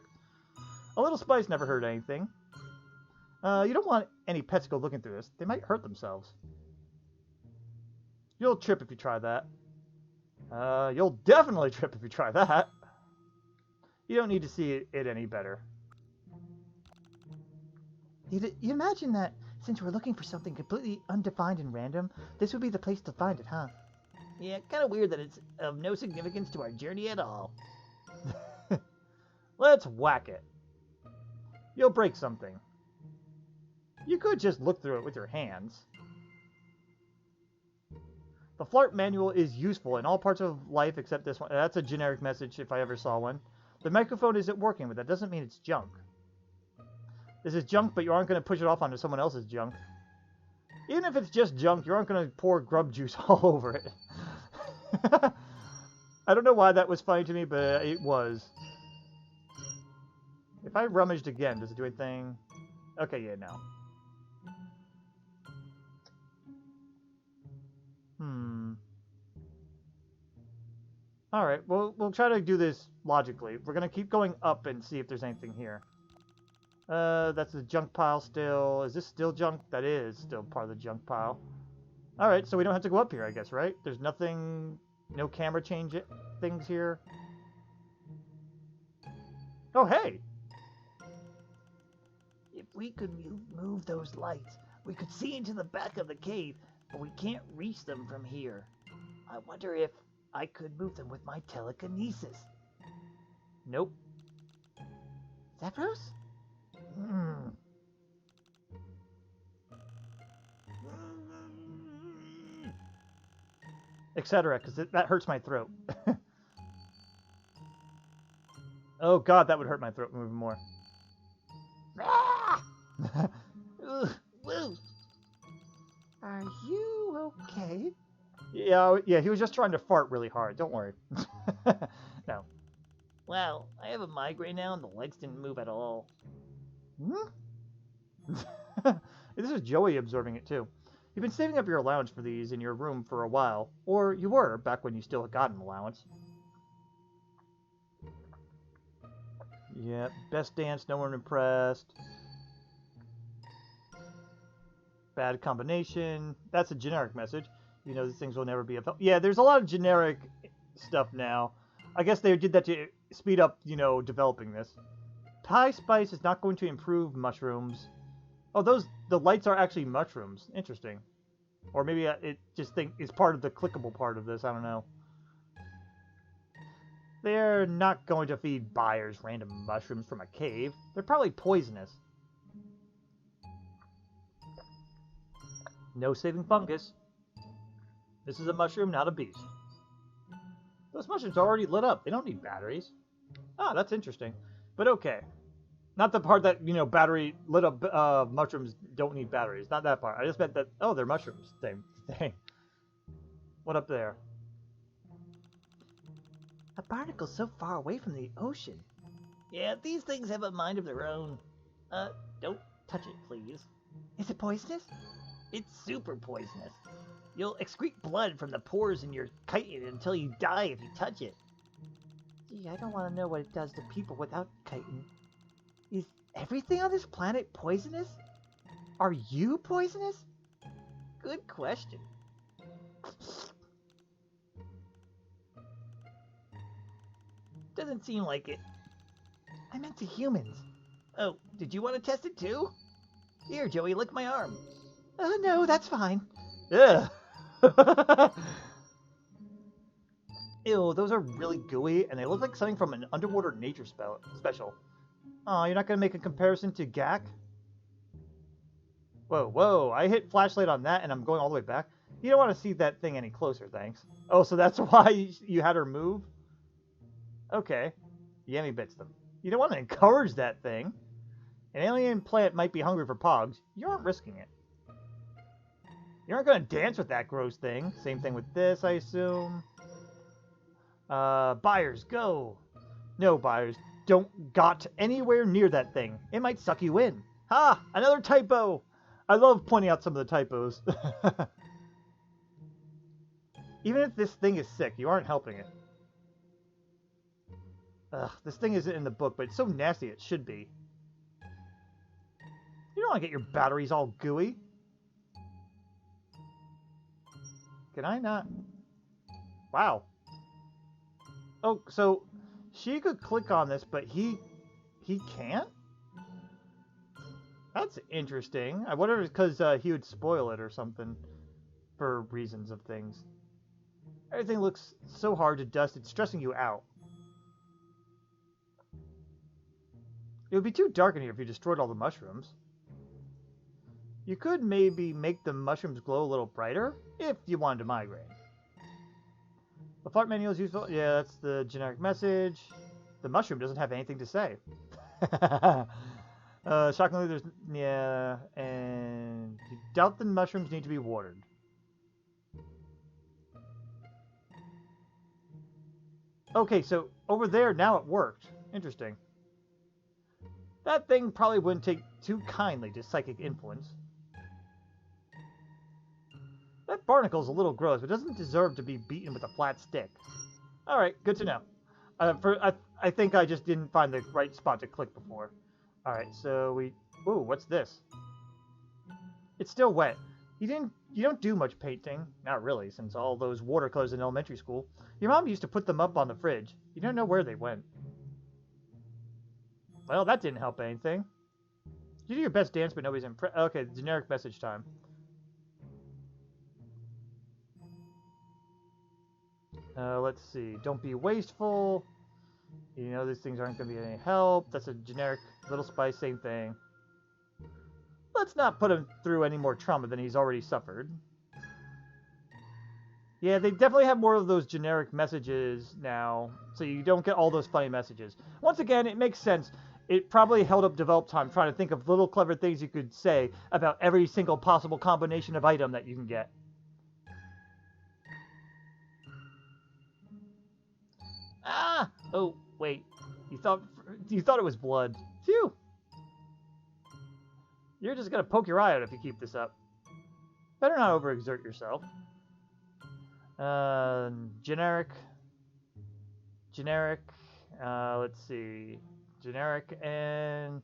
S1: A little spice never hurt anything. You don't want any pets to go looking through this. They might hurt themselves. You'll trip if you try that. You'll definitely trip if you try that. You don't need to see it any better.
S2: You imagine that Since we're looking for something completely undefined and random, this would be the place to find it, huh?
S3: Yeah, kind of weird that it's of no significance to our journey at all.
S1: Let's whack it. You'll break something. You could just look through it with your hands. The Flart manual is useful in all parts of life except this one. That's a generic message if I ever saw one. The microphone isn't working, but that doesn't mean it's junk. This is junk, but you aren't going to push it off onto someone else's junk. Even if it's just junk, you aren't going to pour grub juice all over it. I don't know why that was funny to me, but it was. If I rummaged again, does it do anything? Okay, yeah, no. Alright, well, we'll try to do this logically. We're going to keep going up and see if there's anything here. That's the junk pile still. Is this still junk? That is still part of the junk pile. Alright, so we don't have to go up here, I guess, right? There's nothing... No camera change things here. Oh, hey!
S3: If we could move those lights, we could see into the back of the cave, but we can't reach them from here. I wonder if I could move them with my telekinesis.
S1: Nope.
S2: Zapdos?
S1: Etc., because that hurts my throat. Oh god, that would hurt my throat even more.
S3: Woo!
S2: Are you okay?
S1: Yeah, he was just trying to fart really hard. Don't worry. No.
S3: Wow, I have a migraine now and the legs didn't move at all.
S1: This is Joey absorbing it too. You've been saving up your allowance for these in your room for a while. Or you were, back when you still got an allowance. Yeah, best dance, no one impressed. Bad combination. That's a generic message. You know, these things will never be a... Yeah, there's a lot of generic stuff now. I guess they did that to speed up, you know, developing this. Pie spice is not going to improve mushrooms. Oh, the lights are actually mushrooms. Interesting. Or maybe it just is part of the clickable part of this. I don't know. They're not going to feed buyers random mushrooms from a cave. They're probably poisonous. No saving fungus. This is a mushroom, not a beast. Those mushrooms are already lit up. They don't need batteries. Ah, that's interesting. But okay. Not the part that, you know, battery lit up mushrooms don't need batteries. Not that part. I just meant that, oh, they're mushrooms. Same thing. What up there?
S2: A barnacle so far away from the ocean.
S3: Yeah, these things have a mind of their own. Don't touch it, please.
S2: Is it poisonous?
S3: It's super poisonous. You'll excrete blood from the pores in your chitin until you die if you touch it.
S2: Gee, I don't want to know what it does to people without chitin. Is everything on this planet poisonous? Are you poisonous?
S3: Good question. Doesn't seem like it.
S2: I meant to humans.
S3: Oh, did you want to test it too? Here, Joey, lick my arm.
S2: No, that's fine.
S1: Ugh. Ew, those are really gooey, and they look like something from an underwater nature special. Oh, you're not going to make a comparison to Gak? Whoa, I hit flashlight on that, and I'm going all the way back. You don't want to see that thing any closer, thanks. Oh, so that's why you had her move? Okay. Yummy bits them. You don't want to encourage that thing. An alien plant might be hungry for pogs. You aren't risking it. You aren't going to dance with that gross thing. Same thing with this, I assume. Buyers, go. No, buyers, don't got anywhere near that thing. It might suck you in. Ha! Another typo! I love pointing out some of the typos. Even if this thing is sick, you aren't helping it. Ugh, this thing isn't in the book, but it's so nasty it should be. You don't want to get your batteries all gooey. Can I not? Wow. Oh, so she could click on this, but he can't? That's interesting. I wonder if it's because he would spoil it or something for reasons of things. Everything looks so hard to dust, it's stressing you out. It would be too dark in here if you destroyed all the mushrooms. You could maybe make the mushrooms glow a little brighter if you wanted to migrate. The flight manual is useful. Yeah, that's the generic message. The mushroom doesn't have anything to say. Shockingly, there's... Yeah, and... You doubt the mushrooms need to be watered. Okay, so over there, now it worked. Interesting. That thing probably wouldn't take too kindly to psychic influence. That barnacle's a little gross, but doesn't deserve to be beaten with a flat stick. Alright, good to know. I think I just didn't find the right spot to click before. Alright, so we... Ooh, what's this? It's still wet. You don't do much painting. Not really, since all those watercolors in elementary school. Your mom used to put them up on the fridge. You don't know where they went. Well, that didn't help anything. You do your best dance, but nobody's impressed. Okay, generic message time. Let's see. Don't be wasteful. You know these things aren't going to be any help. That's a generic little spice, same thing. Let's not put him through any more trauma than he's already suffered. Yeah, they definitely have more of those generic messages now, so you don't get all those funny messages. Once again, it makes sense. It probably held up develop time trying to think of little clever things you could say about every single possible combination of item that you can get. Ah! Oh, wait. You thought it was blood. Phew! You're just gonna poke your eye out if you keep this up. Better not overexert yourself. Generic. Let's see. Generic and...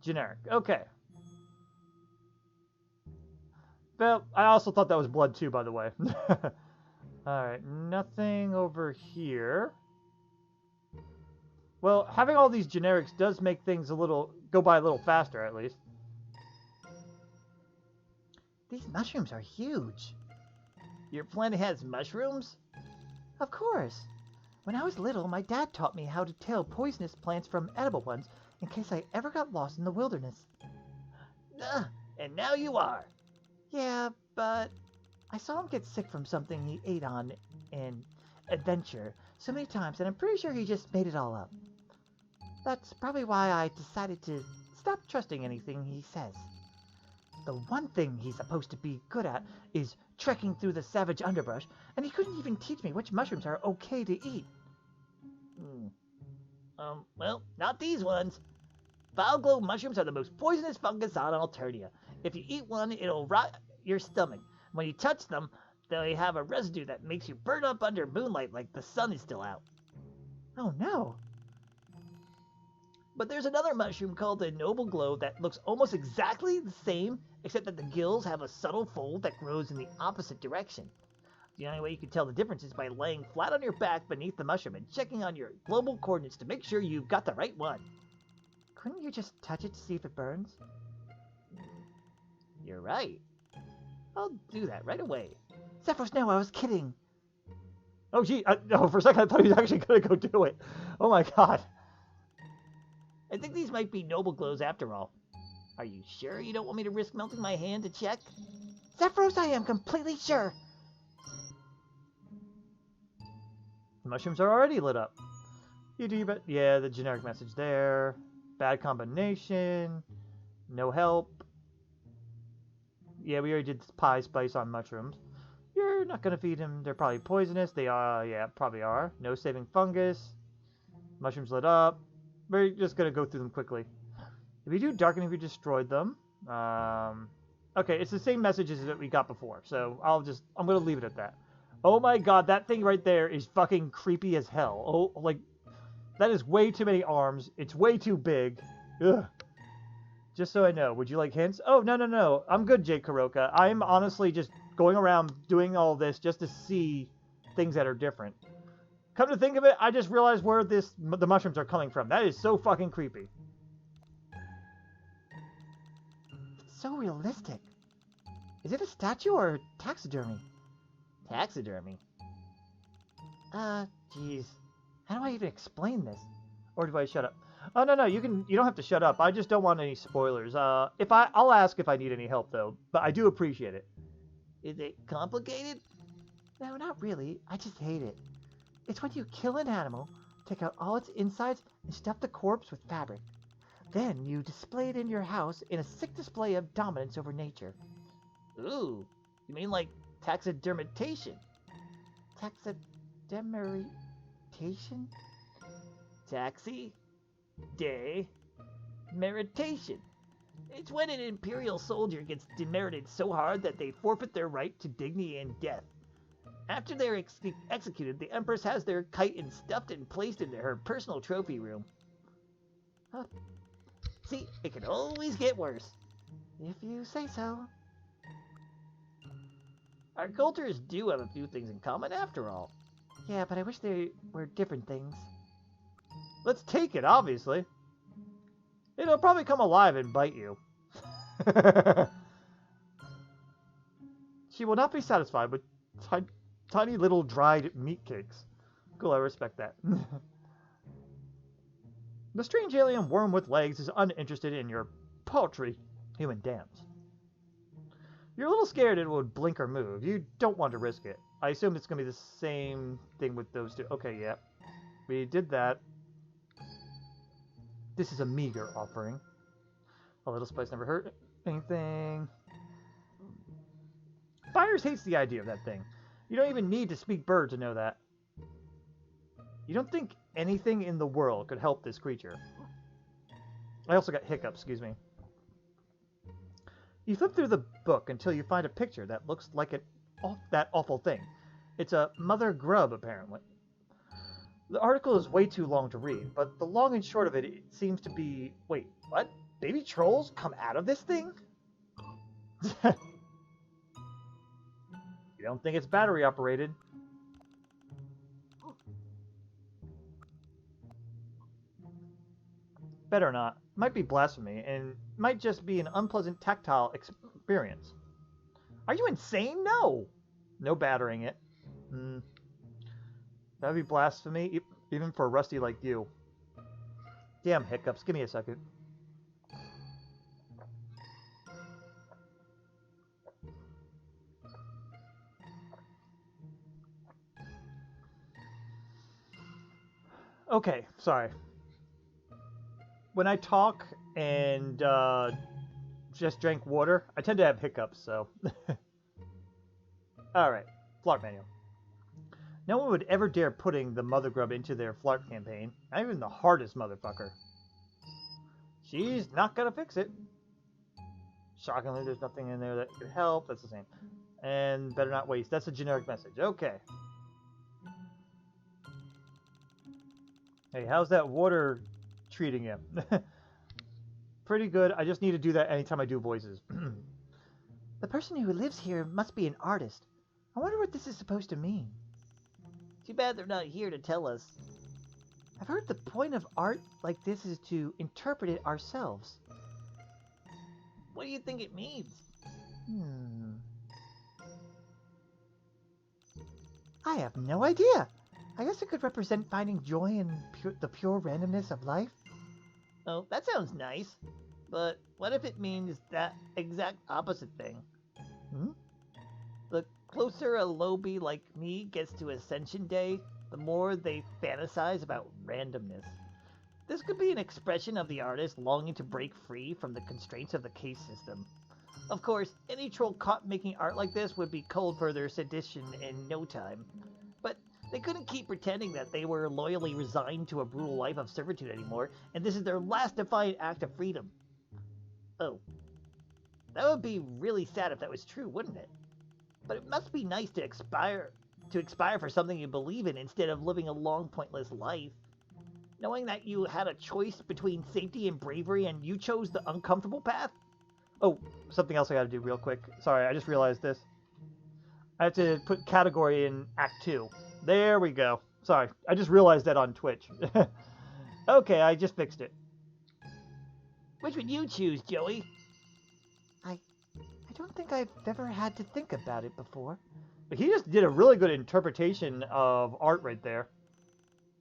S1: Generic. Okay. Well, I also thought that was blood too, by the way. Alright, nothing over here. Well, having all these generics does make things go by a little faster, at least.
S2: These mushrooms are huge.
S3: Your planet has mushrooms?
S2: Of course. When I was little, my dad taught me how to tell poisonous plants from edible ones in case I ever got lost in the wilderness.
S3: And now you are.
S2: Yeah, but I saw him get sick from something he ate on an adventure so many times, and I'm pretty sure he just made it all up. That's probably why I decided to stop trusting anything he says. The one thing he's supposed to be good at is trekking through the savage underbrush, and he couldn't even teach me which mushrooms are okay to eat.
S3: Well, not these ones. Vile glow mushrooms are the most poisonous fungus on Alternia. If you eat one, it'll rot your stomach. When you touch them, they have a residue that makes you burn up under moonlight like the sun is still out.
S2: Oh no.
S3: But there's another mushroom called the Noble Glow that looks almost exactly the same, except that the gills have a subtle fold that grows in the opposite direction. The only way you can tell the difference is by laying flat on your back beneath the mushroom and checking on your global coordinates to make sure you've got the right one.
S2: Couldn't you just touch it to see if it burns?
S3: You're right. I'll do that right away.
S2: Zephyros, no, I was kidding.
S1: Oh, gee. No, for a second I thought he was actually going to go do it. Oh, my God.
S3: I think these might be Noble Glows after all. Are you sure you don't want me to risk melting my hand to check?
S2: Zephyros, I am completely sure.
S1: The mushrooms are already lit up. You do, but yeah, the generic message there. Bad combination. No help. Yeah, we already did pie spice on mushrooms. You're not going to feed him. They're probably poisonous. They are, yeah, probably are. No saving fungus. Mushrooms lit up. We're just going to go through them quickly. If you do darken, if you destroyed them. Okay, it's the same messages that we got before. So I'm going to leave it at that. Oh my god, that thing right there is fucking creepy as hell. Oh, like, that is way too many arms. It's way too big. Ugh. Just so I know, would you like hints? Oh, no. I'm good, Jake Kuroka. I'm honestly just going around doing all this just to see things that are different. Come to think of it, I just realized where the mushrooms are coming from. That is so fucking creepy.
S2: so realistic. Is it a statue or taxidermy?
S3: Taxidermy?
S2: Jeez. How do I even explain this?
S1: Or do I shut up? Oh, no, you don't have to shut up. I just don't want any spoilers. I'll ask if I need any help, though, but I do appreciate it.
S3: Is it complicated?
S2: No, not really. I just hate it. It's when you kill an animal, take out all its insides, and stuff the corpse with fabric. Then you display it in your house in a sick display of dominance over nature.
S3: Ooh, you mean like taxidermitation?
S2: Taxidermitation?
S3: Taxi? Day? Meritation. It's when an imperial soldier gets demerited so hard that they forfeit their right to dignity and death. After they're executed, the Empress has their chitin stuffed and placed into her personal trophy room. Huh. See, it can always get worse.
S2: If you say so.
S3: Our cultures do have a few things in common after all.
S2: Yeah, but I wish they were different things.
S1: Let's take it, obviously. It'll probably come alive and bite you. She will not be satisfied with tiny little dried meat cakes. Cool, I respect that. The strange alien worm with legs is uninterested in your paltry human dams. You're a little scared it would blink or move. You don't want to risk it. I assume it's going to be the same thing with those two. Okay, yeah. We did that. This is a meager offering. A little spice never hurt anything. Fires hates the idea of that thing. You don't even need to speak bird to know that. You don't think anything in the world could help this creature. I also got hiccups, excuse me. You flip through the book until you find a picture that looks like that awful thing. It's a mother grub, apparently. The article is way too long to read, but the long and short of it, it seems to be... Wait, what? Baby trolls come out of this thing? You don't think it's battery operated? Better not. Might be blasphemy, and might just be an unpleasant tactile experience. Are you insane? No! No battering it. That'd be blasphemy, even for a rusty like you. Damn hiccups. Give me a second. Okay, sorry. When I talk and just drink water, I tend to have hiccups, so... Alright, Flark manual. No one would ever dare putting the mother grub into their Flark campaign, not even the hardest motherfucker. She's not gonna fix it. Shockingly, there's nothing in there that could help. That's the same. And better not waste. That's a generic message. Okay. Hey, how's that water treating you? Pretty good. I just need to do that anytime I do voices.
S2: The person who lives here must be an artist. I wonder what this is supposed to mean.
S3: Too bad they're not here to tell us.
S2: I've heard the point of art like this is to interpret it ourselves.
S3: What do you think it means?
S2: I have no idea. I guess it could represent finding joy in the pure randomness of life.
S3: Oh, that sounds nice. But what if it means that exact opposite thing? The closer a lowbie like me gets to Ascension Day, the more they fantasize about randomness. This could be an expression of the artist longing to break free from the constraints of the case system. Of course, any troll caught making art like this would be culled for their sedition in no time. But they couldn't keep pretending that they were loyally resigned to a brutal life of servitude anymore, and this is their last defiant act of freedom. Oh. That would be really sad if that was true, wouldn't it? But it must be nice to expire for something you believe in instead of living a long, pointless life. Knowing that you had a choice between safety and bravery and you chose the uncomfortable path?
S1: Oh, something else I gotta do real quick. Sorry, I just realized this. I have to put category in Act 2. There we go. Sorry, I just realized that on Twitch. Okay, I just fixed it.
S3: Which would you choose, Joey?
S2: I don't think I've ever had to think about it before.
S1: But he just did a really good interpretation of art right there.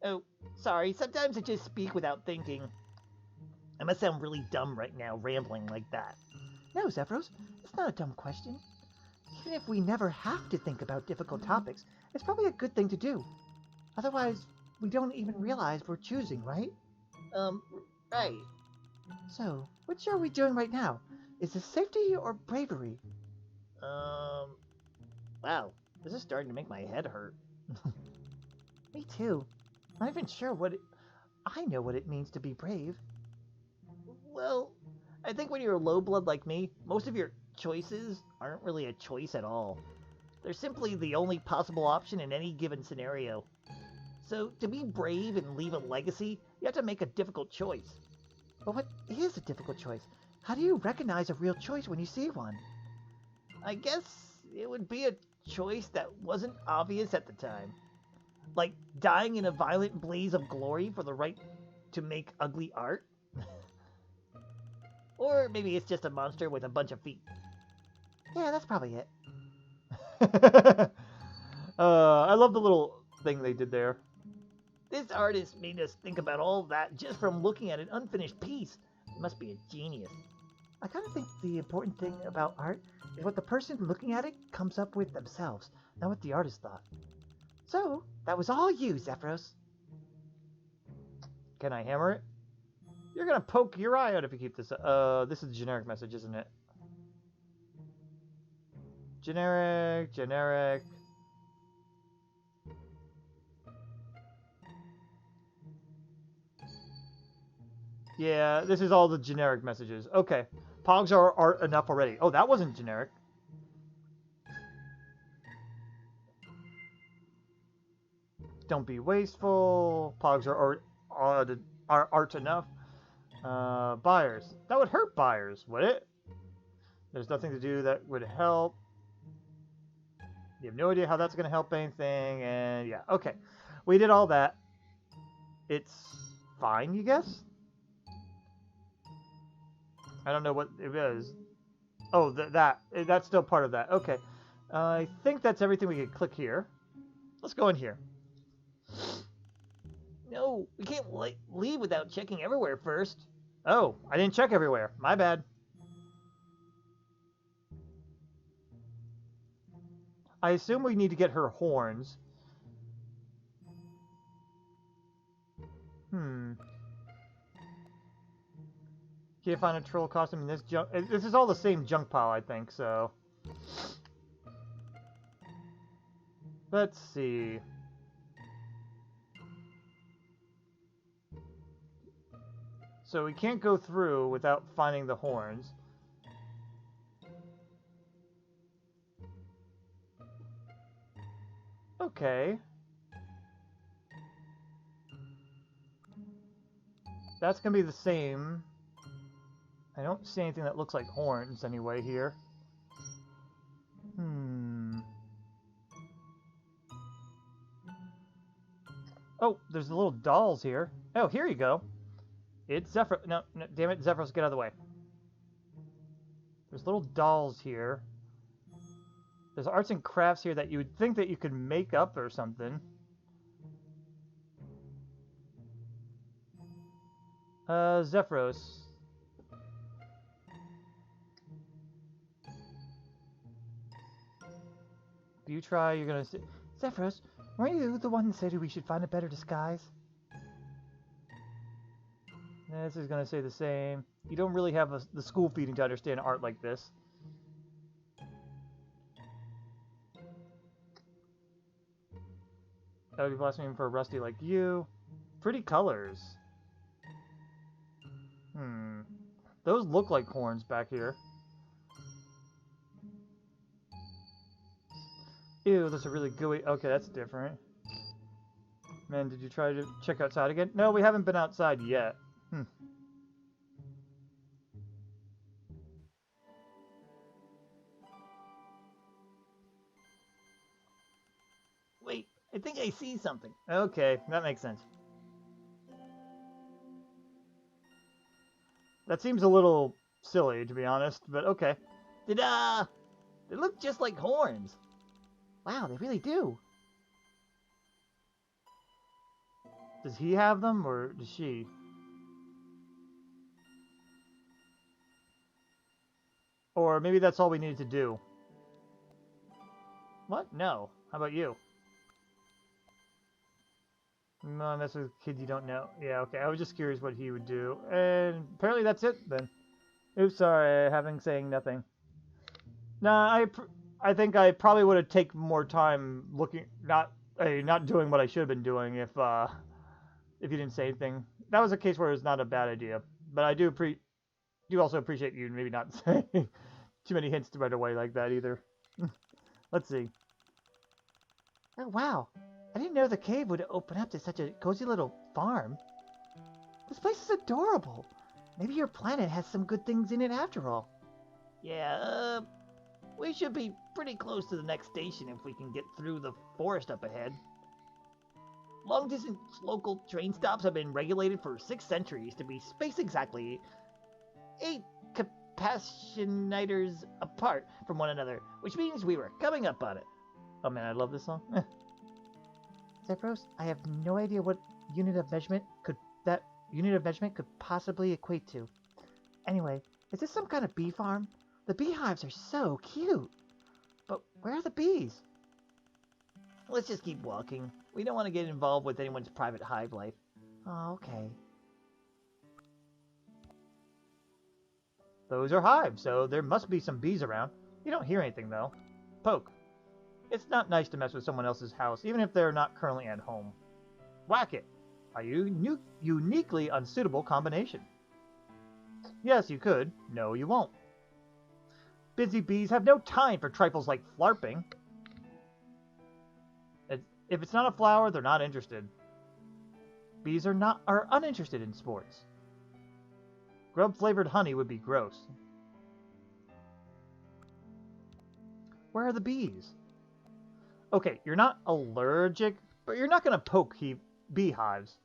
S3: Oh, sorry, sometimes I just speak without thinking. I must sound really dumb right now, rambling like that.
S2: No, Zephyros, it's not a dumb question. Even if we never have to think about difficult topics, it's probably a good thing to do. Otherwise, we don't even realize we're choosing, right?
S3: Right.
S2: So, which are we doing right now? Is this safety or bravery?
S3: Wow, this is starting to make my head hurt.
S2: Me too. Not even sure I know what it means to be brave.
S3: Well, I think when you're a low blood like me, most of your choices aren't really a choice at all. They're simply the only possible option in any given scenario. So, to be brave and leave a legacy, you have to make a difficult choice.
S2: But what is a difficult choice? How do you recognize a real choice when you see one?
S3: I guess it would be a choice that wasn't obvious at the time. Like dying in a violent blaze of glory for the right to make ugly art? Or maybe it's just a monster with a bunch of feet.
S2: Yeah, that's probably it.
S1: I love the little thing they did there.
S3: This artist made us think about all that just from looking at an unfinished piece. He must be a genius.
S2: I kind of think the important thing about art is what the person looking at it comes up with themselves, not what the artist thought. So, that was all you, Zephyros.
S1: Can I hammer it? You're gonna poke your eye out if you keep this. This is a generic message, isn't it? Generic, generic. Yeah, this is all the generic messages. Okay. Pogs are enough already. Oh, that wasn't generic. Don't be wasteful. Pogs are art enough. Buyers. That would hurt buyers, would it? There's nothing to do that would help. You have no idea how that's going to help anything. And yeah, okay. We did all that. It's fine, you guess? I don't know what it is. Oh, that's still part of that. Okay. I think that's everything we could click here. Let's go in here.
S3: No, we can't leave without checking everywhere first.
S1: Oh, I didn't check everywhere. My bad. I assume we need to get her horns. Can't find a troll costume in this junk. This is all the same junk pile, I think, so. Let's see. So we can't go through without finding the horns. Okay. That's gonna be the same. I don't see anything that looks like horns anyway here. Oh, there's the little dolls here. Oh, here you go. It's Zephyr. No, damn it, Zephyros, get out of the way. There's little dolls here. There's arts and crafts here that you would think that you could make up or something. Zephyros. If you try, you're gonna see.
S2: Zephyros, weren't you the one that said we should find a better disguise?
S1: This is gonna say the same. You don't really have the school feeding to understand art like this. That would be blasphemy for a rusty like you. Pretty colors. Those look like horns back here. Ew, those are really gooey. Okay, that's different. Man, did you try to check outside again? No, we haven't been outside yet.
S3: Wait, I think I see something.
S1: Okay, that makes sense. That seems a little silly, to be honest, but okay.
S3: Ta-da! They look just like horns.
S2: Wow, they really do.
S1: Does he have them, or does she? Or maybe that's all we needed to do. What? No. How about you? No, mess with kids you don't know. Yeah, okay. I was just curious what he would do. And apparently that's it, then. Oops, sorry, having saying nothing. Nah, I think I probably would have taken more time looking, not doing what I should have been doing if you didn't say anything. That was a case where it was not a bad idea. But I do also appreciate you maybe not saying too many hints right away like that either. Let's see.
S2: Oh, wow. I didn't know the cave would open up to such a cozy little farm. This place is adorable. Maybe your planet has some good things in it after all.
S3: Yeah, we should be pretty close to the next station if we can get through the forest up ahead. Long-distance local train stops have been regulated for 6 centuries to be spaced exactly 8 capacitors apart from one another, which means we were coming up on it.
S1: Oh man, I love this song.
S2: Zephyros, I have no idea what unit of measurement could possibly equate to. Anyway, is this some kind of bee farm? The beehives are so cute. But where are the bees?
S3: Let's just keep walking. We don't want to get involved with anyone's private hive life.
S2: Oh, okay.
S1: Those are hives, so there must be some bees around. You don't hear anything though. Poke. It's not nice to mess with someone else's house, even if they're not currently at home. Whack it. A uniquely unsuitable combination. Yes, you could. No, you won't. Busy bees have no time for trifles like flarping. If it's not a flower, they're not interested. Bees are uninterested in sports. Grub-flavored honey would be gross. Where are the bees? Okay, you're not allergic, but you're not going to poke beehives.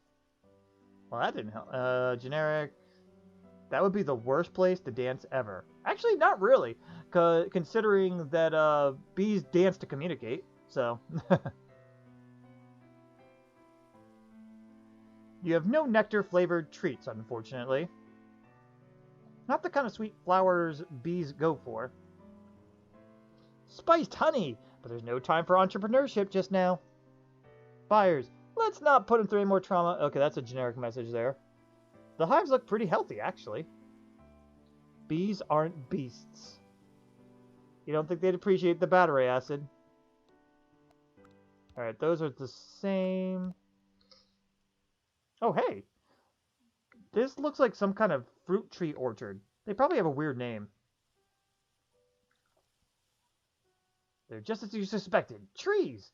S1: Well, that didn't help. Generic. That would be the worst place to dance ever. Actually, not really, considering that bees dance to communicate, so... You have no nectar-flavored treats, unfortunately. Not the kind of sweet flowers bees go for. Spiced honey, but there's no time for entrepreneurship just now. Buyers, let's not put them through any more trauma. Okay, that's a generic message there. The hives look pretty healthy, actually. Bees aren't beasts. You don't think they'd appreciate the battery acid? Alright, those are the same. Oh, hey. This looks like some kind of fruit tree orchard. They probably have a weird name. They're just as you suspected. Trees!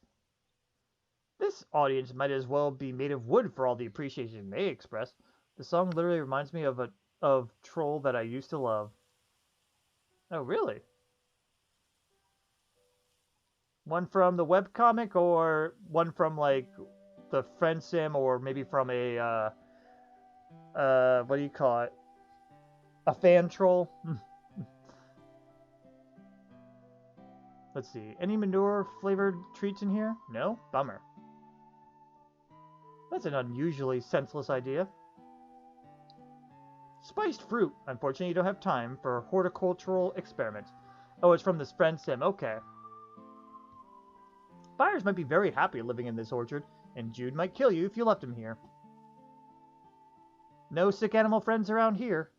S1: This audience might as well be made of wood for all the appreciation they express. The song literally reminds me of Troll that I used to love. Oh, really? One from the webcomic or one from, like, the friend sim or maybe from a, what do you call it? A fan troll? Let's see. Any manure-flavored treats in here? No? Bummer. That's an unusually senseless idea. Spiced fruit. Unfortunately, you don't have time for horticultural experiments. Oh, it's from this friend sim. Okay. Buyers might be very happy living in this orchard, and Jude might kill you if you left him here. No sick animal friends around here.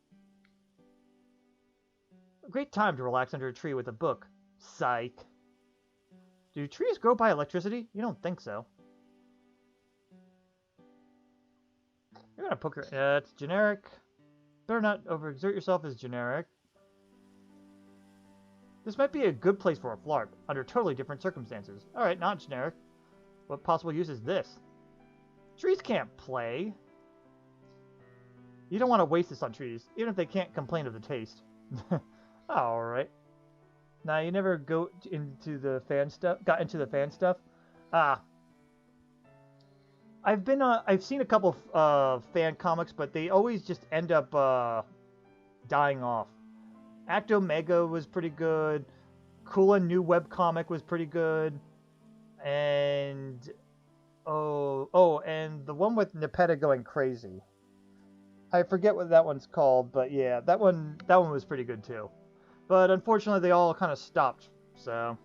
S1: A great time to relax under a tree with a book. Psych. Do trees grow by electricity? You don't think so. You're gonna poke her. It's generic. Better not overexert yourself as generic. This might be a good place for a flarp, under totally different circumstances. Alright, not generic. What possible use is this? Trees can't play. You don't want to waste this on trees, even if they can't complain of the taste. Alright. Now, you never got into the fan stuff? Ah. I've seen a couple of fan comics, but they always just end up dying off. Act Omega was pretty good. Kula new webcomic was pretty good. And and the one with Nepeta going crazy. I forget what that one's called, but yeah, that one was pretty good too. But unfortunately, they all kind of stopped. So,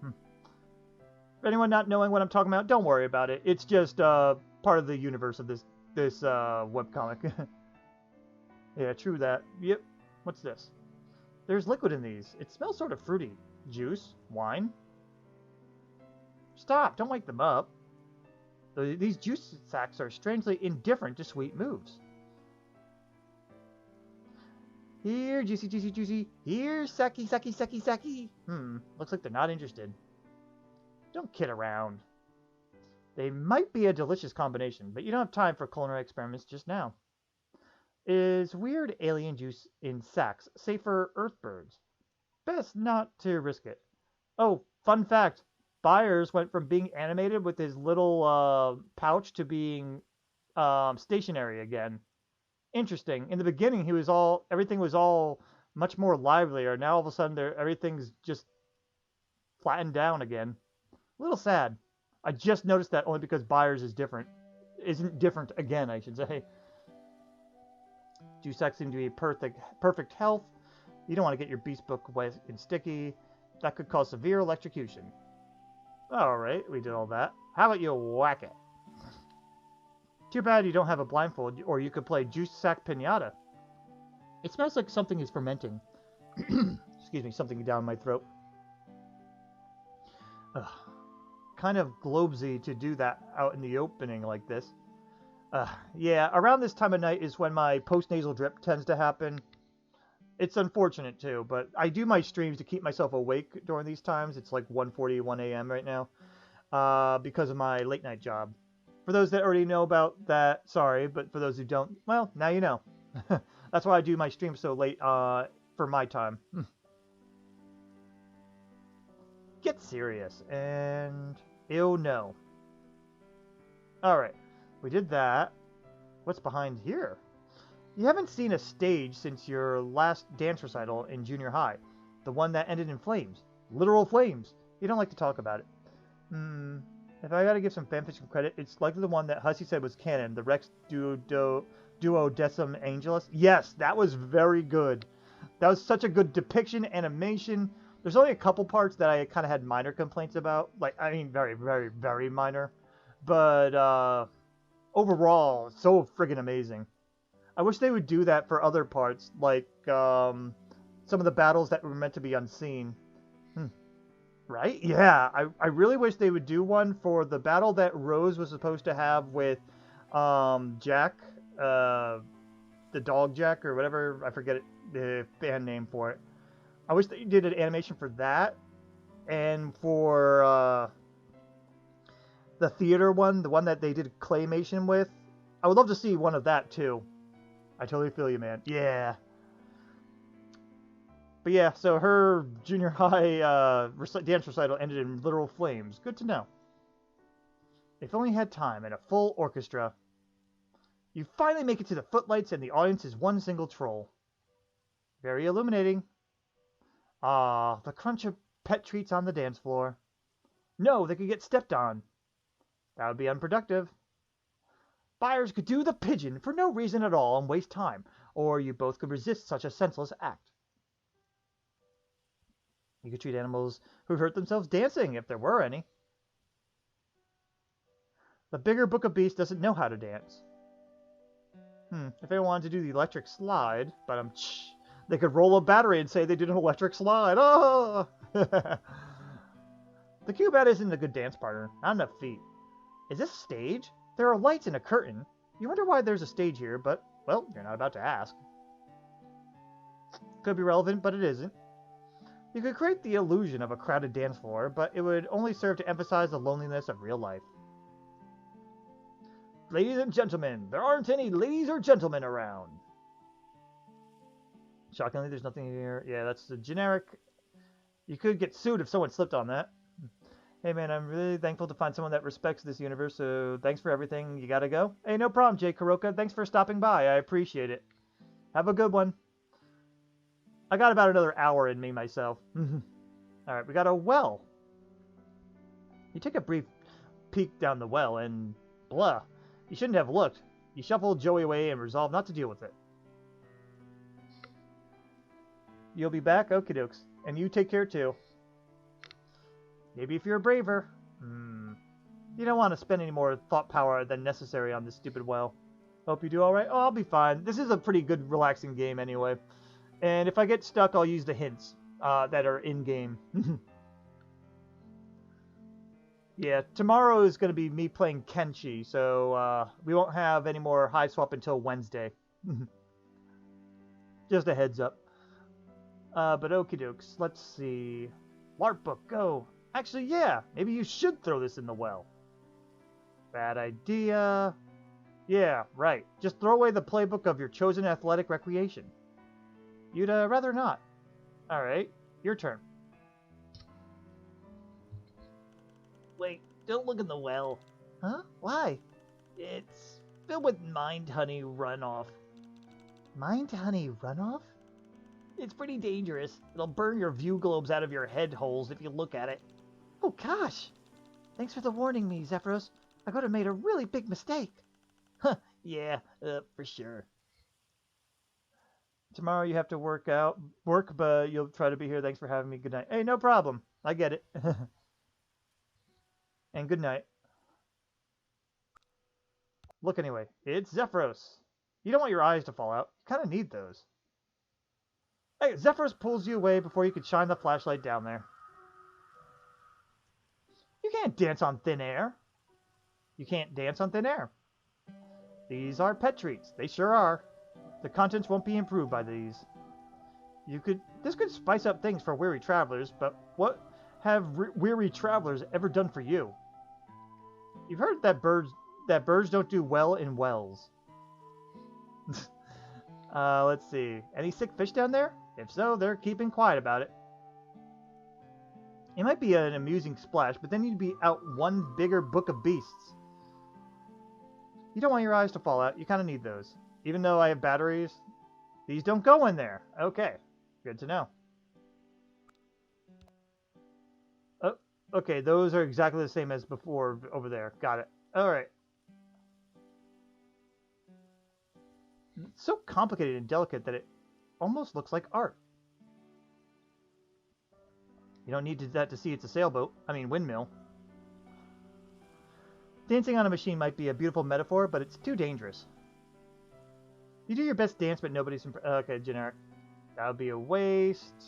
S1: for anyone not knowing what I'm talking about, don't worry about it. It's just part of the universe of this webcomic. Yeah, true that. Yep. What's this? There's liquid in these. It smells sort of fruity. Juice? Wine? Stop! Don't wake them up. These juice sacks are strangely indifferent to sweet moves. Here, juicy, juicy, juicy. Here, Saki, Saki, Saki, Saki. Looks like they're not interested. Don't kid around. They might be a delicious combination, but you don't have time for culinary experiments just now. Is weird alien juice in sacks safe for Earthbirds? Best not to risk it. Oh, fun fact. Byers went from being animated with his little pouch to being stationary again. Interesting. In the beginning, everything was all much more livelier. Now all of a sudden, everything's just flattened down again. A little sad. I just noticed that only because Byers isn't different again, I should say. Juice sacks seem to be perfect health. You don't want to get your beast book wet and sticky. That could cause severe electrocution. Alright, we did all that. How about you whack it? Too bad you don't have a blindfold, or you could play Juice Sack Pinata. It smells like something is fermenting. Excuse me, something down my throat. Ugh. Kind of globesy to do that out in the opening like this. Yeah, around this time of night is when my post-nasal drip tends to happen. It's unfortunate too, but I do my streams to keep myself awake during these times. It's like 1:41 a.m. right now because of my late night job. For those that already know about that, sorry, but for those who don't, well, now you know. That's why I do my stream so late for my time. Get serious, and ew, no. Alright, we did that. What's behind here? You haven't seen a stage since your last dance recital in junior high. The one that ended in flames. Literal flames. You don't like to talk about it. If I gotta give some fanfiction credit, it's likely the one that Hussey said was canon, the Rex Duodecim Angelus. Yes, that was very good. That was such a good depiction, animation. There's only a couple parts that I kind of had minor complaints about. Like, I mean, very, very, very minor. But, overall, so friggin' amazing. I wish they would do that for other parts, like, some of the battles that were meant to be unseen. Right? Yeah, I really wish they would do one for the battle that Rose was supposed to have with Jack, the dog Jack, or whatever, I forget the band name for it. I wish they did an animation for that, and for the theater one, the one that they did claymation with. I would love to see one of that too. I totally feel you, man. Yeah. But yeah, so her junior high dance recital ended in literal flames. Good to know. If only had time and a full orchestra. You finally make it to the footlights and the audience is one single troll. Very illuminating. Ah, the crunch of pet treats on the dance floor. No, they could get stepped on. That would be unproductive. Buyers could do the pigeon for no reason at all and waste time, or you both could resist such a senseless act. You could treat animals who hurt themselves dancing, if there were any. The bigger Book of Beasts doesn't know how to dance. If they wanted to do the electric slide, but they could roll a battery and say they did an electric slide. Oh! The Cubat isn't a good dance partner. Not enough feet. Is this a stage? There are lights and a curtain. You wonder why there's a stage here, but, well, you're not about to ask. Could be relevant, but it isn't. You could create the illusion of a crowded dance floor, but it would only serve to emphasize the loneliness of real life. Ladies and gentlemen, there aren't any ladies or gentlemen around. Shockingly, there's nothing here. Yeah, that's the generic. You could get sued if someone slipped on that. Hey man, I'm really thankful to find someone that respects this universe, so thanks for everything. You gotta go? Hey, no problem, Jay Kuroka. Thanks for stopping by. I appreciate it. Have a good one. I got about another hour in me myself. Alright, we got a well. You take a brief peek down the well and blah. You shouldn't have looked. You shuffled Joey away and resolved not to deal with it. You'll be back? Okie dokes. And you take care too. Maybe if you're braver. You don't want to spend any more thought power than necessary on this stupid well. Hope you do alright. Oh, I'll be fine. This is a pretty good relaxing game anyway. And if I get stuck, I'll use the hints that are in-game. Yeah, tomorrow is going to be me playing Kenshi, so we won't have any more Hive swap until Wednesday. Just a heads up. But okie dokes, let's see. LARP book, go. Actually, yeah, maybe you should throw this in the well. Bad idea. Yeah, right. Just throw away the playbook of your chosen athletic recreation. You'd rather not. Alright, your turn.
S3: Wait, don't look in the well.
S2: Huh? Why?
S3: It's filled with mind honey runoff.
S2: Mind honey runoff?
S3: It's pretty dangerous. It'll burn your view globes out of your head holes if you look at it.
S2: Oh gosh! Thanks for the warning me, Zephyros. I could have made a really big mistake.
S3: Huh, yeah, for sure.
S1: Tomorrow you have to work, but you'll try to be here. Thanks for having me. Good night. Hey, no problem. I get it. And good night. Look anyway, it's Zephyros. You don't want your eyes to fall out. You kind of need those. Hey, Zephyros pulls you away before you can shine the flashlight down there. You can't dance on thin air. You can't dance on thin air. These are pet treats. They sure are. The contents won't be improved by these. This could spice up things for weary travelers, but what have weary travelers ever done for you? You've heard that birds don't do well in wells. Let's see. Any sick fish down there? If so, they're keeping quiet about it. It might be an amusing splash, but then you'd be out one bigger book of beasts. You don't want your eyes to fall out. You kind of need those. Even though I have batteries, these don't go in there. Okay, good to know. Oh, okay, those are exactly the same as before over there. Got it. All right. It's so complicated and delicate that it almost looks like art. You don't need that to see it's a sailboat. I mean, windmill. Dancing on a machine might be a beautiful metaphor, but it's too dangerous. You do your best dance, but nobody's... Okay, generic. That would be a waste.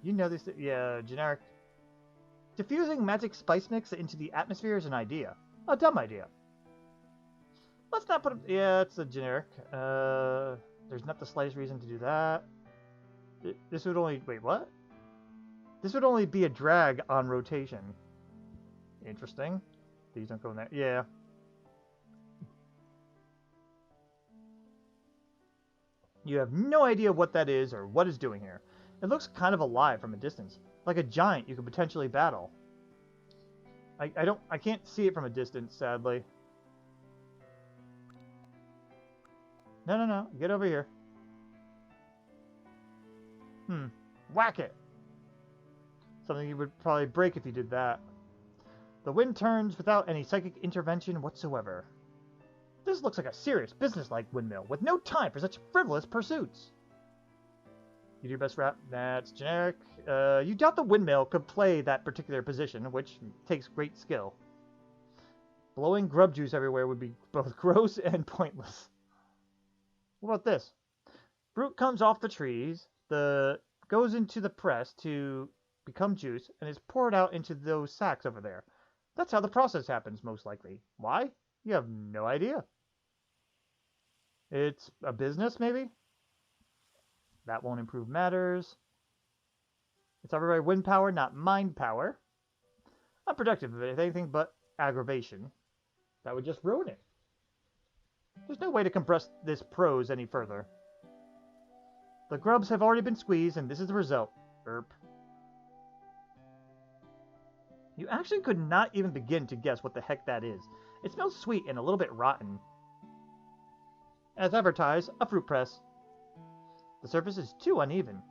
S1: You know this... Yeah, generic. Diffusing magic spice mix into the atmosphere is an idea. A dumb idea. Let's not put... Yeah, it's a generic. There's not the slightest reason to do that. This would only... Wait, what? This would only be a drag on rotation. Interesting. These don't go in there. Yeah. You have no idea what that is or what it's doing here. It looks kind of alive from a distance. Like a giant you could potentially battle. I can't see it from a distance, sadly. No. Get over here. Whack it. Something you would probably break if you did that. The wind turns without any psychic intervention whatsoever. This looks like a serious, business-like windmill, with no time for such frivolous pursuits. You do your best rap. That's generic. You doubt the windmill could play that particular position, which takes great skill. Blowing grub juice everywhere would be both gross and pointless. What about this? Fruit comes off the trees, goes into the press to become juice, and is poured out into those sacks over there. That's how the process happens, most likely. Why? You have no idea. It's a business, maybe? That won't improve matters. It's everywhere wind power, not mind power. Unproductive, if anything but aggravation. That would just ruin it. There's no way to compress this prose any further. The grubs have already been squeezed, and this is the result. Erp. You actually could not even begin to guess what the heck that is. It smells sweet and a little bit rotten. As advertised, a fruit press. The surface is too uneven.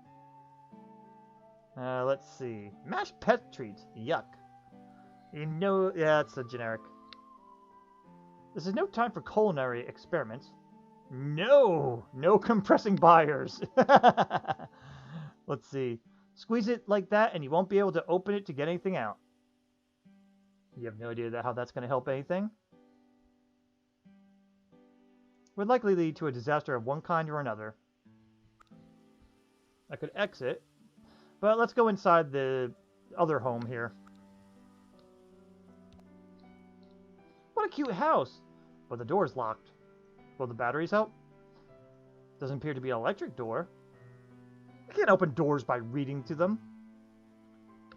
S1: Let's see. Mashed pet treats. Yuck. You know, yeah, it's a generic. This is no time for culinary experiments. No! No compressing buyers. Let's see. Squeeze it like that and you won't be able to open it to get anything out. You have no idea how that's going to help anything? Would likely lead to a disaster of one kind or another. I could exit, but let's go inside the other home here. What a cute house! But the door's locked. Will the batteries help? Doesn't appear to be an electric door. I can't open doors by reading to them.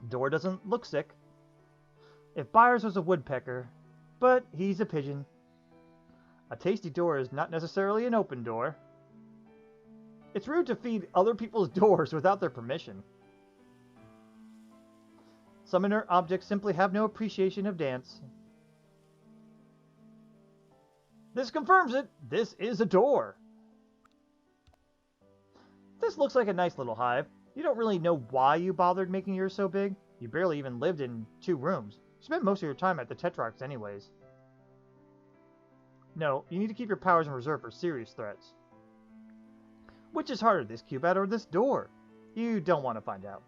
S1: Door doesn't look sick. If Byers was a woodpecker, but he's a pigeon. A tasty door is not necessarily an open door. It's rude to feed other people's doors without their permission. Some inert objects simply have no appreciation of dance. This confirms it. This is a door. This looks like a nice little hive. You don't really know why you bothered making yours so big. You barely even lived in 2 rooms. You spent most of your time at the Tetrarchs anyways. No, you need to keep your powers in reserve for serious threats. Which is harder, this cubette or this door? You don't want to find out.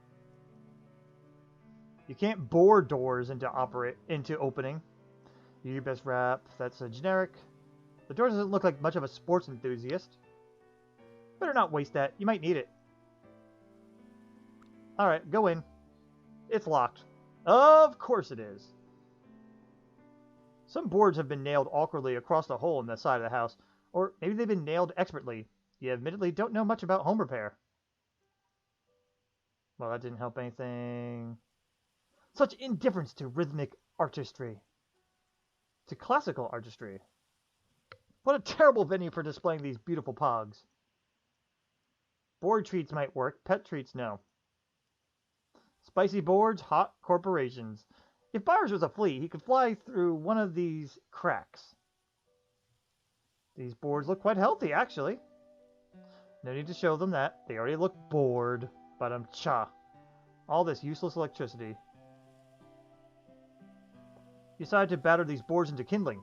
S1: You can't bore doors into opening. You best wrap. That's a generic. The door doesn't look like much of a sports enthusiast. Better not waste that. You might need it. Alright, go in. It's locked. Of course it is. Some boards have been nailed awkwardly across the hole in the side of the house. Or maybe they've been nailed expertly. You admittedly don't know much about home repair. Well, that didn't help anything. Such indifference to rhythmic artistry. To classical artistry. What a terrible venue for displaying these beautiful pogs. Board treats might work, pet treats no. Spicy boards, hot corporations. If Byers was a flea, he could fly through one of these cracks. These boards look quite healthy, actually. No need to show them that. They already look bored. But cha. All this useless electricity. You decide to batter these boards into kindling.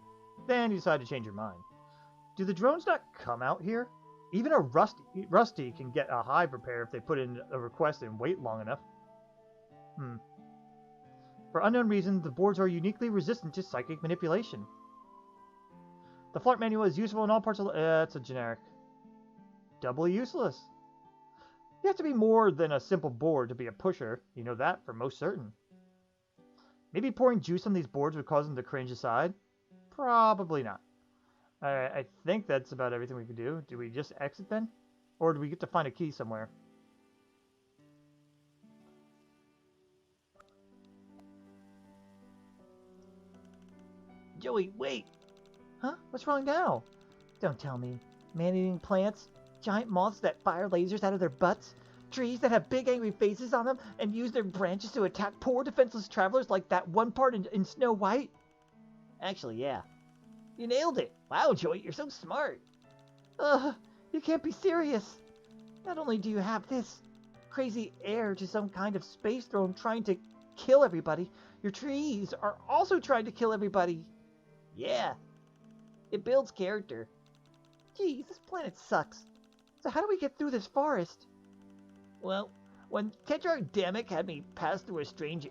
S1: Then you decide to change your mind. Do the drones not come out here? Even a Rusty can get a hive repair if they put in a request and wait long enough. For unknown reason, the boards are uniquely resistant to psychic manipulation. The Flart manual is useful in all parts of... it's a generic. Doubly useless. You have to be more than a simple board to be a pusher. You know that for most certain. Maybe pouring juice on these boards would cause them to cringe aside? Probably not. I think that's about everything we can do. Do we just exit then? Or do we get to find a key somewhere?
S2: Joey, wait! Huh? What's wrong now? Don't tell me. Man-eating plants? Giant moths that fire lasers out of their butts? Trees that have big angry faces on them and use their branches to attack poor defenseless travelers like that one part in Snow White?
S3: Actually, yeah.
S2: You nailed it!
S3: Wow, Joey, you're so smart.
S2: You can't be serious. Not only do you have this crazy heir to some kind of space throne trying to kill everybody, your trees are also trying to kill everybody.
S3: Yeah. It builds character.
S2: Geez, this planet sucks. So how do we get through this forest?
S3: Well, when Tetrarch Damek had me pass through a strange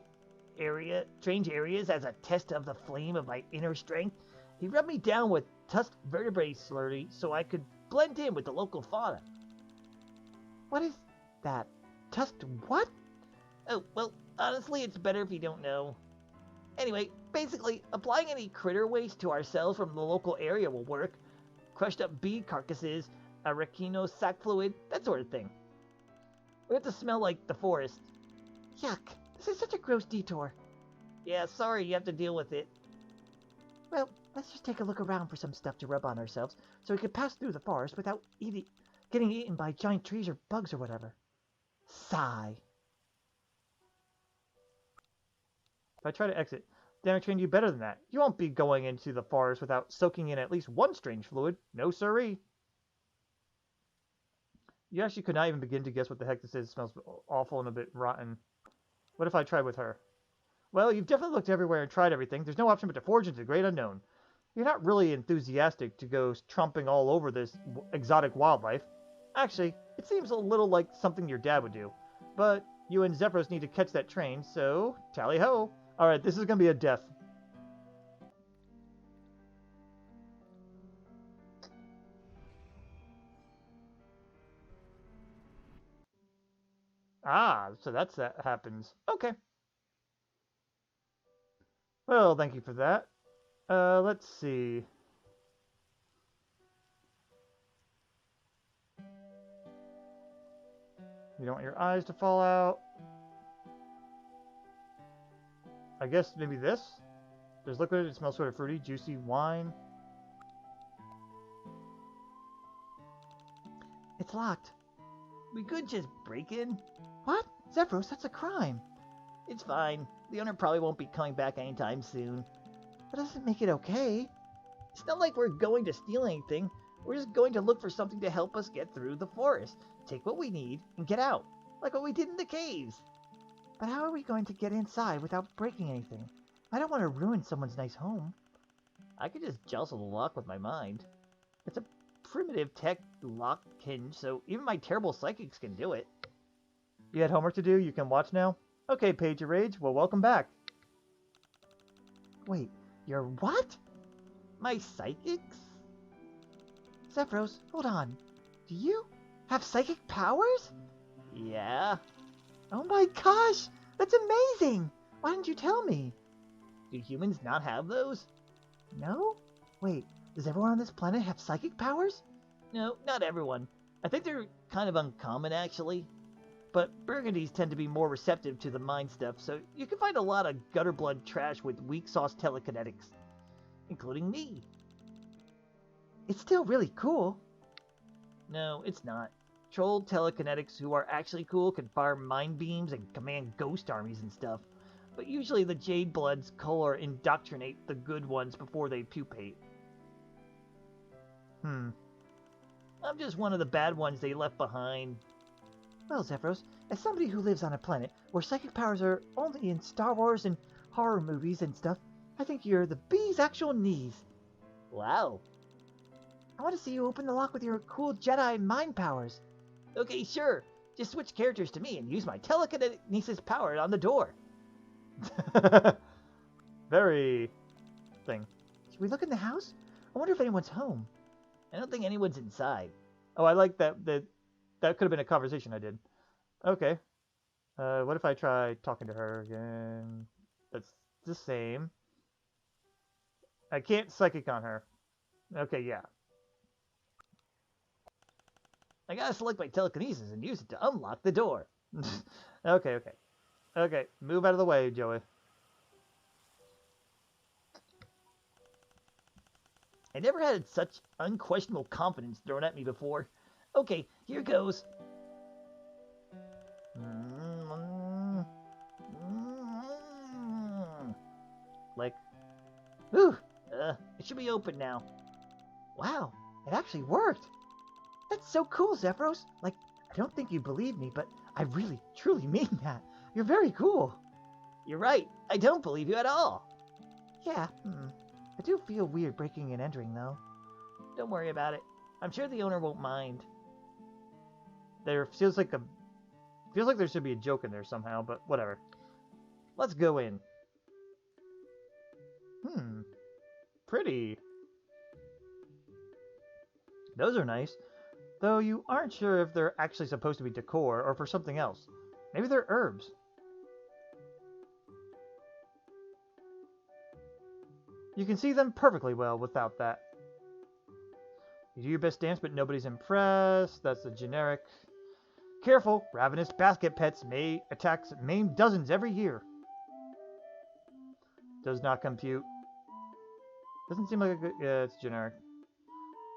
S3: areas as a test of the flame of my inner strength, he rubbed me down with tusked vertebrae slurry so I could blend in with the local fauna.
S2: What is that? Tusked what?
S3: Oh, well, honestly, it's better if you don't know. Anyway, basically, applying any critter waste to our cells from the local area will work. Crushed up bee carcasses, arachino sac fluid, that sort of thing. We have to smell like the forest.
S2: Yuck. This is such a gross detour.
S3: Yeah, sorry you have to deal with it.
S2: Well, let's just take a look around for some stuff to rub on ourselves so we can pass through the forest without getting eaten by giant trees or bugs or whatever. Sigh.
S1: If I try to exit, Damek trained you better than that. You won't be going into the forest without soaking in at least one strange fluid. No siree. You actually could not even begin to guess what the heck this is. It smells awful and a bit rotten. What if I tried with her? Well, you've definitely looked everywhere and tried everything. There's no option but to forge into the great unknown. You're not really enthusiastic to go tromping all over this exotic wildlife. Actually, it seems a little like something your dad would do. But you and Zephyros need to catch that train, so tally-ho. Alright, this is going to be a death. Ah, so that happens. Okay. Well, thank you for that. Let's see. You don't want your eyes to fall out. I guess maybe this? There's liquid, it smells sort of fruity, juicy wine.
S2: It's locked.
S3: We could just break in.
S2: What? Zephyros, that's a crime.
S3: It's fine. The owner probably won't be coming back anytime soon.
S2: That doesn't make it okay.
S3: It's not like we're going to steal anything. We're just going to look for something to help us get through the forest. Take what we need and get out. Like what we did in the caves.
S2: But how are we going to get inside without breaking anything? I don't want to ruin someone's nice home.
S3: I could just jostle the lock with my mind. It's a primitive tech lock hinge, so even my terrible psychics can do it.
S1: You had homework to do? You can watch now? Okay, Page of Rage. Well, welcome back.
S2: Wait, you're what?
S3: My psychics?
S2: Zephyros, hold on. Do you have psychic powers?
S3: Yeah.
S2: Oh my gosh! That's amazing! Why didn't you tell me?
S3: Do humans not have those?
S2: No? Wait, does everyone on this planet have psychic powers?
S3: No, not everyone. I think they're kind of uncommon, actually. But Burgundies tend to be more receptive to the mind stuff, so you can find a lot of gutter blood trash with weak sauce telekinetics. Including me.
S2: It's still really cool.
S3: No, it's not. Troll telekinetics who are actually cool can fire mind beams and command ghost armies and stuff. But usually the Jade Bloods cull or indoctrinate the good ones before they pupate. I'm just one of the bad ones they left behind.
S2: Well, Zephyros, as somebody who lives on a planet where psychic powers are only in Star Wars and horror movies and stuff, I think you're the bee's actual knees.
S3: Wow.
S2: I want to see you open the lock with your cool Jedi mind powers.
S3: Okay, sure. Just switch characters to me and use my telekinesis power on the door.
S1: Very thing.
S2: Should we look in the house? I wonder if anyone's home.
S3: I don't think anyone's inside.
S1: Oh, I like that. That could have been a conversation I did. Okay. What if I try talking to her again? That's the same. I can't psychic on her. Okay, yeah.
S3: I gotta select my telekinesis and use it to unlock the door.
S1: Okay. Okay, move out of the way, Joey.
S3: I never had such unquestionable confidence thrown at me before. Okay, here goes.
S1: Like,
S3: Whew, it should be open now.
S2: Wow, it actually worked. That's so cool, Zephyros. Like, I don't think you believe me, but I really, truly mean that. You're very cool.
S3: You're right, I don't believe you at all.
S2: Yeah, I do feel weird breaking and entering, though.
S3: Don't worry about it. I'm sure the owner won't mind.
S1: there feels like there should be a joke in there somehow, but whatever. Let's go in. Pretty. Those are nice. Though you aren't sure if they're actually supposed to be decor or for something else. Maybe they're herbs. You can see them perfectly well without that. You do your best dance, but nobody's impressed. That's a generic. Careful, ravenous basket pets may attack maim dozens every year. Does not compute. Doesn't seem like a good... Yeah, it's generic.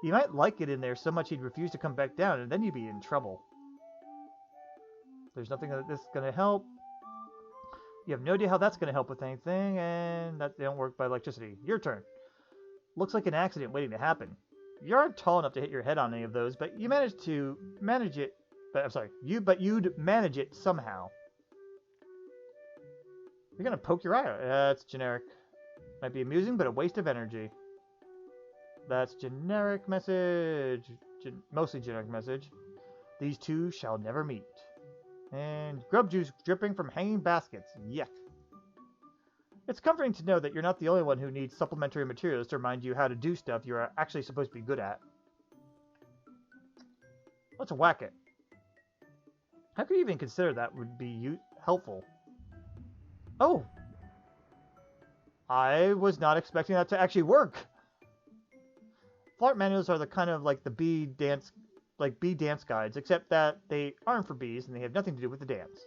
S1: You might like it in there so much he'd refuse to come back down, and then you'd be in trouble. There's nothing that this is going to help. You have no idea how that's going to help with anything, and that they don't work by electricity. Your turn. Looks like an accident waiting to happen. You aren't tall enough to hit your head on any of those, but you manage it But I'm sorry, but you'd manage it somehow. You're gonna poke your eye out. That's generic. Might be amusing, but a waste of energy. That's generic message. Mostly generic message. These two shall never meet. And grub juice dripping from hanging baskets. Yuck. It's comforting to know that you're not the only one who needs supplementary materials to remind you how to do stuff you're actually supposed to be good at. Let's whack it. How could you even consider that would be helpful? Oh! I was not expecting that to actually work. Flirt manuals are the kind of like the bee dance guides, except that they aren't for bees and they have nothing to do with the dance.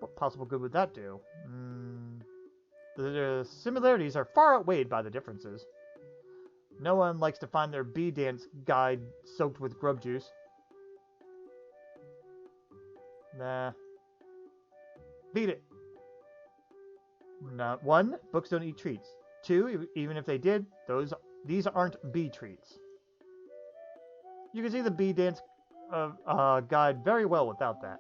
S1: What possible good would that do? The similarities are far outweighed by the differences. No one likes to find their bee dance guide soaked with grub juice. Nah. Beat it. Not 1, books don't eat treats. 2, even if they did, these aren't bee treats. You can see the bee dance guide very well without that.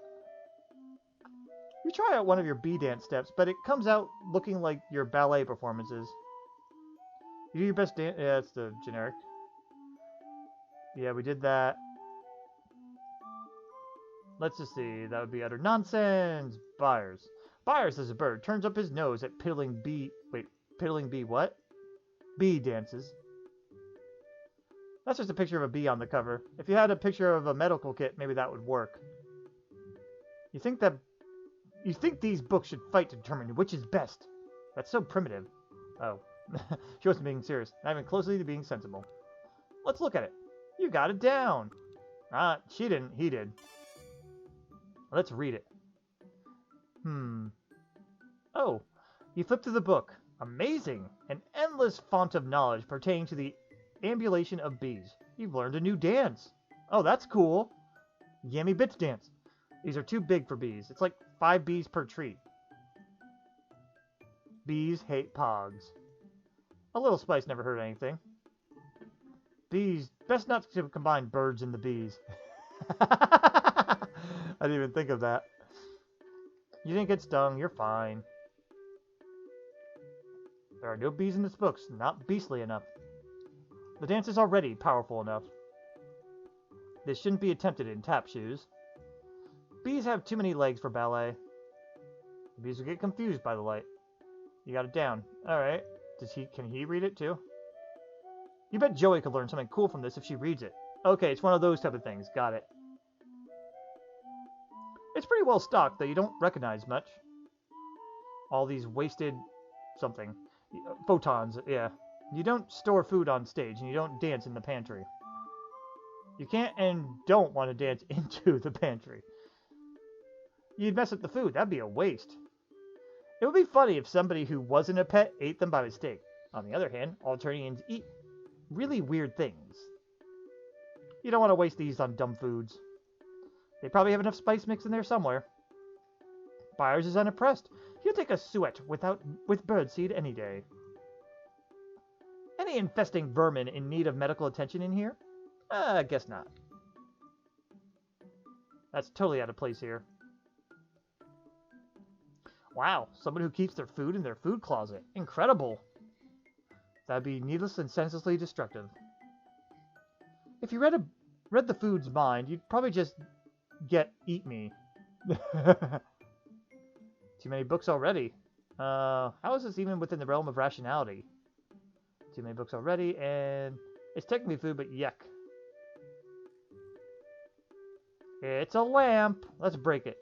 S1: You try out one of your bee dance steps, but it comes out looking like your ballet performances. You do your best dance. Yeah, it's the generic. Yeah, we did that. Let's just see. That would be utter nonsense. Byers. Byers is a bird. Turns up his nose at piddling bee... Wait, piddling bee what? Bee dances. That's just a picture of a bee on the cover. If you had a picture of a medical kit, maybe that would work. You think these books should fight to determine which is best? That's so primitive. Oh. She wasn't being serious. Not even closely to being sensible. Let's look at it. You got it down. She didn't. He did. Let's read it. Oh. You flip through the book. Amazing. An endless font of knowledge pertaining to the ambulation of bees. You've learned a new dance. Oh, that's cool. Yummy Bits dance. These are too big for bees. It's like 5 bees per treat. Bees hate pogs. A little spice never hurt anything. Bees, best not to combine birds and the bees. I didn't even think of that. You didn't get stung, you're fine. There are no bees in this book, not beastly enough. The dance is already powerful enough. This shouldn't be attempted in tap shoes. Bees have too many legs for ballet. The bees will get confused by the light. You got it down. Alright. Can he read it too? You bet Joey could learn something cool from this if she reads it. Okay, it's one of those type of things. Got it. It's pretty well stocked, though you don't recognize much. All these wasted something. Photons, yeah. You don't store food on stage, and you don't dance in the pantry. You can't and don't want to dance into the pantry. You'd mess up the food. That'd be a waste. It would be funny if somebody who wasn't a pet ate them by mistake. On the other hand, Alternatians eat really weird things. You don't want to waste these on dumb foods. They probably have enough spice mix in there somewhere. Byers is unimpressed. He'll take a suet with birdseed any day. Any infesting vermin in need of medical attention in here? I guess not. That's totally out of place here. Wow, someone who keeps their food in their food closet. Incredible. That'd be needless and senselessly destructive. If you read the food's mind, you'd probably just eat me. Too many books already. How is this even within the realm of rationality? Too many books already, and it's technically food, but yuck. It's a lamp. Let's break it.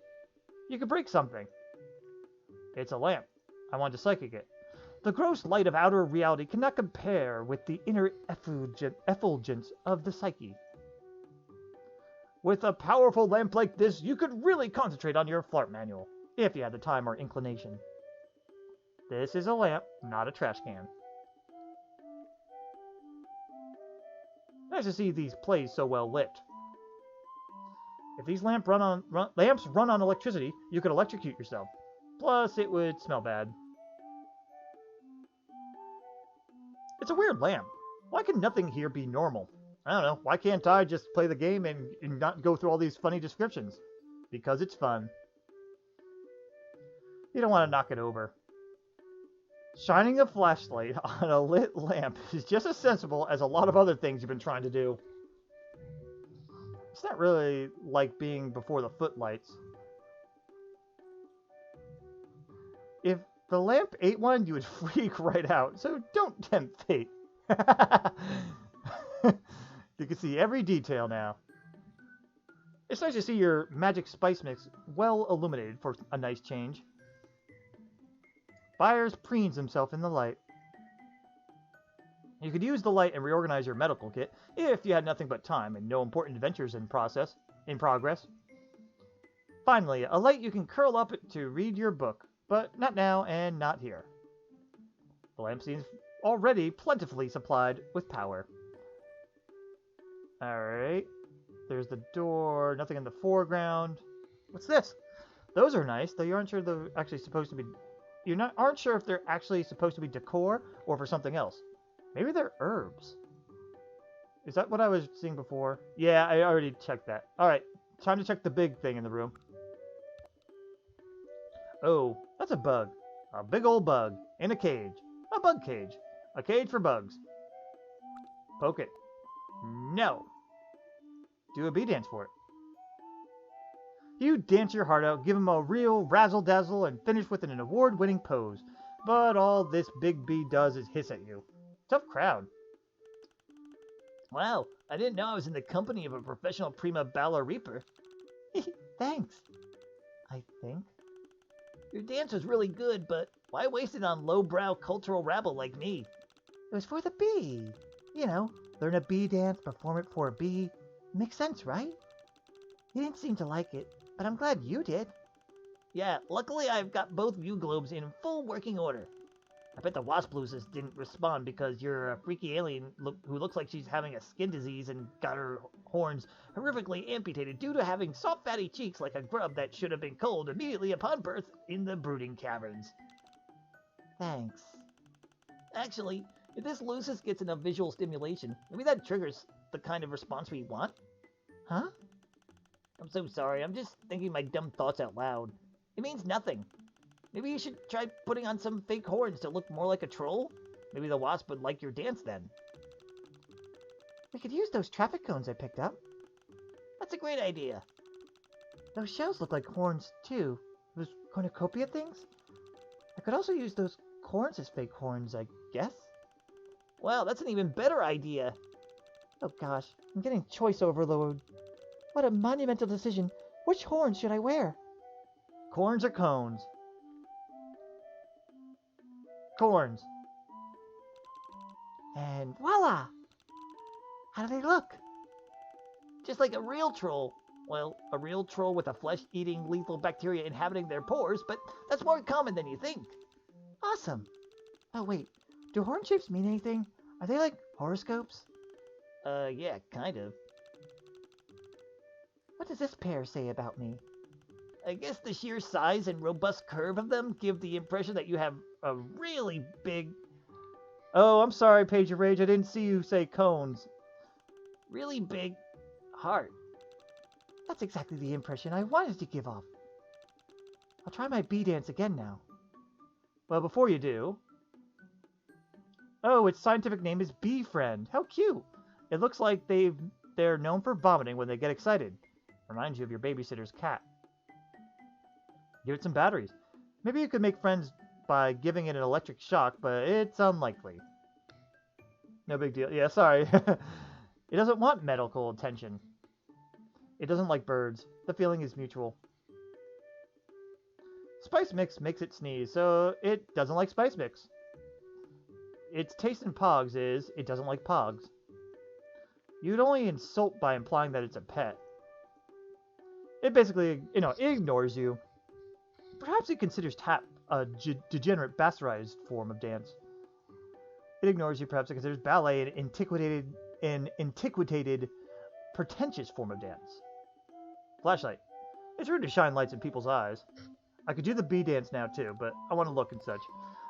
S1: You can break something. It's a lamp. I want to psychic it. The gross light of outer reality cannot compare with the inner effulgence of the psyche. With a powerful lamp like this, you could really concentrate on your flirt manual, if you had the time or inclination. This is a lamp, not a trash can. Nice to see these plays so well lit. If these lamps run on electricity, you could electrocute yourself. Plus, it would smell bad. It's a weird lamp. Why can nothing here be normal? I don't know. Why can't I just play the game and not go through all these funny descriptions? Because it's fun. You don't want to knock it over. Shining a flashlight on a lit lamp is just as sensible as a lot of other things you've been trying to do. It's not really like being before the footlights. If the lamp ate one, you would freak right out, so don't tempt fate. You can see every detail now. It's nice to see your magic spice mix well illuminated for a nice change. Byers preens himself in the light. You could use the light and reorganize your medical kit if you had nothing but time and no important adventures in progress. Finally, a light you can curl up to read your book, but not now and not here. The lamp seems already plentifully supplied with power. Alright. There's the door, nothing in the foreground. What's this? Those are nice, though you aren't sure they're actually supposed to be... aren't sure if they're actually supposed to be decor or for something else. Maybe they're herbs. Is that what I was seeing before? Yeah, I already checked that. Alright, time to check the big thing in the room. Oh, that's a bug. A big old bug. In a cage. A bug cage. A cage for bugs. Poke it. No. Do a bee dance for it. You dance your heart out, give him a real razzle-dazzle, and finish with an award-winning pose. But all this big bee does is hiss at you. Tough crowd.
S3: Wow, I didn't know I was in the company of a professional prima ballerina.
S2: Thanks. I think.
S3: Your dance was really good, but why waste it on lowbrow cultural rabble like me?
S2: It was for the bee. You know, learn a bee dance, perform it for a bee. Makes sense, right? You didn't seem to like it, but I'm glad you did.
S3: Yeah, luckily I've got both view globes in full working order. I bet the wasp Lucis didn't respond because you're a freaky alien who looks like she's having a skin disease and got her horns horrifically amputated due to having soft fatty cheeks like a grub that should have been culled immediately upon birth in the brooding caverns.
S2: Thanks.
S3: Actually, if this Lucis gets enough visual stimulation, maybe that triggers the kind of response we want.
S2: Huh?
S3: I'm so sorry, I'm just thinking my dumb thoughts out loud. It means nothing. Maybe you should try putting on some fake horns to look more like a troll? Maybe the wasp would like your dance then.
S2: We could use those traffic cones I picked up.
S3: That's a great idea.
S2: Those shells look like horns, too. Those cornucopia things? I could also use those horns as fake horns, I guess.
S3: Wow, that's an even better idea.
S2: Oh gosh, I'm getting choice overload. What a monumental decision. Which horns should I wear?
S1: Corns or cones? Corns.
S2: And voila! How do they look?
S3: Just like a real troll. Well, a real troll with a flesh-eating lethal bacteria inhabiting their pores, but that's more common than you think.
S2: Awesome. Oh wait, do horn shapes mean anything? Are they like horoscopes?
S3: Yeah, kind of.
S2: What does this pair say about me?
S3: I guess the sheer size and robust curve of them give the impression that you have a really big...
S1: Oh, I'm sorry, Page of Rage. I didn't see you say cones.
S3: Really big heart.
S2: That's exactly the impression I wanted to give off. I'll try my bee dance again now.
S1: Well, before you do... Oh, its scientific name is Bee Friend. How cute. It looks like they're known for vomiting when they get excited. Reminds you of your babysitter's cat. Give it some batteries. Maybe you could make friends by giving it an electric shock, but it's unlikely. No big deal. Yeah, sorry. It doesn't want medical attention. It doesn't like birds. The feeling is mutual. Spice Mix makes it sneeze, so it doesn't like Spice Mix. Its taste in Pogs is, it doesn't like Pogs. You'd only insult by implying that it's a pet. It basically, it ignores you. Perhaps it considers tap a degenerate bastardized form of dance. It ignores you. Perhaps it considers ballet an antiquated, pretentious form of dance. Flashlight. It's rude to shine lights in people's eyes. I could do the bee dance now too, but I want to look and such.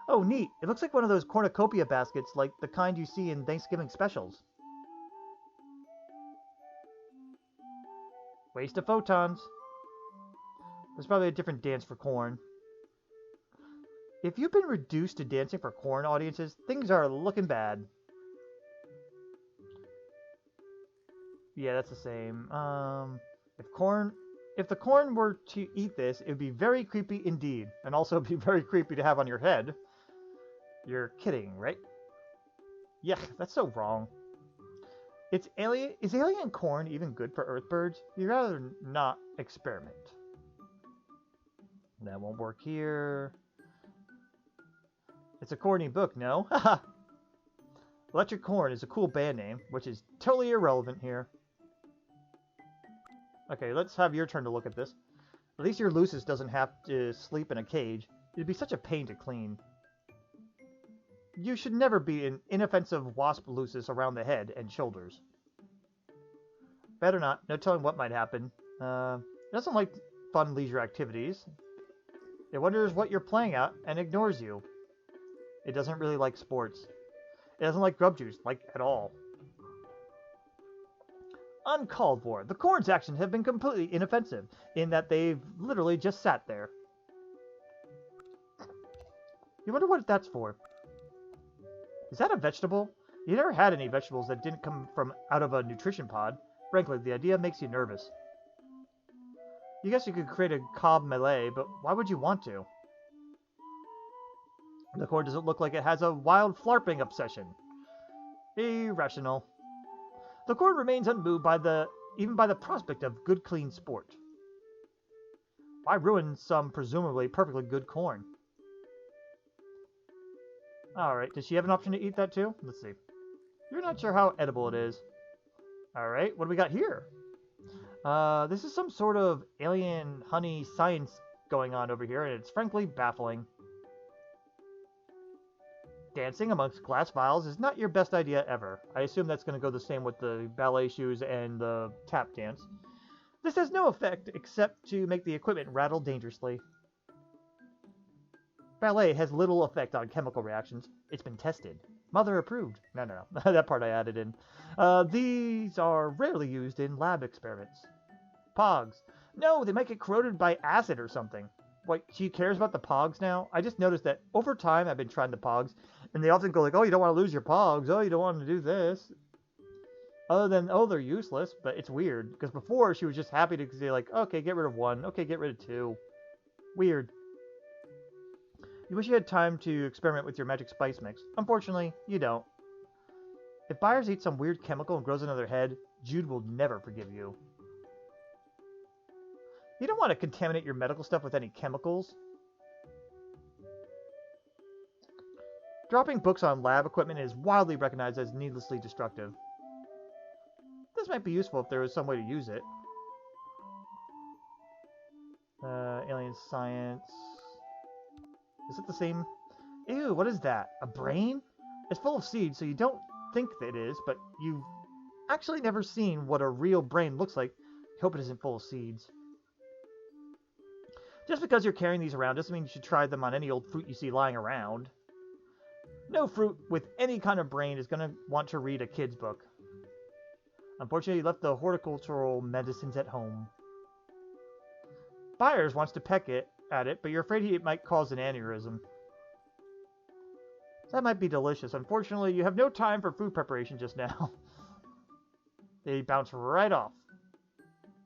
S1: Oh, neat. It looks like one of those cornucopia baskets like the kind you see in Thanksgiving specials. Waste of photons. There's probably a different dance for corn. If you've been reduced to dancing for corn audiences, things are looking bad. Yeah, that's the same. If the corn were to eat this, it would be very creepy indeed, and also be very creepy to have on your head. You're kidding, right? Yeah, that's so wrong. Is alien corn even good for Earthbirds? You'd rather not experiment. That won't work here. It's a corny book, no? Haha! Electric Corn is a cool band name, which is totally irrelevant here. Okay, let's have your turn to look at this. At least your Lucis doesn't have to sleep in a cage. It'd be such a pain to clean. You should never be an inoffensive wasp Lucis around the head and shoulders. Better not. No telling what might happen. It doesn't like fun leisure activities. It wonders what you're playing at and ignores you. It doesn't really like sports. It doesn't like grub juice, like, at all. Uncalled for. The corn's actions have been completely inoffensive, in that they've literally just sat there. You wonder what that's for. Is that a vegetable? You never had any vegetables that didn't come from out of a nutrition pod. Frankly, the idea makes you nervous. You guess you could create a cob melee, but why would you want to? The corn doesn't look like it has a wild flarping obsession. Irrational. The corn remains unmoved even by the prospect of good clean sport. Why ruin some presumably perfectly good corn? Alright, does she have an option to eat that too? Let's see. You're not sure how edible it is. Alright, what do we got here? This is some sort of alien honey science going on over here, and it's frankly baffling. Dancing amongst glass vials is not your best idea ever. I assume that's going to go the same with the ballet shoes and the tap dance. This has no effect except to make the equipment rattle dangerously. Ballet has little effect on chemical reactions. It's been tested. Mother approved. No. That part I added in. These are rarely used in lab experiments. Pogs. No, they might get corroded by acid or something. Wait, she cares about the Pogs now? I just noticed that over time I've been trying the Pogs, and they often go like, oh, you don't want to lose your Pogs. Oh, you don't want to do this. Other than, oh, they're useless. But it's weird, because before she was just happy to say like, okay, get rid of one. Okay, get rid of two. Weird. You wish you had time to experiment with your magic spice mix. Unfortunately, you don't. If buyers eat some weird chemical and grows another head, Jude will never forgive you. You don't want to contaminate your medical stuff with any chemicals. Dropping books on lab equipment is widely recognized as needlessly destructive. This might be useful if there was some way to use it. Alien science. Is it the same? Ew, what is that? A brain? It's full of seeds, so you don't think that it is, but you've actually never seen what a real brain looks like. I hope it isn't full of seeds. Just because you're carrying these around doesn't mean you should try them on any old fruit you see lying around. No fruit with any kind of brain is going to want to read a kid's book. Unfortunately, you left the horticultural medicines at home. Byers wants to peck at it, but you're afraid it might cause an aneurysm. That might be delicious. Unfortunately, you have no time for food preparation just now. They bounce right off.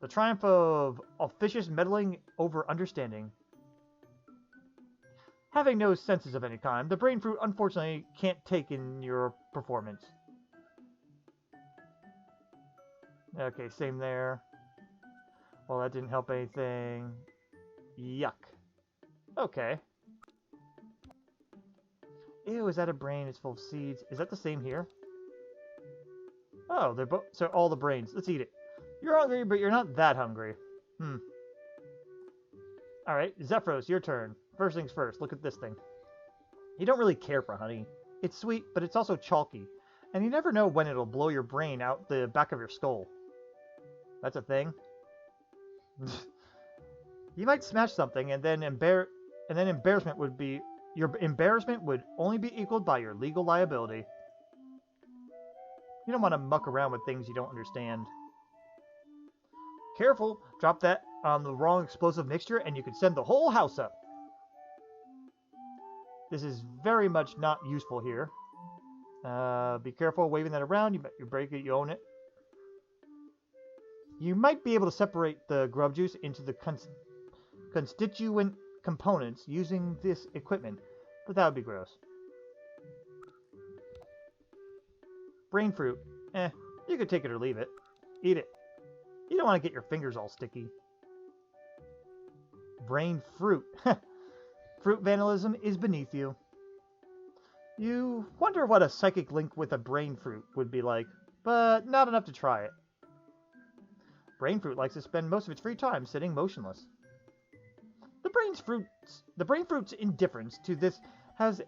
S1: The triumph of officious meddling over understanding. Having no senses of any kind, the brain fruit unfortunately can't take in your performance. Okay, same there. Well, that didn't help anything. Yuck. Okay. Ew, is that a brain? It's full of seeds. Is that the same here? Oh, they're both... So all the brains. Let's eat it. You're hungry, but you're not that hungry. Alright, Zephyros, your turn. First things first, look at this thing. You don't really care for honey. It's sweet, but it's also chalky. And you never know when it'll blow your brain out the back of your skull. That's a thing? You might smash something, and then embarrassment would be... Your embarrassment would only be equaled by your legal liability. You don't want to muck around with things you don't understand. Careful, drop that on the wrong explosive mixture and you can send the whole house up. This is very much not useful here. Be careful waving that around. You break it, you own it. You might be able to separate the grub juice into the constituent components using this equipment, but that would be gross. Brain fruit. You could take it or leave it. Eat it. You don't want to get your fingers all sticky. Brain fruit. Fruit vandalism is beneath you. You wonder what a psychic link with a brain fruit would be like, but not enough to try it. Brain fruit likes to spend most of its free time sitting motionless. The brain fruit's indifference to this has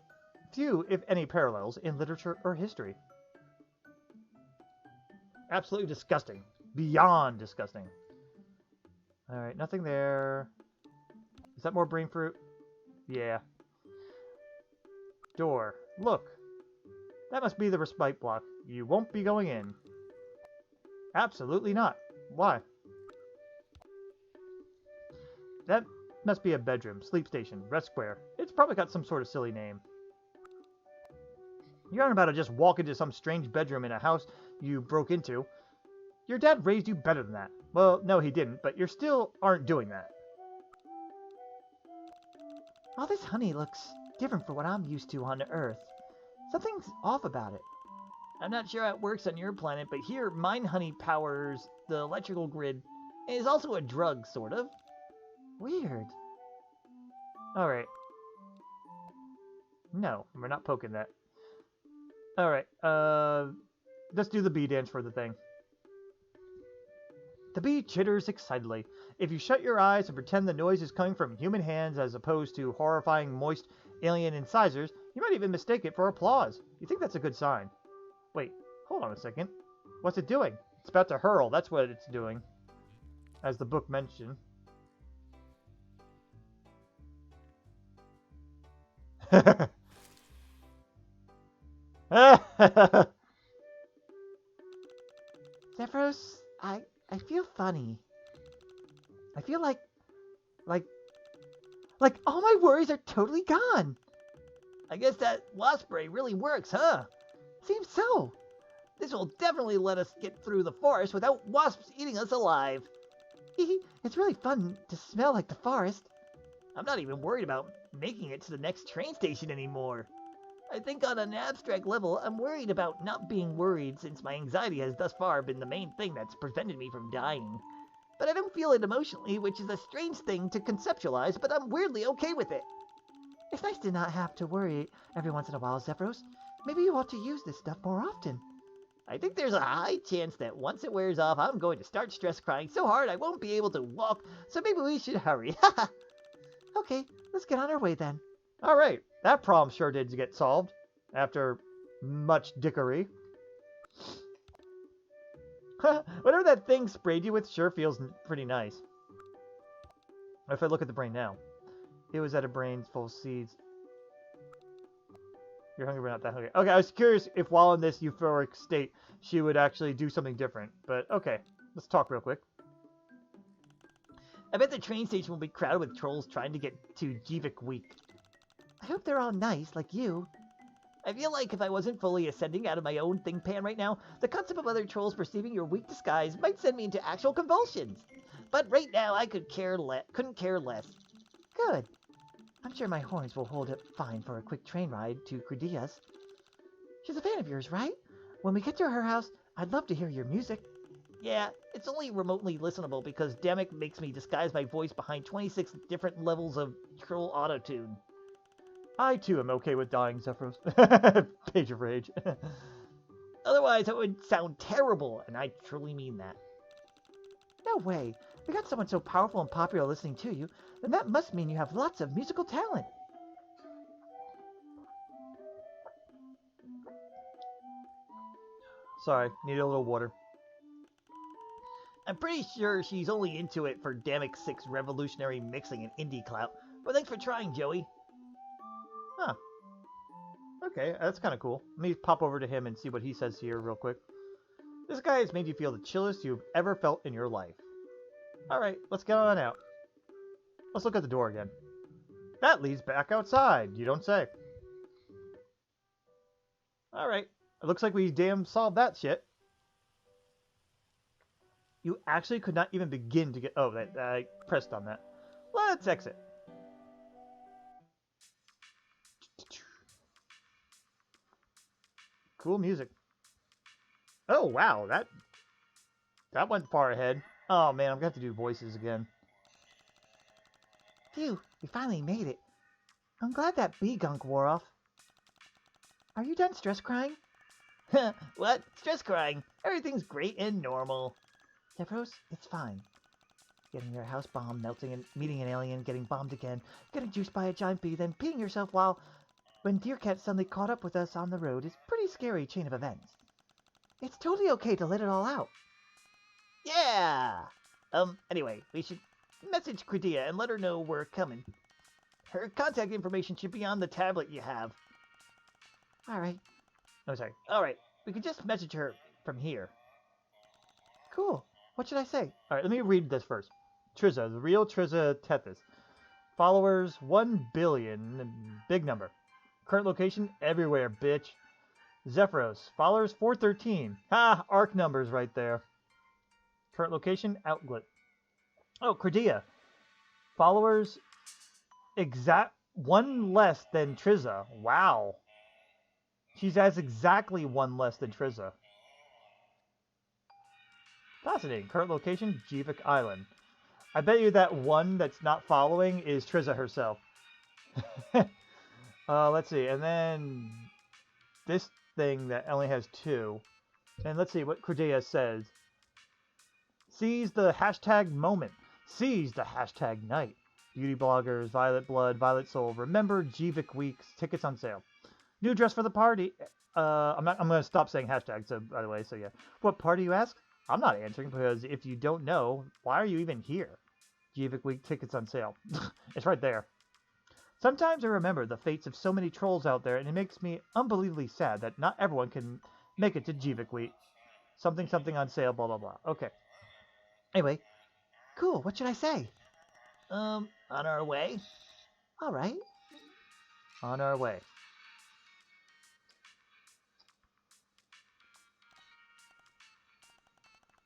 S1: few, if any, parallels in literature or history. Absolutely disgusting. Beyond disgusting. Alright, nothing there. Is that more brain fruit? Yeah. Door. Look. That must be the respite block. You won't be going in. Absolutely not. Why? That must be a bedroom, sleep station, rest square. It's probably got some sort of silly name. You aren't about to just walk into some strange bedroom in a house you broke into. Your dad raised you better than that. Well, no, he didn't, but you still aren't doing that.
S2: All this honey looks different from what I'm used to on Earth. Something's off about it.
S3: I'm not sure how it works on your planet, but here, mine honey powers the electrical grid. It is also a drug, sort of.
S2: Weird.
S1: Alright. No, we're not poking that. Alright, let's do the bee dance for the thing. The bee chitters excitedly. If you shut your eyes and pretend the noise is coming from human hands as opposed to horrifying, moist, alien incisors, you might even mistake it for applause. You think that's a good sign. Wait, hold on a second. What's it doing? It's about to hurl, that's what it's doing. As the book mentioned.
S2: Zephyros, I feel funny. I feel like all my worries are totally gone.
S3: I guess that wasp spray really works, huh?
S2: Seems so.
S3: This will definitely let us get through the forest without wasps eating us alive.
S2: It's really fun to smell like the forest.
S3: I'm not even worried about making it to the next train station anymore. I think on an abstract level, I'm worried about not being worried since my anxiety has thus far been the main thing that's prevented me from dying. But I don't feel it emotionally, which is a strange thing to conceptualize, but I'm weirdly okay with it.
S2: It's nice to not have to worry every once in a while, Zephyros. Maybe you ought to use this stuff more often.
S3: I think there's a high chance that once it wears off, I'm going to start stress crying so hard I won't be able to walk, so maybe we should hurry.
S2: Okay, let's get on our way then.
S1: Alright, that problem sure did get solved. After much dickery. Whatever that thing sprayed you with sure feels pretty nice. If I look at the brain now. It was at a brain full of seeds. You're hungry but not that hungry. Okay, I was curious if while in this euphoric state, she would actually do something different. But okay, let's talk real quick.
S3: I bet the train station will be crowded with trolls trying to get to Jivik Week.
S2: I hope they're all nice, like you.
S3: I feel like if I wasn't fully ascending out of my own think pan right now, the concept of other trolls perceiving your weak disguise might send me into actual convulsions. But right now, I couldn't care less.
S2: Good. I'm sure my horns will hold up fine for a quick train ride to Credia's. She's a fan of yours, right? When we get to her house, I'd love to hear your music.
S3: Yeah, it's only remotely listenable because Damek makes me disguise my voice behind 26 different levels of troll autotune.
S1: I too am okay with dying, Zephyros. Page of Rage.
S3: Otherwise, it would sound terrible, and I truly mean that.
S2: No way. We got someone so powerful and popular listening to you, then that must mean you have lots of musical talent.
S1: Sorry, need a little water.
S3: I'm pretty sure she's only into it for Damek 6 revolutionary mixing and indie clout, but thanks for trying, Joey.
S1: Huh. Okay, that's kind of cool. Let me pop over to him and see what he says here real quick. This guy has made you feel the chillest you've ever felt in your life. Alright, let's get on out. Let's look at the door again. That leads back outside, you don't say. Alright, it looks like we damn solved that shit. You actually could not even begin to get... Oh, I pressed on that. Let's exit. Cool music. Oh, wow, that went far ahead. Oh, man, I'm going to have to do voices again.
S2: Phew, we finally made it. I'm glad that bee gunk wore off. Are you done stress crying?
S3: What? Stress crying? Everything's great and normal.
S2: Zephyros, it's fine. Getting your house bombed, melting and meeting an alien, getting bombed again, getting juiced by a giant bee, then peeing yourself when Deercat suddenly caught up with us on the road is a pretty scary chain of events. It's totally okay to let it all out.
S3: Yeah! Anyway, we should message Credia and let her know we're coming. Her contact information should be on the tablet you have.
S2: Alright.
S1: Oh, sorry.
S3: Alright, we could just message her from here.
S2: Cool. What should I say?
S1: Alright, let me read this first. Trizza, the real Trizza Tethys. Followers, 1 billion. Big number. Current location, everywhere, bitch. Zephyros, followers, 413. Ha! Arc numbers right there. Current location, outlet. Oh, Credia. Followers, exact one less than Trizza. Wow. She has exactly one less than Trizza. Fascinating. Current location, Jivik Island. I bet you that one that's not following is Trizza herself. Let's see. And then this thing that only has 2. And let's see what Credia says. Seize the hashtag moment. Seize the hashtag night. Beauty bloggers, Violet Blood, Violet Soul. Remember Jivik Weeks. Tickets on sale. New dress for the party. I'm gonna stop saying hashtag, so by the way, so yeah. What party, you ask? I'm not answering because if you don't know, why are you even here? Jivik Week tickets on sale. It's right there. Sometimes I remember the fates of so many trolls out there, and it makes me unbelievably sad that not everyone can make it to Jivik Week. Something on sale, blah blah blah. Okay.
S2: Anyway, cool. What should I say?
S3: On our way?
S2: Alright.
S1: On our way.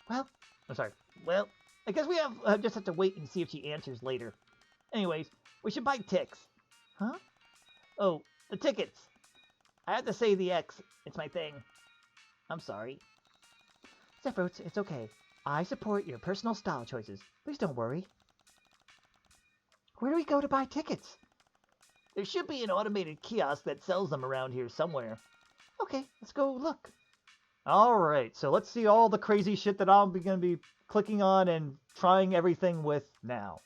S2: Well,
S1: I'm sorry.
S3: Well, I guess we just have to wait and see if she answers later. Anyways, we should buy ticks.
S2: huh?
S3: Oh, the tickets. I had to say the X. It's my thing. I'm sorry.
S2: Zephyros, it's okay. I support your personal style choices. Please don't worry. Where do we go to buy tickets?
S3: There should be an automated kiosk that sells them around here somewhere.
S2: Okay, let's go look.
S1: Alright, so let's see all the crazy shit that I'm going to be clicking on and trying everything with now.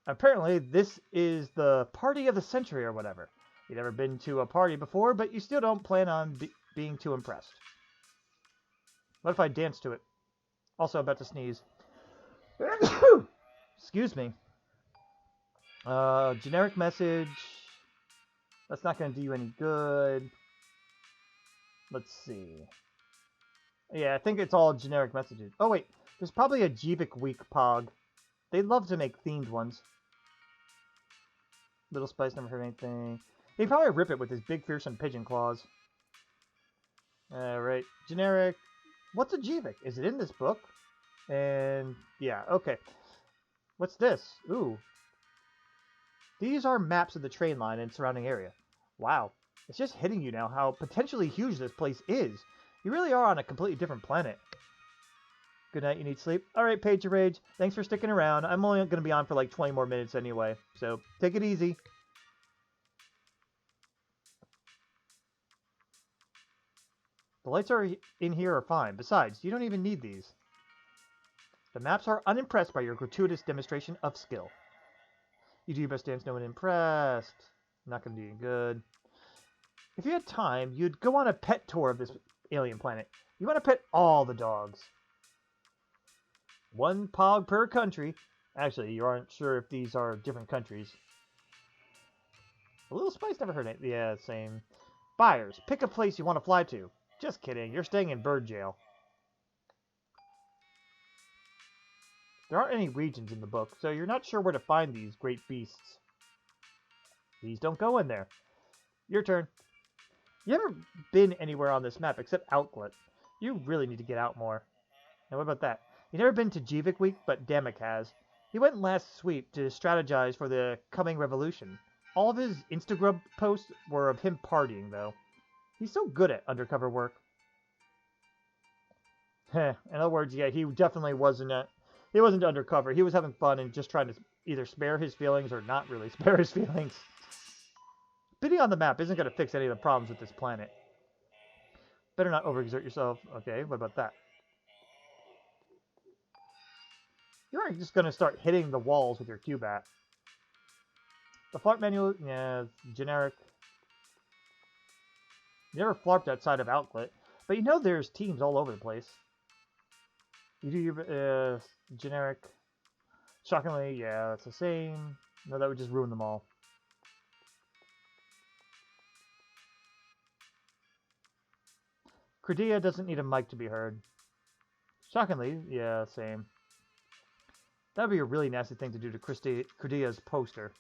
S1: Apparently, this is the party of the century or whatever. You've never been to a party before, but you still don't plan on being too impressed. What if I dance to it? Also about to sneeze. Excuse me. Generic message. That's not going to do you any good. Let's see. Yeah, I think it's all generic messages. Oh, wait. There's probably a Jivik Week pog. They'd love to make themed ones. Little Spice never heard anything. He'd probably rip it with his big, fearsome pigeon claws. Alright. Generic. What's a Jivik? Is it in this book? And, yeah, okay. What's this? Ooh. These are maps of the train line and surrounding area. Wow. It's just hitting you now how potentially huge this place is. You really are on a completely different planet. Good night, you need sleep. Alright, Page of Rage, thanks for sticking around. I'm only going to be on for like 20 more minutes anyway, so take it easy. The lights in here are fine. Besides, you don't even need these. The maps are unimpressed by your gratuitous demonstration of skill. You do your best dance, no one impressed. Not going to do you good. If you had time, you'd go on a pet tour of this alien planet. You want to pet all the dogs. 1 pog per country. Actually, you aren't sure if these are different countries. A Little Spice never heard it. Yeah, same. Buyers, pick a place you want to fly to. Just kidding, you're staying in bird jail. There aren't any regions in the book, so you're not sure where to find these great beasts. Please don't go in there. Your turn. You ever been anywhere on this map except Outlet? You really need to get out more. Now what about that? You've never been to Jivik Week, but Damek has. He went last sweep to strategize for the coming revolution. All of his Instagram posts were of him partying, though. He's so good at undercover work. In other words, yeah, he definitely wasn't he wasn't undercover. He was having fun and just trying to either spare his feelings or not really spare his feelings. Bidding on the map isn't going to fix any of the problems with this planet. Better not overexert yourself. Okay, what about that? You aren't just going to start hitting the walls with your Cubat. The flarp manual, yeah, it's generic. You never flarped outside of Outlet, but you know there's teams all over the place. You do your generic. Shockingly, yeah, that's the same. No, that would just ruin them all. Credea doesn't need a mic to be heard. Shockingly, yeah, same. That would be a really nasty thing to do to Credea's poster.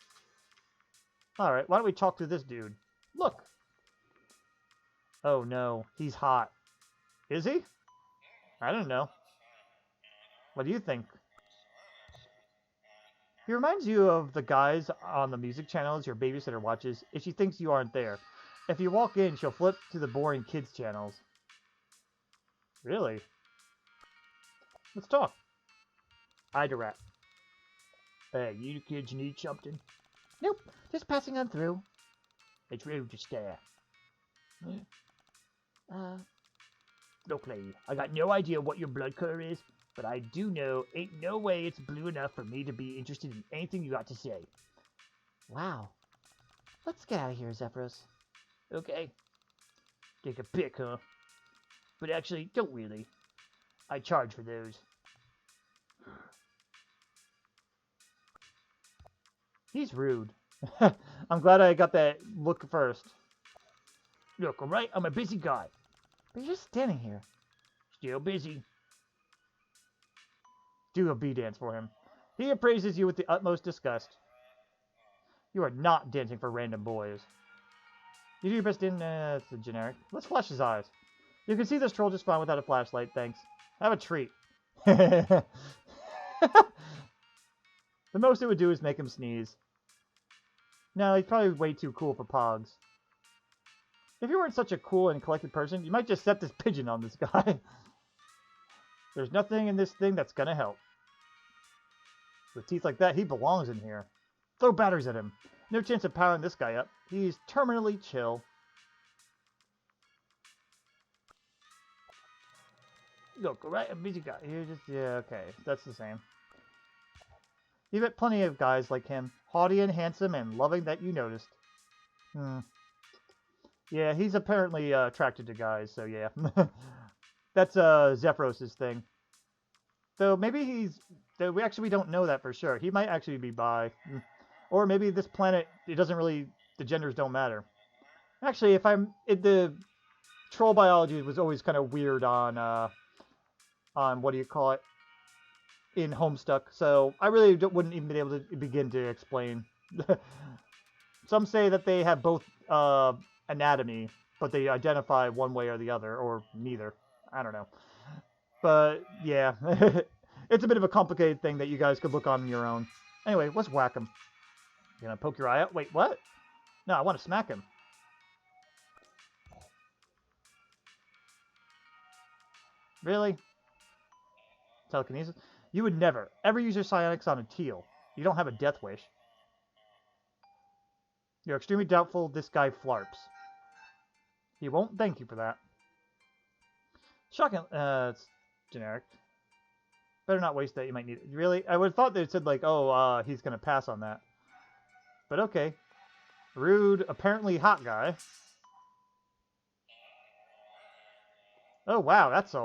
S1: Alright, why don't we talk to this dude? Look! Oh no, he's hot. Is he? I don't know. What do you think? He reminds you of the guys on the music channels your babysitter watches if she thinks you aren't there. If you walk in, she'll flip to the boring kids channels. Really? Let's talk. Idarat. Hey, you kids need something?
S2: Nope, just passing on through.
S3: It's rude to stare. Look, lady, I got no idea what your blood color is, but I do know ain't no way it's blue enough for me to be interested in anything you got to say.
S2: Wow. Let's get out of here, Zephyros.
S3: Okay. Take a pic, huh? But actually, don't really. I charge for those.
S1: He's rude. I'm glad I got that look first.
S3: Look, alright, I'm a busy guy.
S2: But you're just standing here.
S3: Still busy.
S1: Do a bee dance for him. He appraises you with the utmost disgust. You are not dancing for random boys. You do your best in, it's a generic. Let's flash his eyes. You can see this troll just fine without a flashlight, thanks. Have a treat. The most it would do is make him sneeze. No, he's probably way too cool for Pogs. If you weren't such a cool and collected person, you might just set this pigeon on this guy. There's nothing in this thing that's gonna help. With teeth like that, he belongs in here. Throw batteries at him. No chance of powering this guy up. He's terminally chill.
S3: Look, alright, I'm a busy guy.
S1: You just, yeah, okay. That's the same. You've met plenty of guys like him. Haughty and handsome and loving that you noticed. Yeah, he's apparently attracted to guys, so yeah. That's Zephyros' thing. Though maybe he's... we don't know that for sure. He might actually be bi. Or maybe this planet, it doesn't really... The genders don't matter. Actually, the troll biology was always kind of weird on what do you call it? In Homestuck. So I really wouldn't even be able to begin to explain. Some say that they have both anatomy, but they identify one way or the other, or neither. I don't know. But, yeah. It's a bit of a complicated thing that you guys could look on your own. Anyway, let's whack him. You gonna poke your eye out? Wait, what? No, I want to smack him. Really? Telekinesis? You would never, ever use your psionics on a teal. You don't have a death wish. You're extremely doubtful this guy flarps. He won't thank you for that. Shocking. It's generic. Better not waste that. You might need it. Really? I would have thought they said, like, oh, he's going to pass on that. But okay. Rude, apparently hot guy. Oh, wow. That's a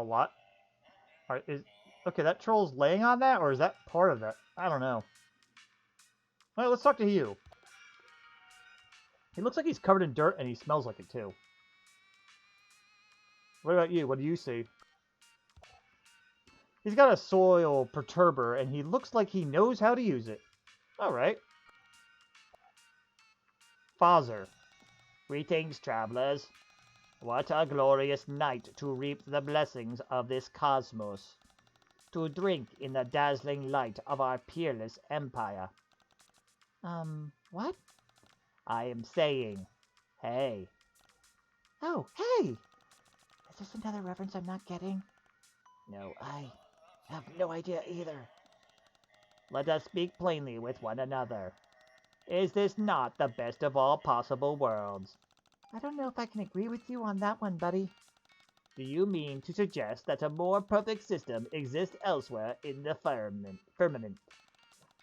S1: lot. All right, okay, that troll's laying on that, or is that part of that? I don't know. All right, let's talk to you. He looks like he's covered in dirt, and he smells like it, too. What about you? What do you see? He's got a soil perturber, and he looks like he knows how to use it. Alright. Father.
S3: Greetings, travelers. What a glorious night to reap the blessings of this cosmos. To drink in the dazzling light of our peerless empire.
S2: What?
S3: I am saying, hey.
S2: Oh, hey! Is this another reference I'm not getting?
S3: No,
S2: I have no idea either.
S3: let us speak plainly with one another. Is this not the best of all possible worlds?
S2: I don't know if I can agree with you on that one, buddy.
S3: Do you mean to suggest that a more perfect system exists elsewhere in the firmament?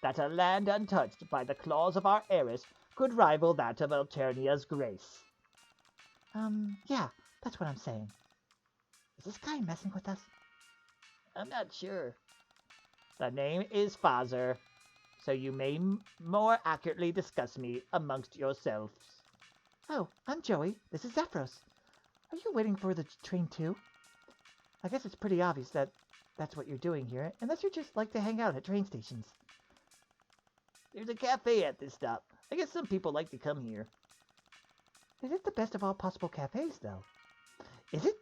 S3: That a land untouched by the claws of our heiress could rival that of Alternia's grace?
S2: Yeah, that's what I'm saying. Is this guy messing with us?
S3: I'm not sure. The name is Fazer, so you may more accurately discuss me amongst yourselves.
S2: Oh, I'm Joey. This is Zephyros. Are you waiting for the train too? I guess it's pretty obvious that that's what you're doing here, unless you just like to hang out at train stations.
S3: There's a cafe at this stop. I guess some people like to come here.
S2: It is the best of all possible cafes, though. Is it?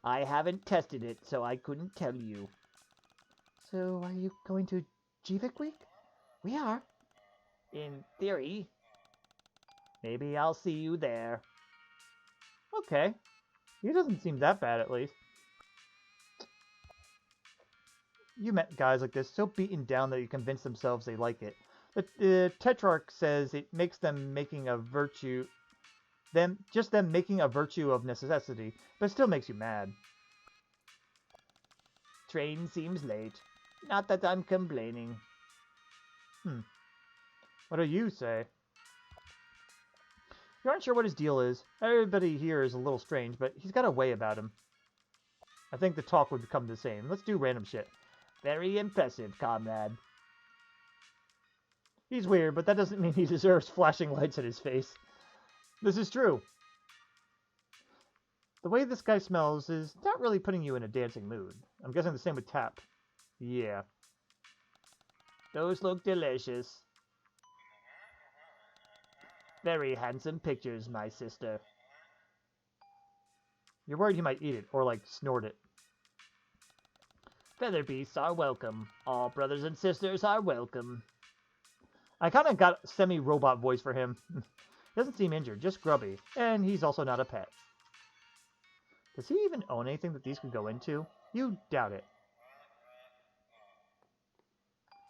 S3: I haven't tested it, so I couldn't tell you.
S2: So, are you going to Jivik Week? We are.
S3: In theory. Maybe I'll see you there.
S1: Okay. He doesn't seem that bad, at least. You met guys like this so beaten down that you convince themselves they like it. The Tetrarch says it makes them making a virtue... them making a virtue of necessity, but it still makes you mad.
S3: Train seems late. Not that I'm complaining.
S1: What do you say? You aren't sure what his deal is. Everybody here is a little strange, but he's got a way about him. I think the talk would become the same. Let's do random shit.
S3: Very impressive, comrade.
S1: He's weird, but that doesn't mean he deserves flashing lights at his face. This is true. The way this guy smells is not really putting you in a dancing mood. I'm guessing the same with Tap. Yeah.
S3: Those look delicious. Very handsome pictures, my sister.
S1: You're worried he might eat it, or like snort it.
S3: Feather beasts are welcome. All brothers and sisters are welcome.
S1: I kind of got semi-robot voice for him. Doesn't seem injured, just grubby. And he's also not a pet. Does he even own anything that these could go into? You doubt it.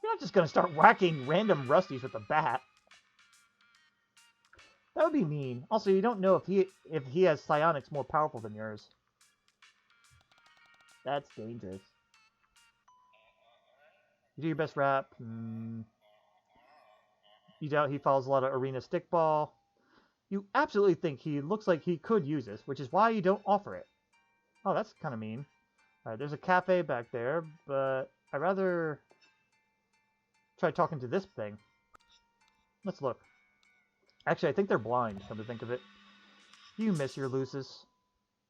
S1: You're not just going to start whacking random rusties with a bat. That would be mean. Also, you don't know if he has psionics more powerful than yours.
S3: That's dangerous.
S1: You do your best rap. You doubt he follows a lot of arena stickball. You absolutely think he looks like he could use this, which is why you don't offer it. Oh, that's kind of mean. Alright, there's a cafe back there, but I'd rather try talking to this thing. Let's look. Actually, I think they're blind, come to think of it. You miss your Lucis.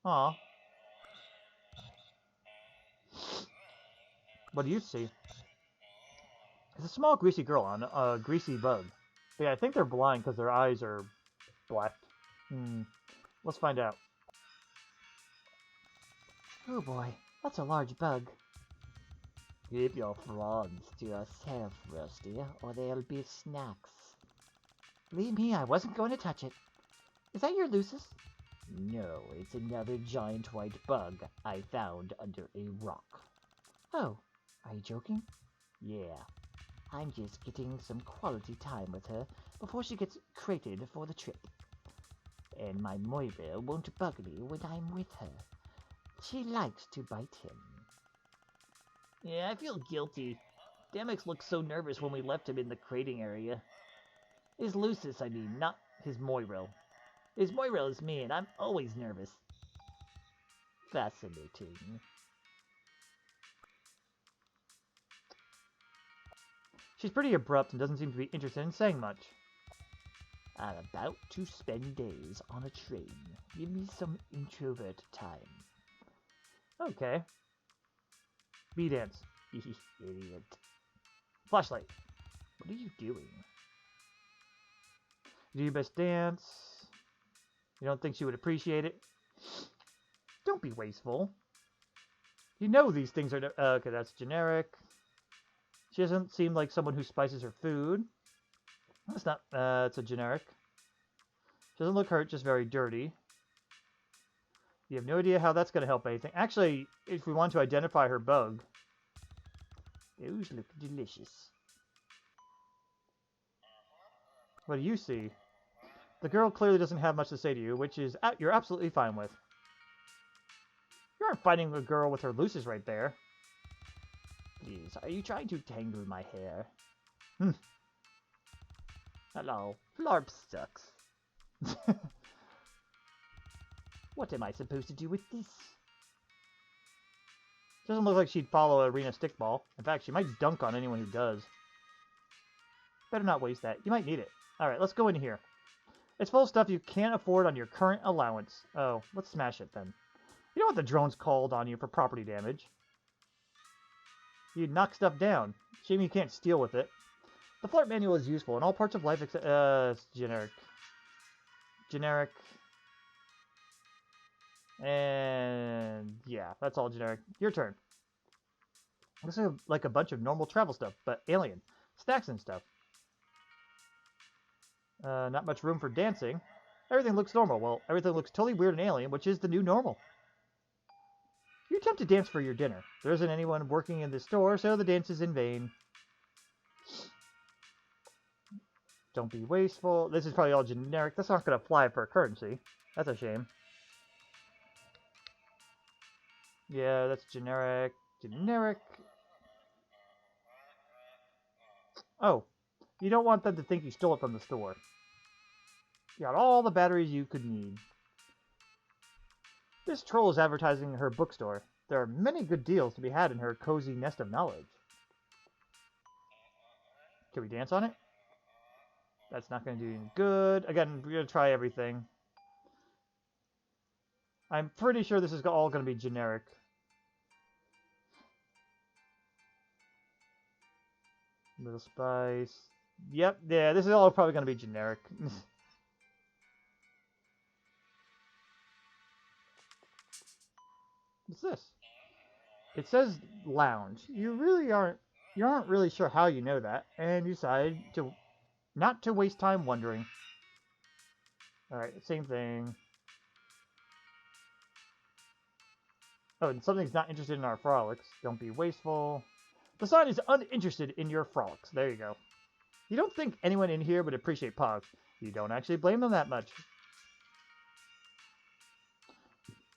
S1: Aw. What do you see? It's a small greasy girl on a greasy bug. But yeah, I think they're blind because their eyes are black. Let's find out.
S2: Oh boy, that's a large bug.
S3: Keep your frogs to yourself, Rusty, or they'll be snacks.
S2: Believe me, I wasn't going to touch it. Is that your Lucis?
S3: No, it's another giant white bug I found under a rock.
S2: Oh, are you joking?
S3: Yeah, I'm just getting some quality time with her before she gets crated for the trip. And my Moira won't bug me when I'm with her. She likes to bite him. Yeah, I feel guilty. Demix looked so nervous when we left him in the crating area. His Lucis, I mean, not his Moira. His Moira is me, and I'm always nervous. Fascinating.
S1: She's pretty abrupt and doesn't seem to be interested in saying much.
S3: I'm about to spend days on a train. Give me some introvert time.
S1: Okay. Bee dance. Idiot. Flashlight. What are you doing? You do your best dance. You don't think she would appreciate it? Don't be wasteful. You know these things are... okay, that's generic. She doesn't seem like someone who spices her food. That's not... it's a generic. She doesn't look hurt, just very dirty. You have no idea how that's going to help anything. Actually, if we want to identify her bug... Those look delicious. What do you see? The girl clearly doesn't have much to say to you, which is you're absolutely fine with. You aren't fighting a girl with her looses right there. Please, are you trying to tangle my hair? Hello, Flarp sucks. What am I supposed to do with this? Doesn't look like she'd follow arena stickball. In fact, she might dunk on anyone who does. Better not waste that. You might need it. Alright, let's go in here. It's full of stuff you can't afford on your current allowance. Oh, let's smash it then. You know what the drone's called on you for property damage. You knock stuff down. Shame you can't steal with it. The Flirt Manual is useful in all parts of life except... it's generic. Generic. And... yeah, that's all generic. Your turn. This is like a bunch of normal travel stuff, but alien. Stacks and stuff. Not much room for dancing. Everything looks normal. Well, everything looks totally weird and alien, which is the new normal. You attempt to dance for your dinner. There isn't anyone working in the store, so the dance is in vain. Don't be wasteful. This is probably all generic. That's not going to fly for currency. That's a shame. Yeah, that's generic. Generic. Oh, you don't want them to think you stole it from the store. You got all the batteries you could need. This troll is advertising her bookstore. There are many good deals to be had in her cozy nest of knowledge. Can we dance on it? That's not going to do any good. Again, we're going to try everything. I'm pretty sure this is all going to be generic. Little spice. Yep, yeah, this is all probably going to be generic. What's this? It says lounge. You aren't really sure how you know that, and you decide to not to waste time wondering. Alright, same thing. Oh, and something's not interested in our frolics. Don't be wasteful. The sign is uninterested in your frolics. There you go. You don't think anyone in here would appreciate Pogs. You don't actually blame them that much.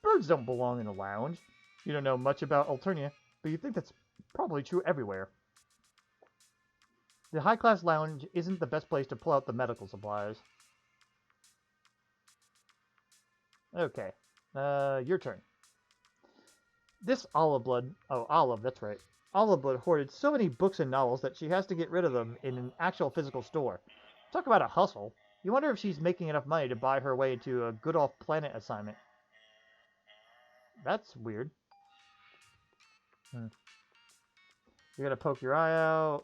S1: Birds don't belong in a lounge. You don't know much about Alternia, but you think that's probably true everywhere. The high-class lounge isn't the best place to pull out the medical supplies. Okay, your turn. This Olive Blood... oh, Olive, that's right. Olive Blood hoarded so many books and novels that she has to get rid of them in an actual physical store. Talk about a hustle. You wonder if she's making enough money to buy her way to a good off-planet assignment. That's weird. You gotta poke your eye out.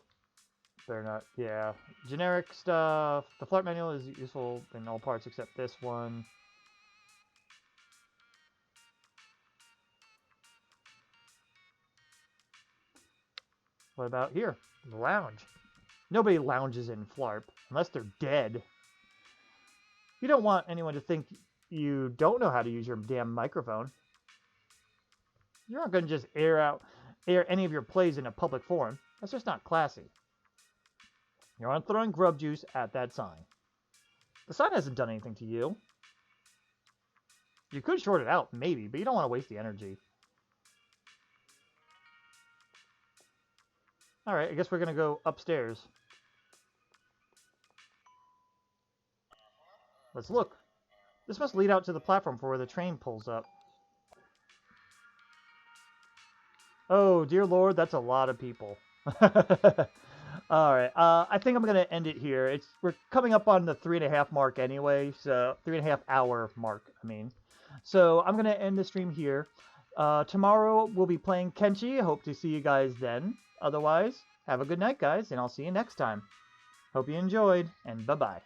S1: Better not. Yeah. Generic stuff. The Flirt Manual is useful in all parts except this one. What about here? The lounge. Nobody lounges in Flarp, unless they're dead. You don't want anyone to think you don't know how to use your damn microphone. You're not going to just air any of your plays in a public forum. That's just not classy. You're on throwing grub juice at that sign. The sign hasn't done anything to you. You could short it out, maybe, but you don't want to waste the energy. Alright, I guess we're going to go upstairs. Let's look. This must lead out to the platform for where the train pulls up. Oh, dear Lord, that's a lot of people. Alright, I think I'm going to end it here. We're coming up on the 3.5 mark anyway, so 3.5 hour mark, I mean. So I'm going to end the stream here. Tomorrow we'll be playing Kenshi. Hope to see you guys then. Otherwise, have a good night, guys, and I'll see you next time. Hope you enjoyed, and bye-bye.